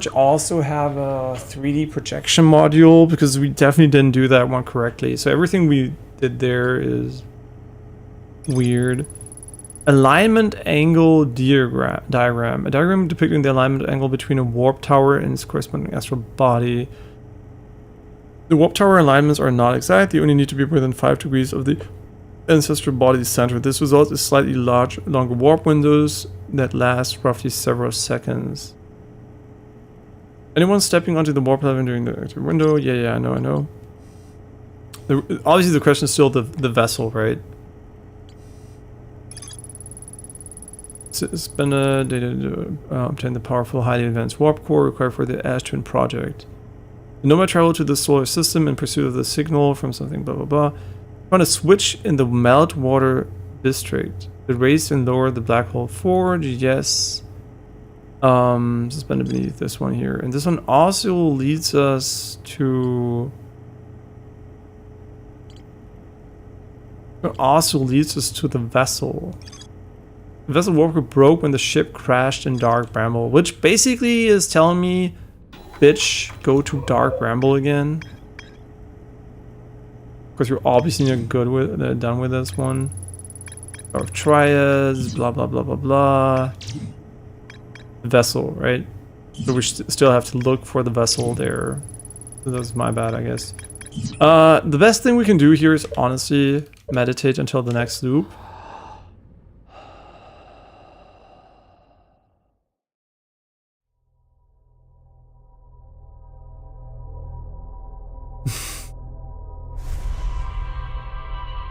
also have a 3D projection module? Because we definitely didn't do that one correctly. So everything we did there is weird. Alignment angle diagram. A diagram depicting the alignment angle between a warp tower and its corresponding astral body. The warp tower alignments are not exact. They only need to be within 5 degrees of the ancestral body's center. This results in slightly longer warp windows that last roughly several seconds. Anyone stepping onto the warp level during the window? Yeah, I know. Obviously the question is still the vessel, right? Spend a data to obtain the powerful, highly advanced warp core required for the Ember Twin project. The Nomai travel to the solar system in pursuit of the signal from something blah blah blah. Found a switch in the meltwater district. It raised and lowered the black hole forge, yes. Suspended beneath this one here. And this one also leads us to... It also leads us to the vessel. The vessel warp broke when the ship crashed in Dark Bramble, which basically is telling me, bitch, go to Dark Bramble again. Because you're obviously not good with done with this one. Power of Triads, blah blah blah blah blah. Vessel, right? So we still have to look for the vessel there. So that's my bad, I guess. The best thing we can do here is honestly meditate until the next loop.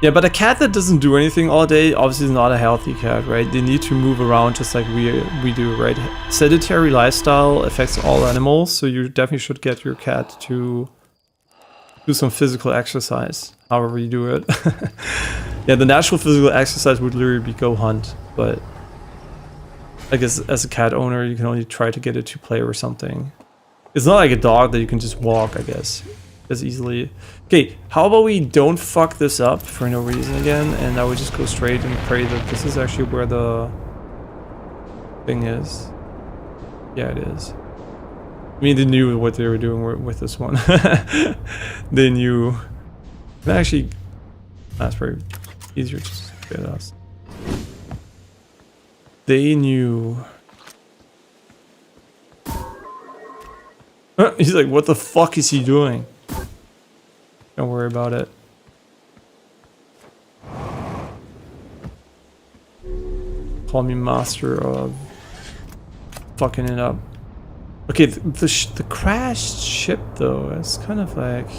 Yeah, but a cat that doesn't do anything all day obviously is not a healthy cat, right? They need to move around just like we do, right? Sedentary lifestyle affects all animals, so you definitely should get your cat to do some physical exercise, however you do it. Yeah, the natural physical exercise would literally be go hunt, but I guess as a cat owner, you can only try to get it to play or something. It's not like a dog that you can just walk, I guess, as easily. Okay, how about we don't fuck this up for no reason again, and I would just go straight and pray that this is actually where the thing is. Yeah, it is. I mean, they knew what they were doing with this one. They knew. Actually, that's probably easier to say that. They knew. He's like, what the fuck is he doing? Don't worry about it. Call me master of fucking it up. Okay, the crashed ship though, it's kind of like...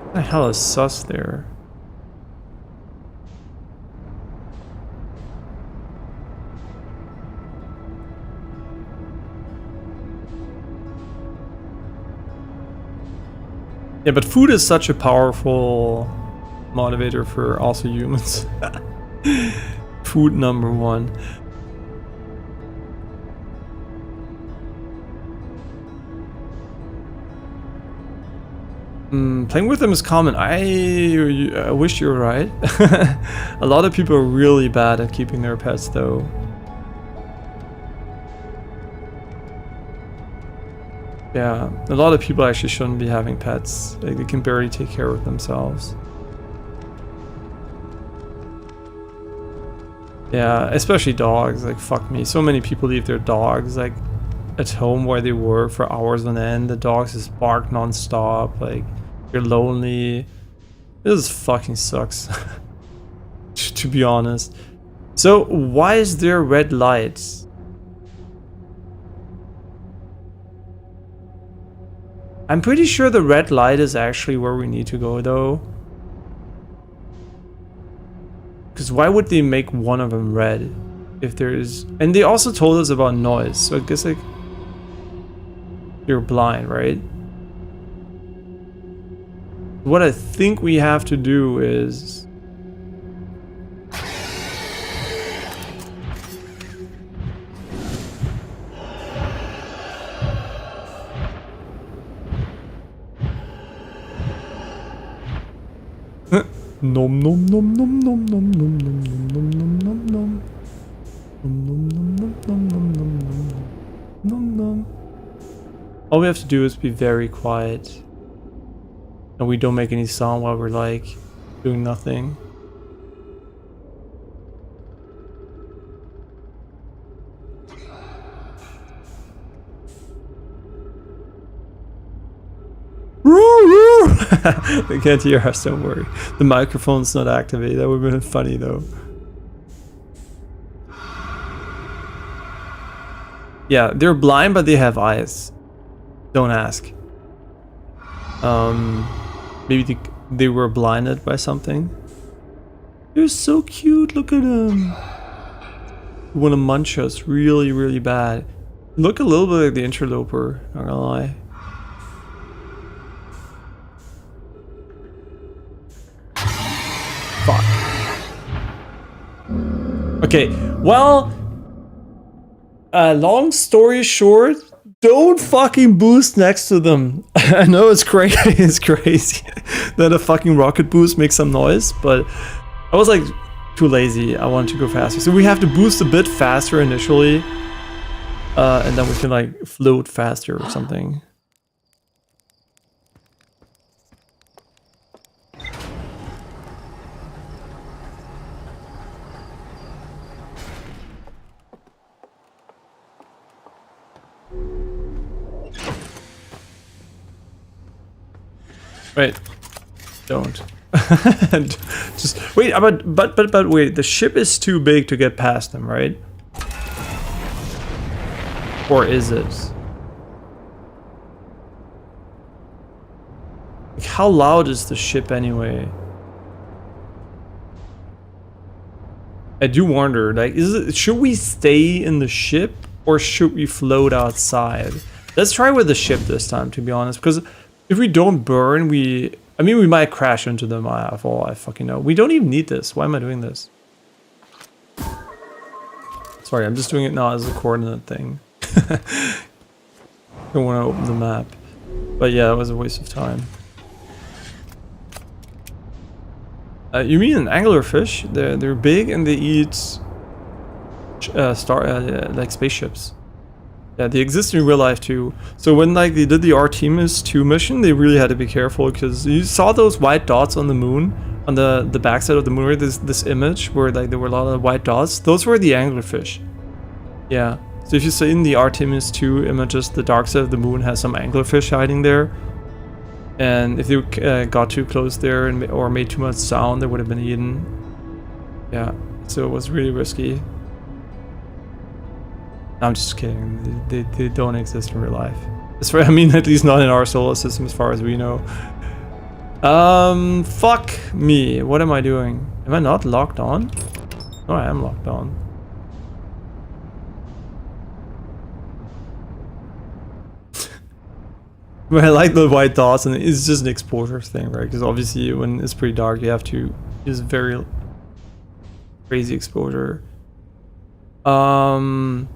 What the hell is sus there? Yeah, but food is such a powerful motivator for also humans. Food number one. Playing with them is common. I wish you were right. A lot of people are really bad at keeping their pets though. Yeah, a lot of people actually shouldn't be having pets. Like, they can barely take care of themselves. Yeah, especially dogs. Like, fuck me. So many people leave their dogs, like, at home where they were for hours on end. The dogs just bark non-stop. Like, you're lonely. This fucking sucks. To be honest. So, why is there red lights? I'm pretty sure the red light is actually where we need to go though. Because why would they make one of them red if there is... And they also told us about noise, so I guess like... You're blind, right? What I think we have to do is... Nom nom nom nom nom nom nom nom nom nom nom nom nom nom nom nom nom nom. All we have to do is be very quiet, and we don't make any sound while we're like doing nothing. They can't hear us, don't worry. The microphone's not activated. That would have been funny though. Yeah, they're blind but they have eyes. Don't ask. Maybe they were blinded by something. They're so cute, look at them. They want to munch us really, really bad. Look a little bit like the interloper, not gonna lie. Fuck. Okay, well, long story short, don't fucking boost next to them. I know it's crazy, it's crazy that a fucking rocket boost makes some noise, but I was like too lazy. I wanted to go faster. So we have to boost a bit faster initially, and then we can like float faster or something. Wait, don't. Just wait. But wait. The ship is too big to get past them, right? Or is it? Like, how loud is the ship anyway? I do wonder, like, should we stay in the ship or should we float outside? Let's try with the ship this time, to be honest, because if we don't burn, I mean, we might crash into them, for all I fucking know. We don't even need this. Why am I doing this? Sorry, I'm just doing it now as a coordinate thing. Don't want to open the map. But yeah, that was a waste of time. You mean an anglerfish? They're big and they eat like spaceships. Yeah, they exist in real life too. So when like they did the Artemis 2 mission, they really had to be careful because you saw those white dots on the moon, on the backside of the moon. Right? This image where like there were a lot of white dots. Those were the anglerfish. Yeah. So if you see in the Artemis 2 images, the dark side of the moon has some anglerfish hiding there. And if they got too close there or made too much sound, they would have been eaten. Yeah, so it was really risky. I'm just kidding. They don't exist in real life. I mean, at least not in our solar system, as far as we know. Fuck me. What am I doing? Am I not locked on? No, I am locked on. But I like the white dots, and it's just an exposure thing, right? Because obviously when it's pretty dark, you have to use very crazy exposure. I'm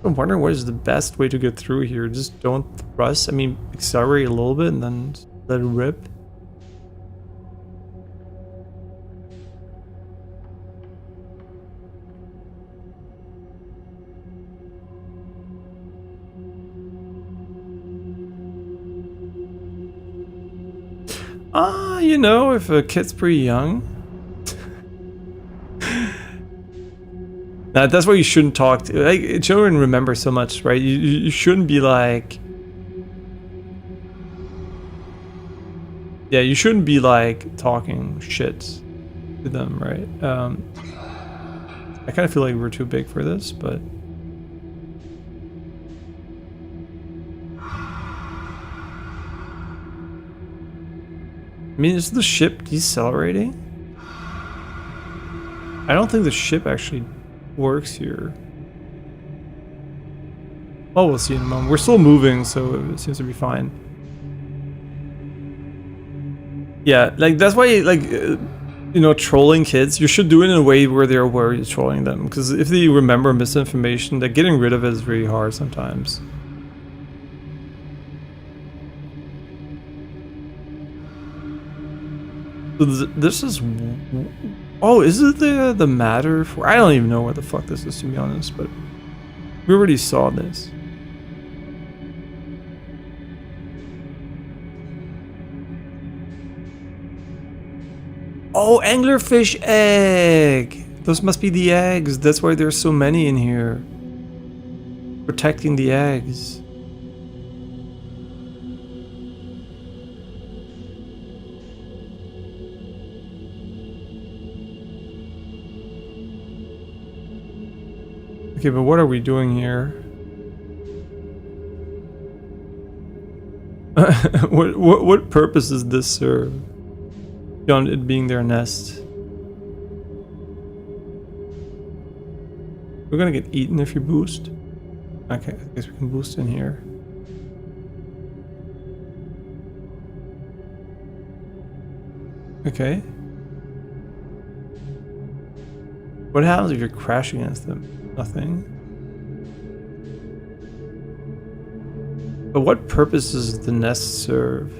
wondering what is the best way to get through here. Just don't thrust. I mean, accelerate a little bit and then let it rip. You know, if a kid's pretty young. That's why you shouldn't talk to, like, children remember so much, right? You shouldn't be like, yeah, you shouldn't be like talking shit to them, right? I kind of feel like we're too big for this, but I mean, is the ship decelerating? I don't think the ship actually works here. Oh, we'll see in a moment. We're still moving, so it seems to be fine. Yeah, like that's why, like, you know, trolling kids, you should do it in a way where they're aware you're trolling them. Because if they remember misinformation, like getting rid of it is really hard sometimes. So this is, oh, is it the matter for? I don't even know what the fuck this is, to be honest. But we already saw this. Oh, anglerfish egg. Those must be the eggs. That's why there's so many in here. Protecting the eggs. Okay, but what are we doing here? What purpose does this serve? Beyond it being their nest. We're gonna get eaten if you boost. Okay, I guess we can boost in here. Okay. What happens if you're crashing against them? Nothing. But what purpose does the nest serve?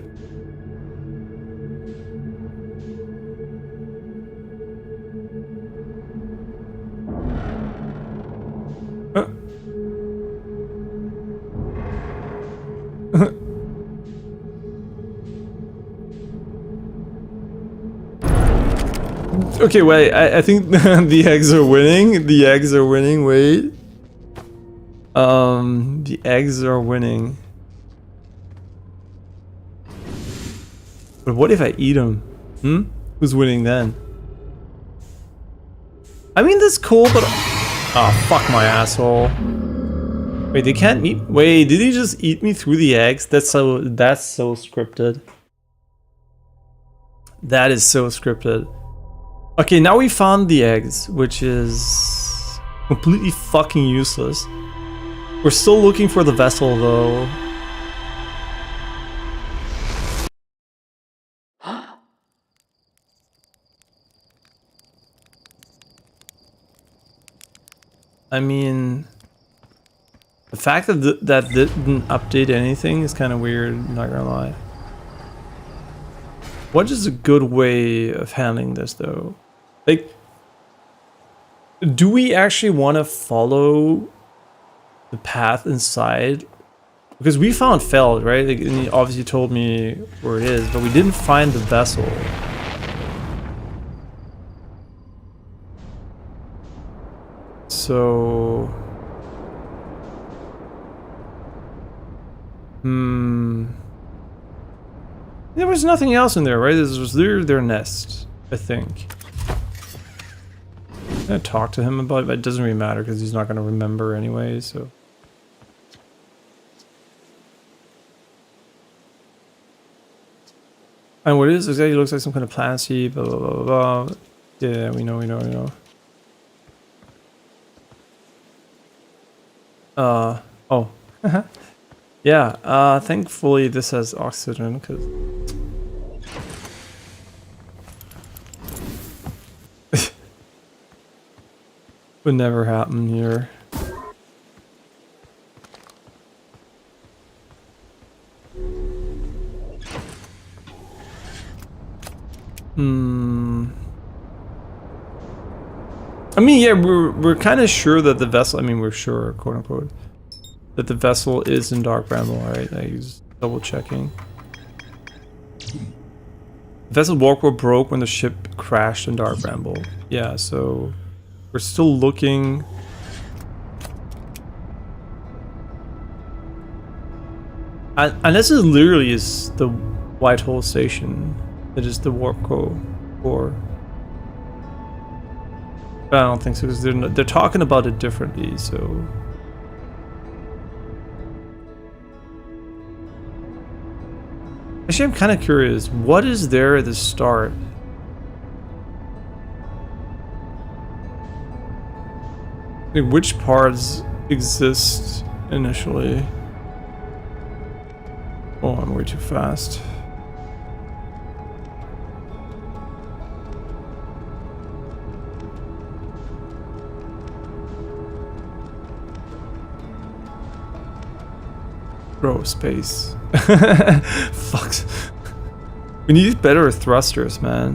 Okay, wait, I think the eggs are winning. The eggs are winning, wait. The eggs are winning. But what if I eat them? Who's winning then? I mean, that's cool, but... Oh, fuck my asshole. Wait, they can't eat... Wait, did he just eat me through the eggs? That's so scripted. That is so scripted. Okay, now we found the eggs, which is completely fucking useless. We're still looking for the vessel, though. I mean, the fact that that didn't update anything is kind of weird, not gonna lie. What is a good way of handling this, though? Like, do we actually want to follow the path inside? Because we found Feld, right? Like, and he obviously told me where it is, but we didn't find the vessel. So... There was nothing else in there, right? This was their nest, I think. I'm gonna talk to him about it, but it doesn't really matter because he's not gonna remember anyway, so... And what it is exactly looks like some kind of plant seed, blah, blah, blah, blah, blah. Yeah, we know. Oh. Yeah, thankfully this has oxygen, because... Would never happen here. I mean, yeah, we're kind of sure that the vessel, I mean, we're sure, quote unquote, that the vessel is in Dark Bramble, right? Like, he's double checking. The vessel warpcore broke when the ship crashed in Dark Bramble. Yeah, so we're still looking. And this is literally is the White Hole Station. That is the warp core. But I don't think so, because they're talking about it differently, so... Actually, I'm kind of curious. What is there at the start? Like, which parts exist initially? Oh, I'm way too fast. Bro, space. Fuck. We need better thrusters, man.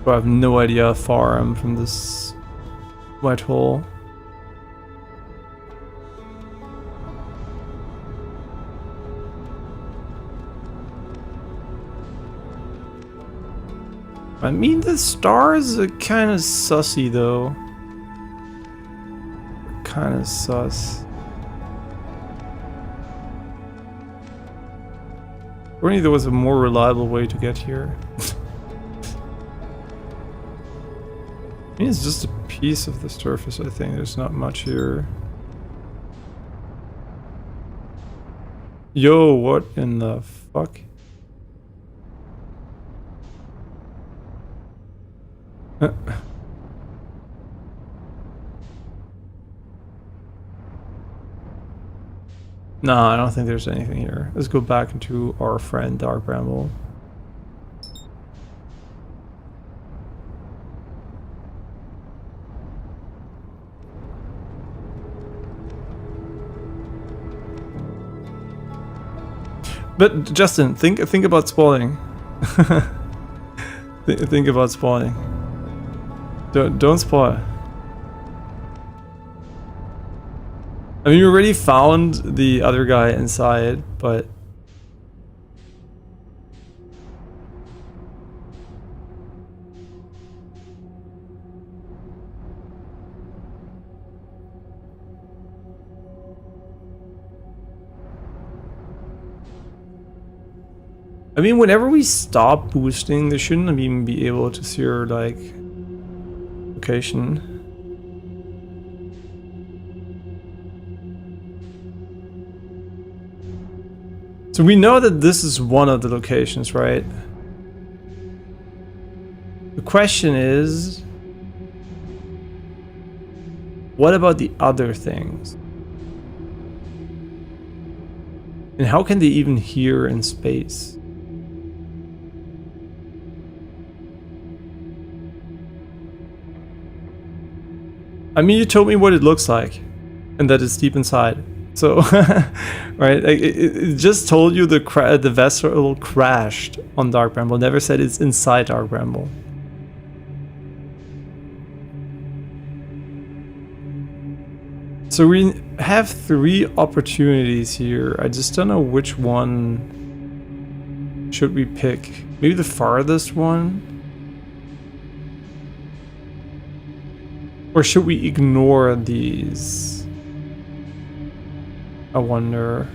Bro, I have no idea how far I'm from this white hole. I mean, the stars are kind of sussy, though. Kind of sus. Only there was a more reliable way to get here. I mean, it's just a piece of the surface, I think. There's not much here. Yo, what in the fuck? No, I don't think there's anything here. Let's go back into our friend Dark Bramble. But Justin, think about spawning. think about spawning. Don't spoil. I mean, we already found the other guy inside, but... I mean, whenever we stop boosting, they shouldn't even be able to see our, like, location. So we know that this is one of the locations, right? The question is, what about the other things? And how can they even hear in space? I mean, you told me what it looks like, and that it's deep inside. So, right, it just told you the vessel crashed on Dark Bramble. Never said it's inside Dark Bramble. So we have 3 opportunities here. I just don't know which one should we pick. Maybe the farthest one? Or should we ignore these? I wonder.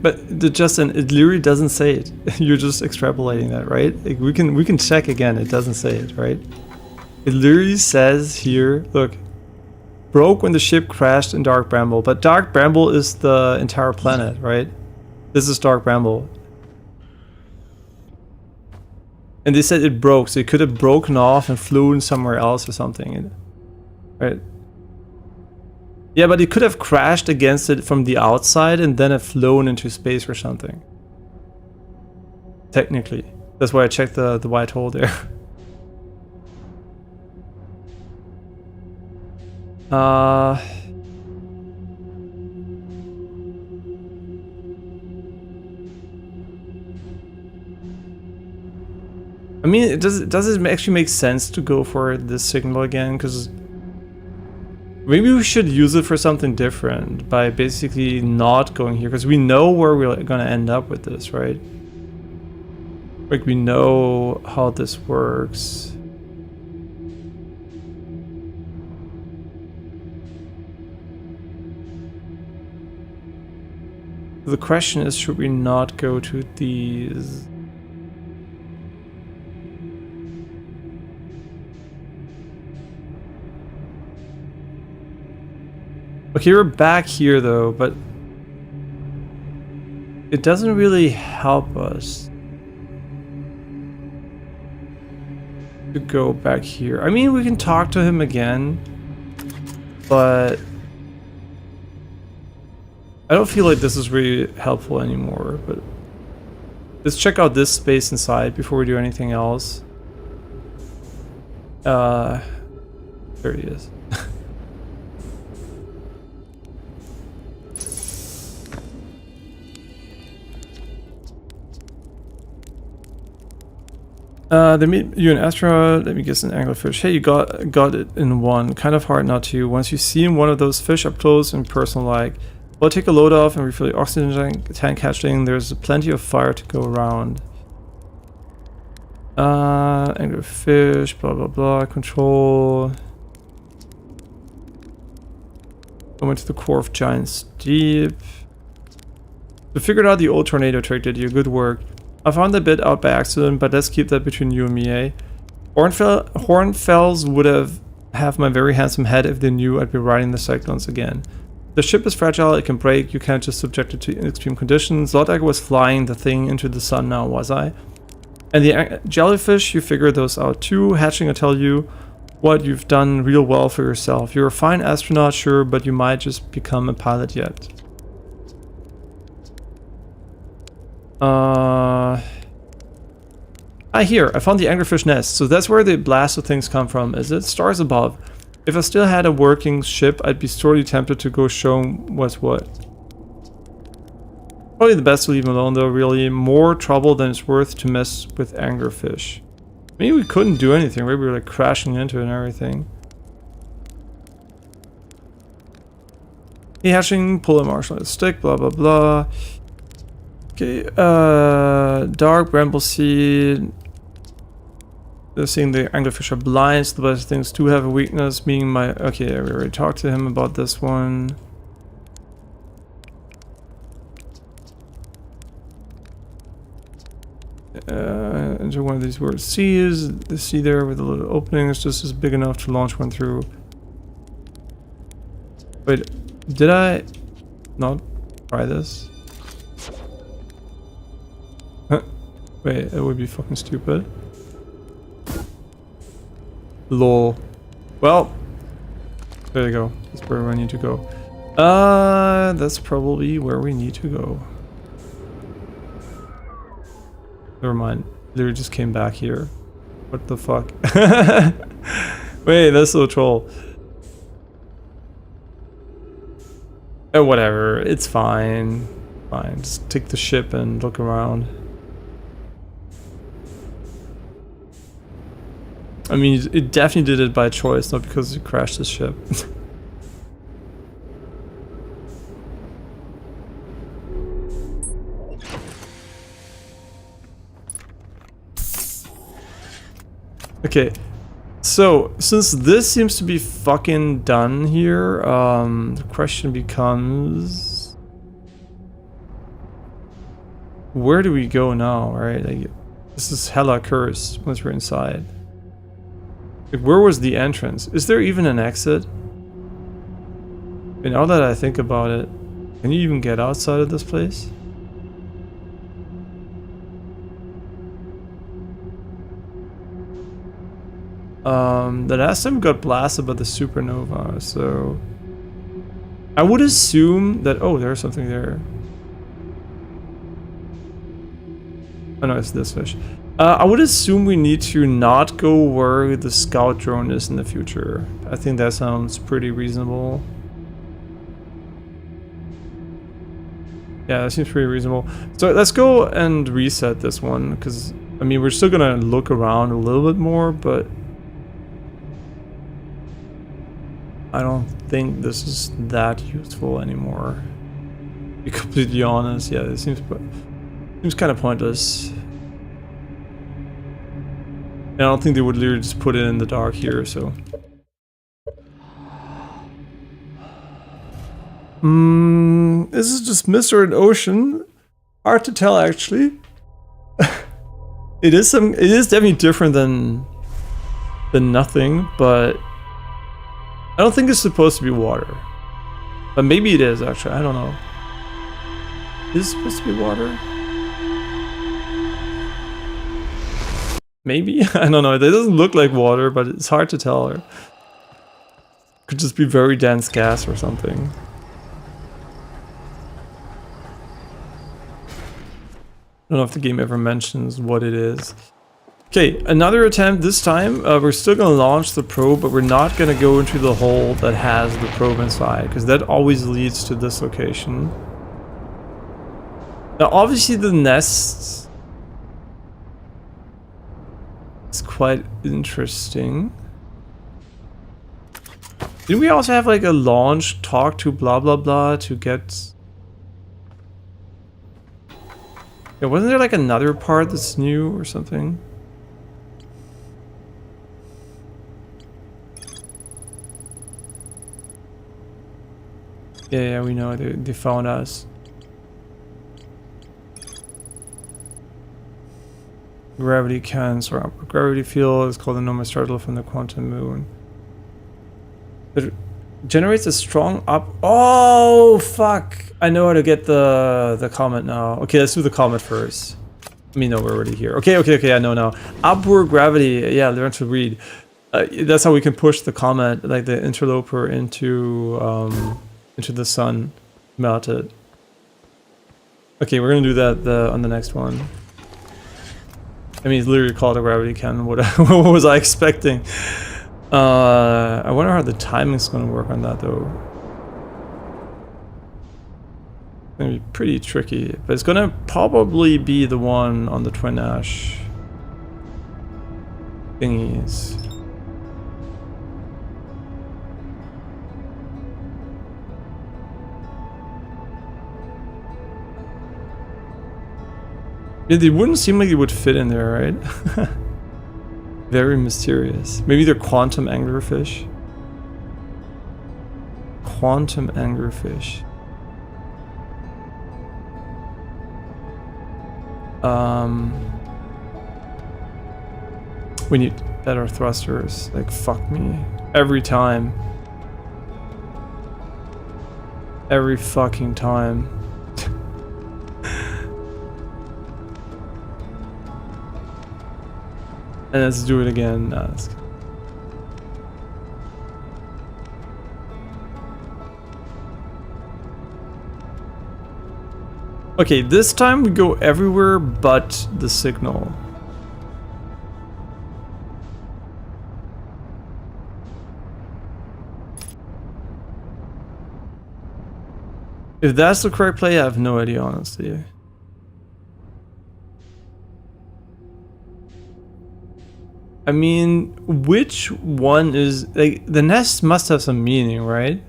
But Justin, it literally doesn't say it. You're just extrapolating that, right? Like we can check again. It doesn't say it, right? It literally says here, look, broke when the ship crashed in Dark Bramble. But Dark Bramble is the entire planet, right? This is Dark Bramble. And they said it broke, so it could have broken off and flown somewhere else or something, right? Yeah, but it could have crashed against it from the outside and then have flown into space or something. Technically. That's why I checked the white hole there. I mean, does it actually make sense to go for this signal again? Because maybe we should use it for something different by basically not going here, because we know where we're gonna end up with this, right? Like we know how this works. The question is, should we not go to these? Okay, we're back here though, but it doesn't really help us to go back here. I mean, we can talk to him again, but I don't feel like this is really helpful anymore. But let's check out this space inside before we do anything else. There he is. They meet you an astronaut. Let me guess, an anglerfish. Hey, you got it in one. Kind of hard not to. Once you see one of those fish up close and personal like, well, take a load off and refill the oxygen tank catching. There's plenty of fire to go around. Anglerfish, blah blah blah. Control. I went to the core of Giant's Deep. We figured out the old tornado trick, did you? Good work. I found that bit out by accident, but let's keep that between you and me, eh? Hornfells would have my very handsome head if they knew I'd be riding the cyclones again. The ship is fragile, it can break, you can't just subject it to extreme conditions. Thought I was flying the thing into the sun now, was I? And the jellyfish, you figured those out too. Hatching, I tell you what, you've done real well for yourself. You're a fine astronaut, sure, but you might just become a pilot yet. Here, I found the anglerfish nest. So that's where the blast of things come from, is it? Stars above. If I still had a working ship, I'd be sorely tempted to go show what's what. Probably the best to leave him alone though, really. More trouble than it's worth to mess with anglerfish. Maybe we couldn't do anything, right? We were like crashing into it and everything. Hey, hatching, pull a marshmallow stick, blah blah blah. Okay, dark bramble seed. They're saying the anglerfish are blind, so the best things do have a weakness, being my... Okay, we already talked to him about this one. enter one of these words seas. The sea there with a little opening is just as big enough to launch one through. Wait, did I not try this? Huh. Wait, that would be fucking stupid. Lol. Well, there you go. That's where I need to go. That's probably where we need to go. Never mind. Literally just came back here. What the fuck? Wait, that's so troll. Oh, whatever. It's fine. Fine. Just take the ship and look around. I mean, it definitely did it by choice, not because it crashed the ship. Okay, so since this seems to be fucking done here, the question becomes, where do we go now, right? Like, this is hella cursed once we're inside. Like, where was the entrance? Is there even an exit? And now that I think about it, can you even get outside of this place? The last time we got blasted by the supernova, so I would assume that, oh, there's something there. Oh no, it's this fish. I would assume we need to not go where the scout drone is in the future. I think that sounds pretty reasonable. Yeah, that seems pretty reasonable. So let's go and reset this one, because, I mean, we're still gonna look around a little bit more, but I don't think this is that useful anymore. To be completely honest, yeah, it seems kind of pointless. And I don't think they would literally just put it in the dark here, so. This is just mist or an ocean. Hard to tell, actually. It is definitely different than nothing, but I don't think it's supposed to be water. But maybe it is, actually. I don't know. Is it supposed to be water? Maybe? I don't know. It doesn't look like water, but it's hard to tell. It could just be very dense gas or something. I don't know if the game ever mentions what it is. Okay, another attempt. This time, we're still going to launch the probe, but we're not going to go into the hole that has the probe inside, because that always leads to this location. Now, obviously, the nest is quite interesting. Didn't we also have like a launch, talk to blah blah blah to get... Yeah, wasn't there like another part that's new or something? Yeah, we know, they found us. Gravity cans or upward gravity field is called the Nomai startle from the quantum moon. It generates a strong up... Oh, fuck! I know how to get the comment now. Okay, let's do the comment first. I mean, no, we're already here. Okay, I know now. Upward gravity, yeah, learn to read. That's how we can push the comet, like the interloper, into the sun, melt it. Okay, we're gonna do that on the next one. I mean, it's literally called a gravity cannon. What was I expecting? I wonder how the timing's gonna work on that though. It's gonna be pretty tricky, but it's gonna probably be the one on the twin ash thingies. Yeah, they wouldn't seem like they would fit in there, right? Very mysterious. Maybe they're quantum anglerfish. Quantum anglerfish. We need better thrusters. Like, fuck me. Every time. Every fucking time. And let's do it again. Nah, that's good. Okay, this time we go everywhere but the signal. If that's the correct play, I have no idea, honestly. I mean, which one is... like, the nest must have some meaning, right?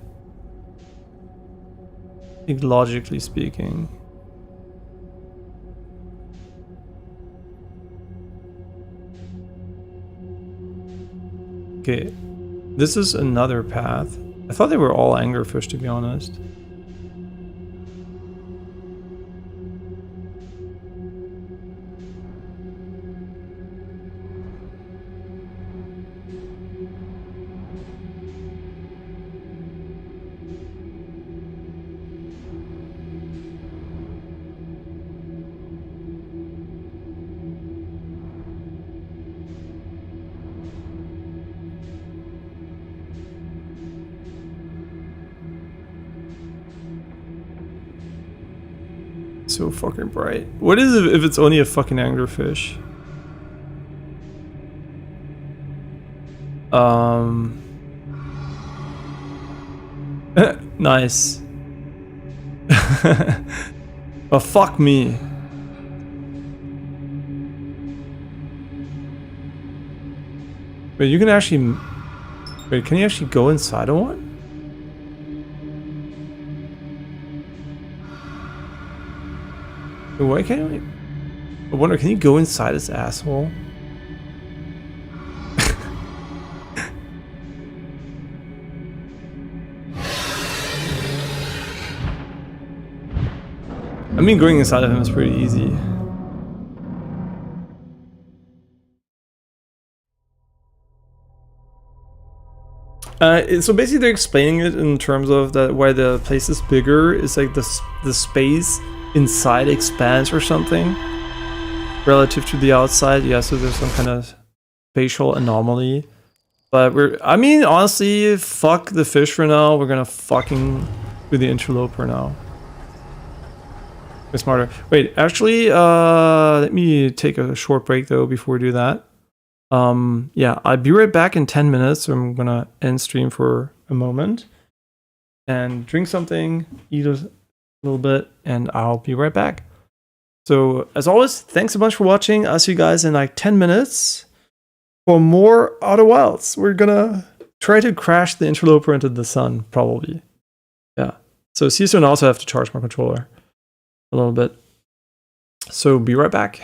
Like, logically speaking. Okay, this is another path. I thought they were all anglerfish, to be honest. So fucking bright. What is it if it's only a fucking anglerfish? Nice. Oh, fuck me. Wait, you can actually... wait, can you actually go inside of one? Why can't we... I wonder, can you go inside this asshole? I mean, going inside of him is pretty easy. So basically they're explaining it in terms of that why the place is bigger. It's like the space inside expands or something relative to the outside. Yeah, so there's some kind of spatial anomaly. But I mean, honestly, fuck the fish for now. We're gonna fucking do the interloper now. We're smarter. Wait, actually, let me take a short break though before we do that. Yeah, I'll be right back in 10 minutes. So I'm gonna end stream for a moment and drink something, eat a little bit, and I'll be right back. So as always, thanks a bunch for watching. I'll see you guys in like 10 minutes for more Outer Wilds. We're gonna try to crash the interloper into the sun, probably. Yeah. So see you soon. I also have to charge my controller a little bit. So be right back.